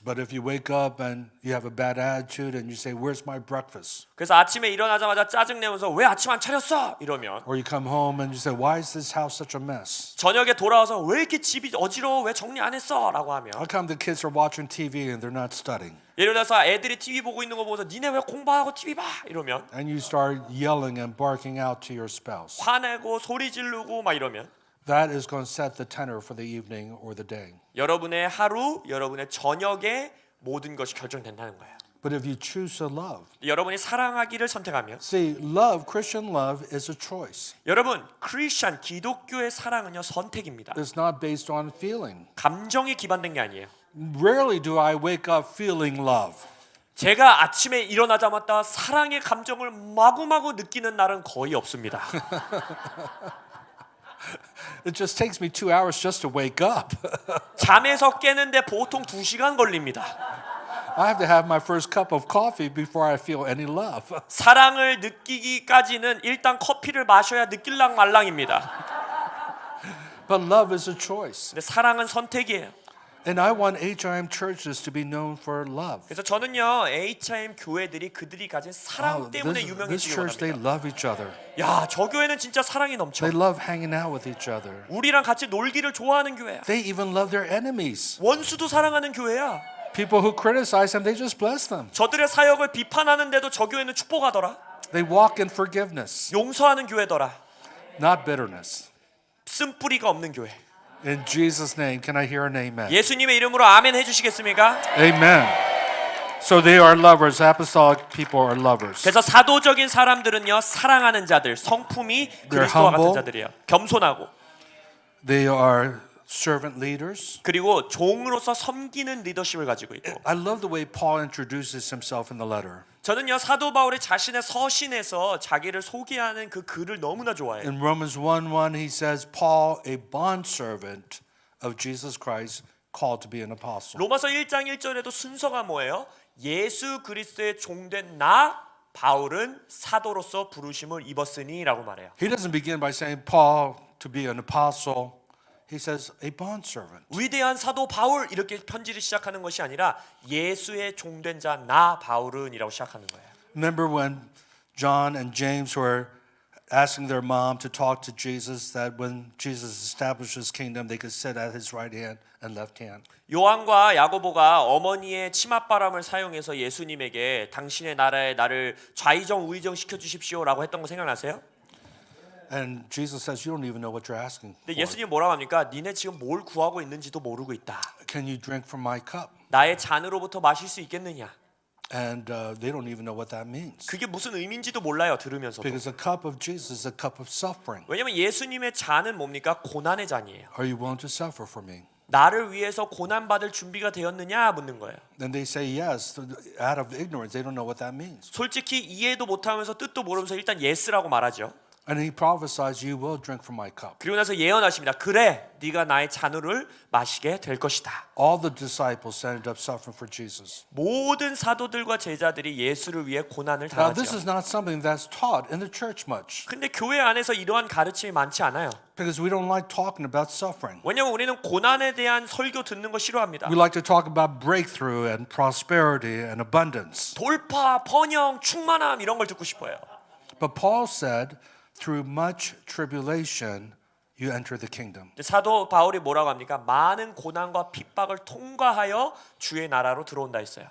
But if you wake up and you have a bad attitude and you say, "Where's my breakfast?" 그래서 아침에 일어나자마자 짜증 내면서 왜 아침 안 차렸어? 이러면 Or you come home and you say, "Why is this house such a mess?" 저녁에 돌아와서 왜 이렇게 집이 어지러워? 왜 정리 안 했어? 라고 하면 How come the kids are watching TV and they're not studying? 예를 들어서 애들이 TV 보고 있는 거 보면서 니네 왜 공부하고 TV 봐? 이러면 And you start yelling and barking out to your spouse. 화내고 소리 지르고 막 이러면 That is going to set the tenor for the evening or the day. 여러분의 하루, 여러분의 저녁에 모든 것이 결정된다는 거예요. But if you choose to love, 여러분이 사랑하기를 선택하면 see, love, Christian love is a choice. 여러분 크리스천 기독교의 사랑은요 선택입니다. It's not based on feeling. 감정에 기반된 게 아니에요. Rarely do I wake up feeling love. 제가 아침에 일어나자마자 사랑의 감정을 마구마구 느끼는 날은 거의 없습니다. It just takes me 2 hours just to wake up. 잠에서 깨는데 보통 2시간 걸립니다. I have to have my first cup of coffee before I feel any love. 사랑을 느끼기까지는 일단 커피를 마셔야 느낄랑 말랑입니다. But love is a choice. 근데 사랑은 선택이에요. And I want HIM churches to be known for love. 그래서 저는요 HIM 교회들이 그들이 가진 사랑 때문에 This 유명해지기 church, they 원합니다. love each other. 야, 저 교회는 진짜 사랑이 넘쳐. They love hanging out with each other. 우리랑 같이 놀기를 좋아하는 교회야. They even love their enemies. 원수도 사랑하는 교회야. People who criticize them, they just bless them. 저들의 사역을 비판하는데도 저 교회는 축복하더라. They walk in forgiveness, 용서하는 교회더라. not bitterness. 쓴뿌리가 없는 교회. In Jesus' name, can I hear an amen? 예수님의 이름으로 아멘 해주시겠습니까? Amen. So they are lovers. Apostolic people are lovers. 그래서 사도적인 사람들은요 사랑하는 자들, 성품이 그리스도와 같은 humble. 자들이에요. 겸손하고 They are servant leaders. 그리고 종으로서 섬기는 리더십을 가지고 있고. I love the way Paul introduces himself in the letter. 저는요 사도 바울이 자신의 서신에서 자기를 소개하는 그 글을 너무나 좋아해요. In Romans 1:1, he says, Paul, a bondservant of Jesus Christ, called to be an apostle. 로마서 1장 1절에도 순서가 뭐예요? 예수 그리스도의 종된 나 바울은 사도로서 부르심을 입었으니라고 말해요. He doesn't begin by saying, Paul, to be an apostle. He says, a bondservant. 위대한 사도 바울 이렇게 편지를 시작하는 것이 아니라 예수의 종된 자 나 바울은이라고 시작하는 거예요. Remember when John and James were asking their mom to talk to Jesus, that when Jesus established his kingdom, they could sit at his right hand and left hand. 요한과 야고보가 어머니의 치맛바람을 사용해서 예수님에게 당신의 나라에 나를 좌의정 우의정 시켜 주십시오라고 했던 거 생각나세요? And Jesus says, you don't even know what you're asking 근데 for. 예수님 뭐라고 합니까? 니네 지금 뭘 구하고 있는지도 모르고 있다. Can you drink from my cup? 나의 잔으로부터 마실 수 있겠느냐? And they don't even know what that means. 그게 무슨 의미인지도 몰라요. 들으면서도. Because the cup of Jesus is a cup of suffering. 왜냐면 예수님의 잔은 뭡니까? 고난의 잔이에요. Are you willing to suffer for me? 나를 위해서 고난 받을 준비가 되었느냐 묻는 거예요. Then they say yes. Out of ignorance, they don't know what that means. 솔직히 이해도 못하면서 뜻도 모르면서 일단 예스라고 말하죠. And he prophesies, you will drink from my cup. 그리고 나서 예언하십니다. 그래, 네가 나의 잔을 마시게 될 것이다. All the disciples ended up suffering for Jesus. 모든 사도들과 제자들이 예수를 위해 고난을 Now, this 당하죠. is not something that's taught in the church much. 근데 교회 안에서 이러한 가르침이 많지 않아요. Because we don't like talking about suffering. 왜냐면 우리는 고난에 대한 설교 듣는 거 싫어합니다. We like to talk about breakthrough and prosperity and abundance. 돌파, 번영, 충만함 이런 걸 듣고 싶어요. But Paul said, through much tribulation, you enter the kingdom. 근데 사도 바울이 뭐라고 합니까? 많은 고난과 핍박을 통과하여 주의 나라로 들어온다 했어요.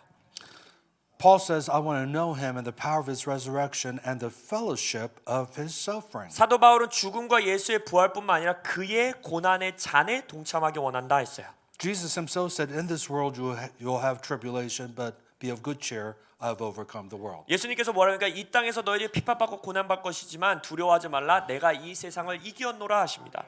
Paul says, I want to know him and the power of his resurrection and the fellowship of his suffering. 사도 바울은 죽음과 예수의 부활뿐만 아니라 그의 고난의 잔에 동참하기 원한다 했어요. Jesus himself said, in this world you'll have tribulation, but be of good cheer. I've overcome the world. 예수님께서 뭐라니까 이 땅에서 너희들이 핍박받고 고난받을 것이지만 두려워하지 말라. 내가 이 세상을 이겼노라 하십니다.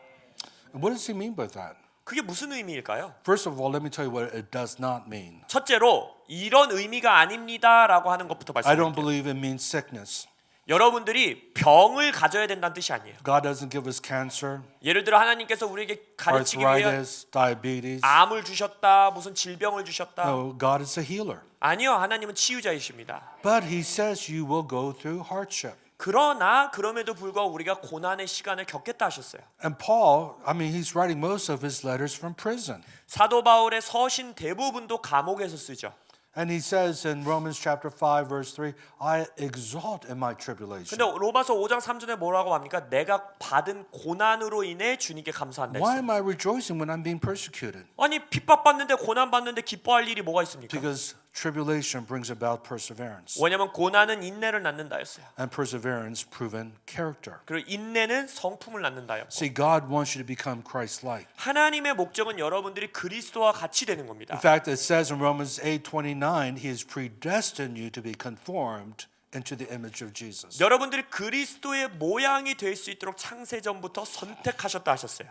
And what does he mean by that? 그게 무슨 의미일까요? First of all, let me tell you what it does not mean. 첫째로 이런 의미가 아닙니다라고 하는 것부터 I don't 말씀드릴게요. believe it means sickness. 여러분들이 병을 가져야 된다는 뜻이 아니에요. God doesn't give us cancer, 예를 들어 하나님께서 우리에게 가르치기 위해 arthritis, diabetes. 암을 주셨다, 무슨 질병을 주셨다. No, God is a healer. 아니요, 하나님은 치유자이십니다. But he says you will go through hardship. 그러나 그럼에도 불구하고 우리가 고난의 시간을 겪겠다 하셨어요. And Paul, he's writing most of his letters from prison. 사도 바울의 서신 대부분도 감옥에서 쓰죠. And he says in Romans chapter 5 verse 3, I exult in my tribulation. 근데 로마서 5장 3절에 뭐라고 합니까? 내가 받은 고난으로 인해 주님께 감사한다 Why 했어요. am I rejoicing when I'm being persecuted? 아니 핍박받는데 고난받는데 기뻐할 일이 뭐가 있습니까? Because tribulation brings about perseverance. 왜냐면 고난은 인내를 낳는다 했어요. And perseverance proven character. 그리고 인내는 성품을 낳는다 했고. See, God wants you to become Christ-like. 하나님의 목적은 여러분들이 그리스도와 같이 되는 겁니다. In fact, it says in Romans 8:29, He has predestined you to be conformed into the image of Jesus. 여러분들이 그리스도의 모양이 될 수 있도록 창세 전부터 선택하셨다 하셨어요.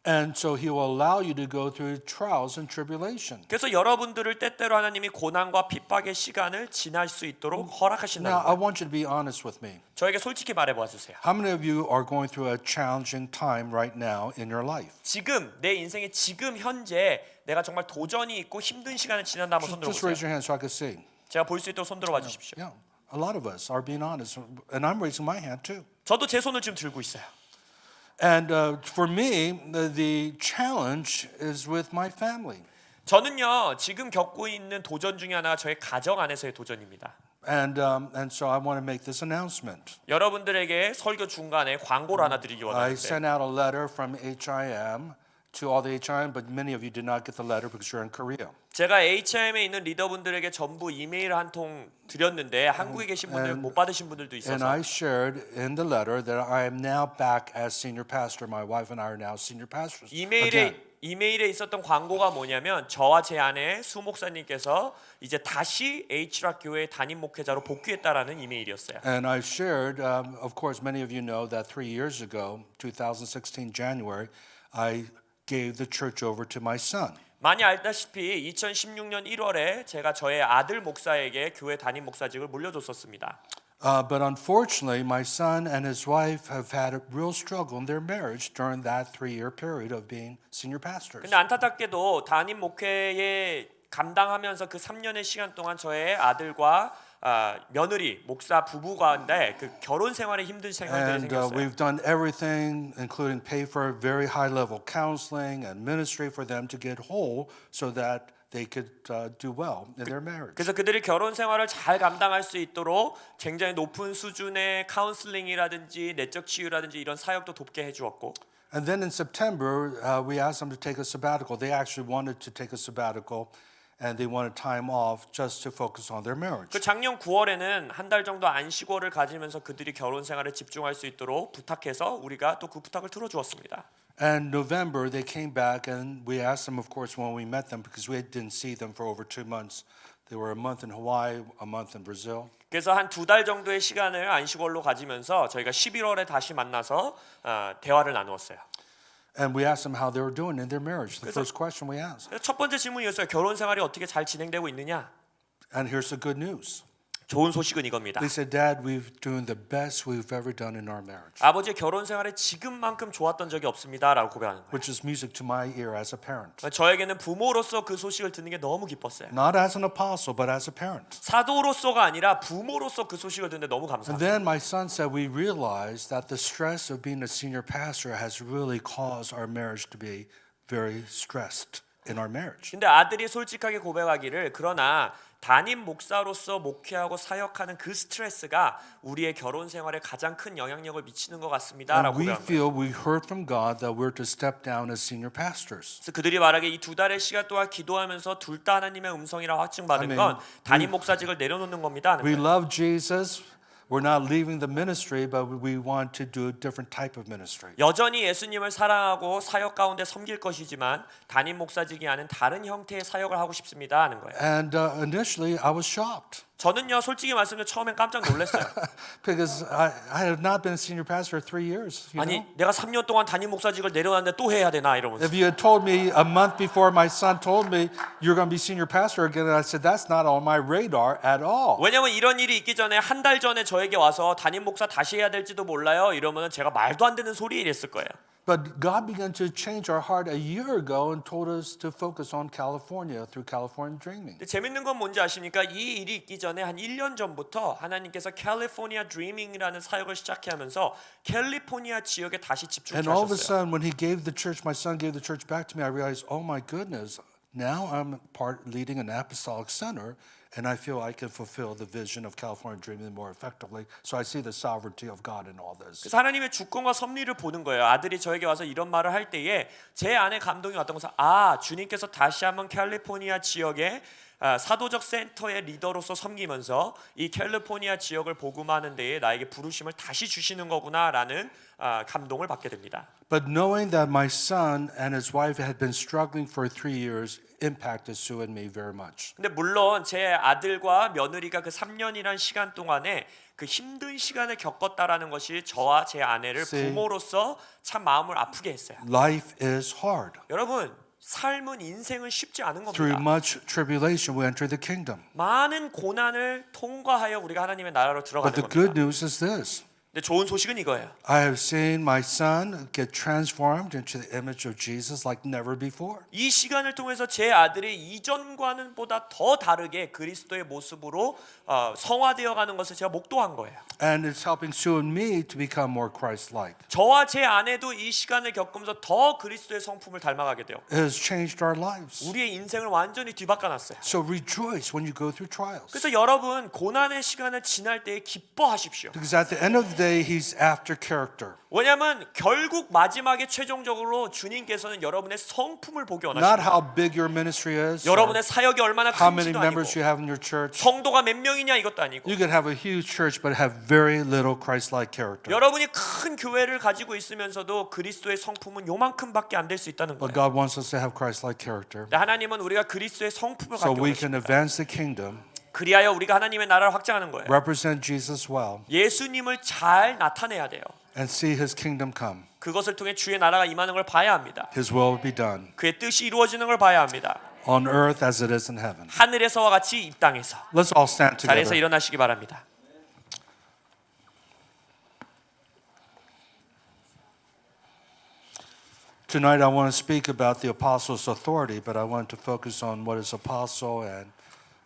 And so He will allow you to go through trials and tribulation. 그래서 여러분들을 때때로 하나님이 고난과 핍박의 시간을 지날 수 있도록 허락하신다는 Now, I 거예요. want you to be honest with me. 저에게 솔직히 말해봐 주세요. How many of you are going through a challenging time right now in your life? 지금 내 인생의 지금 현재 내가 정말 도전이 있고 힘든 시간을 지난다 한번 손들어 Just 보세요. raise your hand so I can see. 제가 볼 수 있도록 손들어 봐 주십시오. Yeah, a lot of us are being honest, and I'm raising my hand too. 저도 제 손을 지금 들고 있어요. And for me, the challenge is with my family. 저는요 지금 겪고 있는 도전 중에 하나가 저의 가정 안에서의 도전입니다. And so I want to make this announcement. 여러분들에게 설교 중간에 광고를 하나 드리기 I 원하는데 sent out a letter from HIM to all the HIM, but many of you did not get the letter because you're in Korea. 제가 HIM에 있는 리더분들에게 전부 이메일 한 통 드렸는데 한국에 계신 분들 못 받으신 분들도 And 있어서 I shared in the letter that I am now back as senior pastor. My wife and I are now senior pastors. again. 이메일에 있었던 광고가 뭐냐면 저와 제 아내 수 목사님께서 이제 다시 H락 교회 담임 목회자로 복귀했다라는 이메일이었어요. And I shared, of course, many of you know that 3 years ago, 2016 January, I gave the church over to my son. 많이 알다시피 2016년 1월에 제가 저의 아들 목사에게 교회 담임 목사직을 물려줬었습니다. But unfortunately, my son and his wife have had a real struggle in their marriage during that 3-year period of being senior pastors. 근데 안타깝게도 담임 목회에 감당하면서 그 3년의 시간 동안 저의 아들과 며느리 목사 부부가인데 그 결혼 생활에 힘든 생활들이 And 생겼어요. we've done everything, including pay for very high-level counseling and ministry for them to get whole so that they could do well in their marriage. 그래서 그들이 결혼 생활을 잘 감당할 수 있도록 굉장히 높은 수준의 카운슬링이라든지 내적 치유라든지 이런 사역도 돕게 해주었고. And then in September, we asked them to take a sabbatical. They actually wanted to take a sabbatical, and they wanted time off just to focus on their marriage. 그 작년 9월에는 한 달 정도 안식월을 가지면서 그들이 결혼 생활에 집중할 수 있도록 부탁해서 우리가 또 그 부탁을 들어주었습니다. And November, they came back, and we asked them, of course, when we met them, because we didn't see them for over 2 months. They were a month in Hawaii, a month in Brazil. 그래서 한 2달 정도의 시간을 안식월로 가지면서 저희가 11월에 다시 만나서 대화를 나누었어요. And we asked them how they were doing in their marriage. The first question we asked. 그래서 첫 번째 질문이었어요. 결혼 생활이 어떻게 잘 진행되고 있느냐? And here's the good news. 좋은 소식은 이겁니다. They said, Dad, we've doing the best we've ever done in our marriage. 아버지의 결혼 생활에 지금만큼 좋았던 적이 없습니다라고 고백하는 거예요. Which is music to my ear as a parent. 저에게는 부모로서 그 소식을 듣는 게 너무 기뻤어요. Not as an apostle, but as a parent. 사도로서가 아니라 부모로서 그 소식을 듣는데 너무 And 감사합니다. then my son said, we realized that the stress of being a senior pastor has really caused our marriage to be very stressed in our marriage. 근데 아들이 솔직하게 고백하기를 그러나 담임 목사로서 목회하고 사역하는 그 스트레스가 우리의 결혼 생활에 가장 큰 영향력을 미치는 것 같습니다라고 And we 고백한 거예요. feel we heard from God that we're to step down as senior pastors. 그래서 그들이 말하기에 이 2달의 시간 동안 기도하면서 둘 다 하나님의 음성이라 확증받은 I mean, 건 담임 목사직을 내려놓는 겁니다. 하는 We 거예요. love Jesus. We're not leaving the ministry, but we want to do a different type of ministry. 여전히 예수님을 사랑하고 사역 가운데 섬길 것이지만 담임 목사직이 아닌 다른 형태의 사역을 하고 싶습니다 하는 거예요. And initially, I was shocked 저는요 솔직히 말씀드리면 처음엔 깜짝 놀랐어요. because I had not been a senior pastor for 3 years. You 아니 know? 내가 3년 동안 담임 목사직을 내려놨는데 또 해야 되나 이러면서. If you had told me a month before my son told me you're going to be senior pastor again, I said that's not on my radar at all. 왜냐면 이런 일이 있기 전에 한 달 전에 저에게 와서 담임 목사 다시 해야 될지도 몰라요 이러면 제가 말도 안 되는 소리 이랬을 거예요. But God began to change our heart a year ago and told us to focus on California through California Dreaming. 근데 재밌는 건 뭔지 아십니까? 이 일이 있기 전에 한 1년 전부터 하나님께서 캘리포니아 드리밍이라는 사역을 시작하면서 캘리포니아 지역에 다시 And all of a 집중하셨어요. sudden, when he gave the church, my son gave the church back to me, I realized, oh my goodness, now I'm leading an apostolic center, and I feel I can fulfill the vision of California Dreaming more effectively. So I see the sovereignty of God in all this. 그래서 하나님의 주권과 섭리를 보는 거예요. 아들이 저에게 와서 이런 말을 할 때에 제 안에 감동이 왔던 것은 주님께서 다시 한번 캘리포니아 지역에 사도적 센터의 리더로서 섬기면서 이 캘리포니아 지역을 복음하는 데에 나에게 부르심을 다시 주시는 거구나라는 감동을 받게 됩니다. But knowing that my son and his wife had been struggling for 3 years impacted Sue and me very much. 근데 물론 제 아들과 며느리가 그 3년이란 시간 동안에 그 힘든 시간을 겪었다라는 것이 저와 제 아내를 See. 부모로서 참 마음을 아프게 했어요. Life is hard. 여러분, 삶은 인생은 쉽지 않은 Through 겁니다. much tribulation, we enter the kingdom. 많은 고난을 통과하여 우리가 하나님의 나라로 But 들어가는 the good 겁니다. news is this. 근데 좋은 소식은 이거예요. I have seen my son get transformed into the image of Jesus like never before. 이 시간을 통해서 제 아들이 이전과는 보다 더 다르게 그리스도의 모습으로 성화되어 가는 것을 제가 목도한 거예요. And it's helping Sue and me to become more Christ-like. 저와 제 아내도 이 시간을 겪으면서 더 그리스도의 성품을 닮아가게 돼요. It has changed our lives. 우리의 인생을 완전히 뒤바꿔놨어요. So rejoice when you go through trials. 그래서 여러분 고난의 시간을 지날 때 기뻐하십시오. Because at the end of the say he's after character. 왜냐하면 결국 마지막에 최종적으로 주님께서는 여러분의 성품을 보기 Not 원하십니다. how big your ministry is, or 여러분의 사역이 얼마나 how many 큰지도 members 아니고 you have in your church. 성도가 몇 명이냐 이것도 아니고 You could have a huge church but have very little Christ-like character. 여러분이 큰 교회를 가지고 있으면서도 그리스도의 성품은 요만큼밖에 안 될 수 있다는 But 거예요. God wants us to have Christ-like character 하나님은 우리가 그리스도의 성품을 so 갖기 we can 원하십니다. advance the kingdom, 그리하여 우리가 하나님의 나라를 확장하는 거예요. represent Jesus well, 예수님을 잘 나타내야 돼요. and see His kingdom come. 그것을 통해 주의 나라가 임하는 걸 봐야 합니다. His will be done 그의 뜻이 이루어지는 걸 봐야 합니다. on earth as it is in heaven. 하늘에서와 같이 이 땅에서. Let's all stand 자리에서 together. 일어나시기 바랍니다. Tonight I want to speak about the apostles' authority, but I want to focus on what is apostle and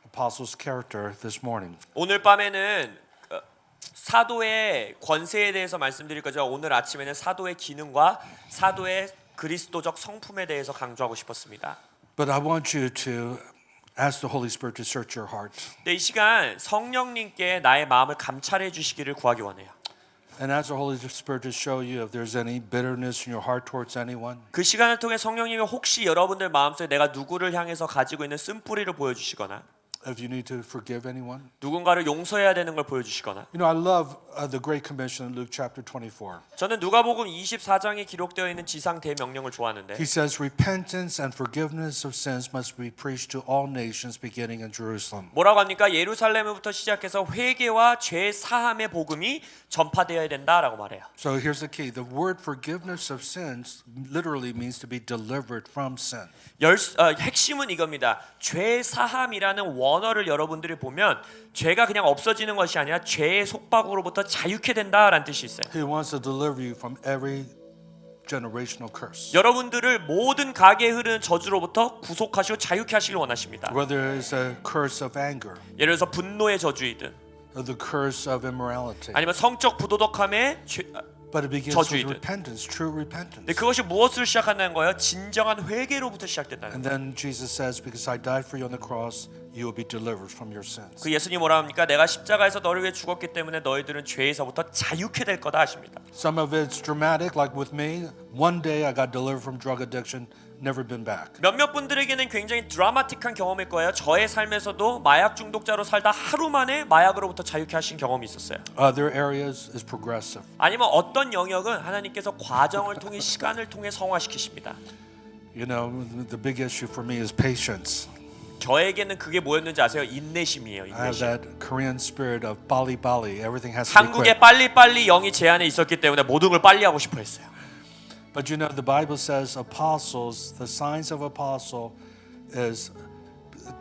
apostles' character this morning. 오늘 밤에는 사도의 권세에 대해서 말씀드릴 거죠. 오늘 아침에는 사도의 기능과 사도의 그리스도적 성품에 대해서 강조하고 싶었습니다. But I want you to ask the Holy Spirit to search your heart. 네, 이 시간 성령님께 나의 마음을 감찰해 주시기를 구하기 원해요. And ask the Holy Spirit to show you if there's any bitterness in your heart towards anyone. 그 시간을 통해 성령님이 혹시 여러분들 마음속에 내가 누구를 향해서 가지고 있는 쓴뿌리를 보여주시거나 If you need to forgive anyone. 누군가를 용서해야 되는 걸 보여주시거나 You know, I love the Great Commission in Luke chapter 24. 저는 누가복음 24장에 기록되어 있는 지상 대명령을 좋아하는데 He says, repentance and forgiveness of sins must be preached to all nations beginning in Jerusalem. 뭐라고 합니까? 예루살렘부터 시작해서 회개와 죄 사함의 복음이 전파되어야 된다라고 말해요. So here's the key. The word forgiveness of sins literally means to be delivered from sin. 핵심은 이겁니다. 죄 사함이라는 원어를 여러분들이 보면 죄가 그냥 없어지는 것이 아니라 죄의 속박으로부터 자유케 된다라는 뜻이 있어요. He wants to deliver you from every generational curse. 여러분들을 모든 가계에 흐르는 저주로부터 구속하시고 자유케 하시길 원하십니다. Whether it's a curse of anger, 예를 들어서 분노의 저주이든 or the curse of immorality. 아니면 성적 부도덕함의 But it begins with 저주이든. repentance, true repentance. 근데 그것이 무엇을 시작한다는 거예요? 진정한 회개로부터 시작된다는 And 거예요. then Jesus says, because I died for you on the cross, you will be delivered from your sins. 그 예수님 뭐라 합니까? 내가 십자가에서 너를 위해 죽었기 때문에 너희들은 죄에서부터 자유케 될 거다 하십니다. Some of it's dramatic, like with me. One day I got delivered from drug addiction, never been back. 몇몇 분들에게는 굉장히 드라마틱한 경험일 거예요. 저의 삶에서도 마약 중독자로 살다 하루 만에 마약으로부터 자유케 하신 경험이 있었어요. Other areas is progressive. 아니면 어떤 영역은 하나님께서 과정을 통해 시간을 통해 성화시키십니다. You know, the big issue for me is patience. 저에게는 그게 뭐였는지 아세요? 인내심이에요. I have 인내심. that Korean spirit of bali bali. Everything has to be 한국에 quick. 빨리빨리 영이 제 안에 있었기 때문에 모든 걸 빨리 하고 싶어 했어요. But you know, the Bible says apostles, the signs of apostle is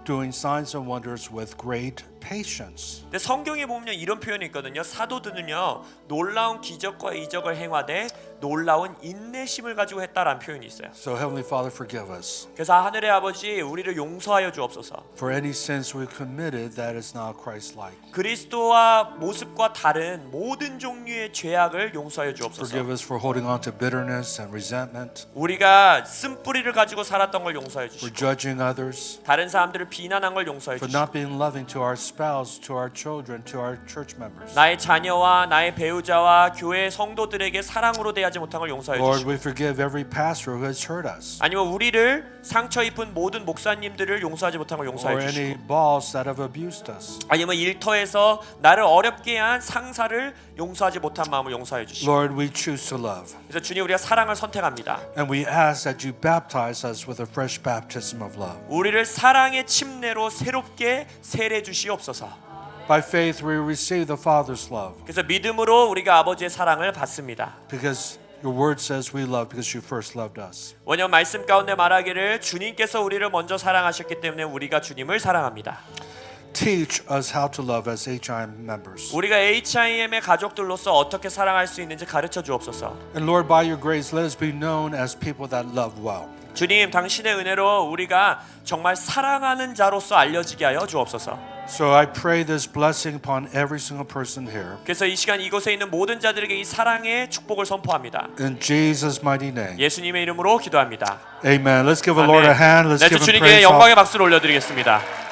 doing signs and wonders with great patience. 근데 성경에 보면 이런 표현이 있거든요. 사도들은요 놀라운 기적과 이적을 행하되 놀라운 인내심을 가지고 했다라는 표현이 있어요. So Heavenly Father, forgive us 그래서 하늘의 아버지 우리를 용서하여 주옵소서. for any sins we committed that is not Christ-like. 그리스도와 모습과 다른 모든 종류의 죄악을 용서하여 주옵소서. Forgive us for holding on to bitterness and resentment, 우리가 쓴뿌리를 가지고 살았던 걸 용서해 for 주시고 judging others, 다른 사람들을 비난한 걸 용서해 for 주시고 not being loving to our spouse, to our children, to our church members. 나의 자녀와 나의 배우자와 교회 성도들에게 사랑으로 대하지 못한 걸 용서해 Lord, 주시고 we forgive every pastor who has hurt us, 아니면 우리를 상처 입은 모든 목사님들을 용서하지 못한 걸 or 용서해 주시고 any boss that have abused us. 아니면 일터에서 나를 어렵게 한 상사를 용서하지 못한 마음을 용서해 주시고 Lord, we choose to love. 그래서 주님 우리가 사랑을 선택합니다. And we ask that you baptize us with a fresh baptism of love. 우리를 사랑의 침례로 새롭게 세례 주시옵소서. By faith, we receive the Father's love 그래서 믿음으로 우리가 아버지의 사랑을 받습니다. because your word says we love because you first loved us. 원형 말씀 가운데 말하기를 주님께서 우리를 먼저 사랑하셨기 때문에 우리가 주님을 사랑합니다. Teach us how to love as HIM members. 우리가 HIM의 가족들로서 어떻게 사랑할 수 있는지 가르쳐 주옵소서. And Lord, by your grace, let us be known as people that love well. 주님, 당신의 은혜로 우리가 정말 사랑하는 자로서 알려지게 하여 주옵소서. So I pray this blessing upon every single person here. 그래서 이 시간 이곳에 있는 모든 자들에게 이 사랑의 축복을 선포합니다. In Jesus' mighty name. 예수님의 이름으로 기도합니다. Amen. Let's give the Lord a hand. Let's 네, give him 주님께 praise. 영광의 박수를 올려드리겠습니다.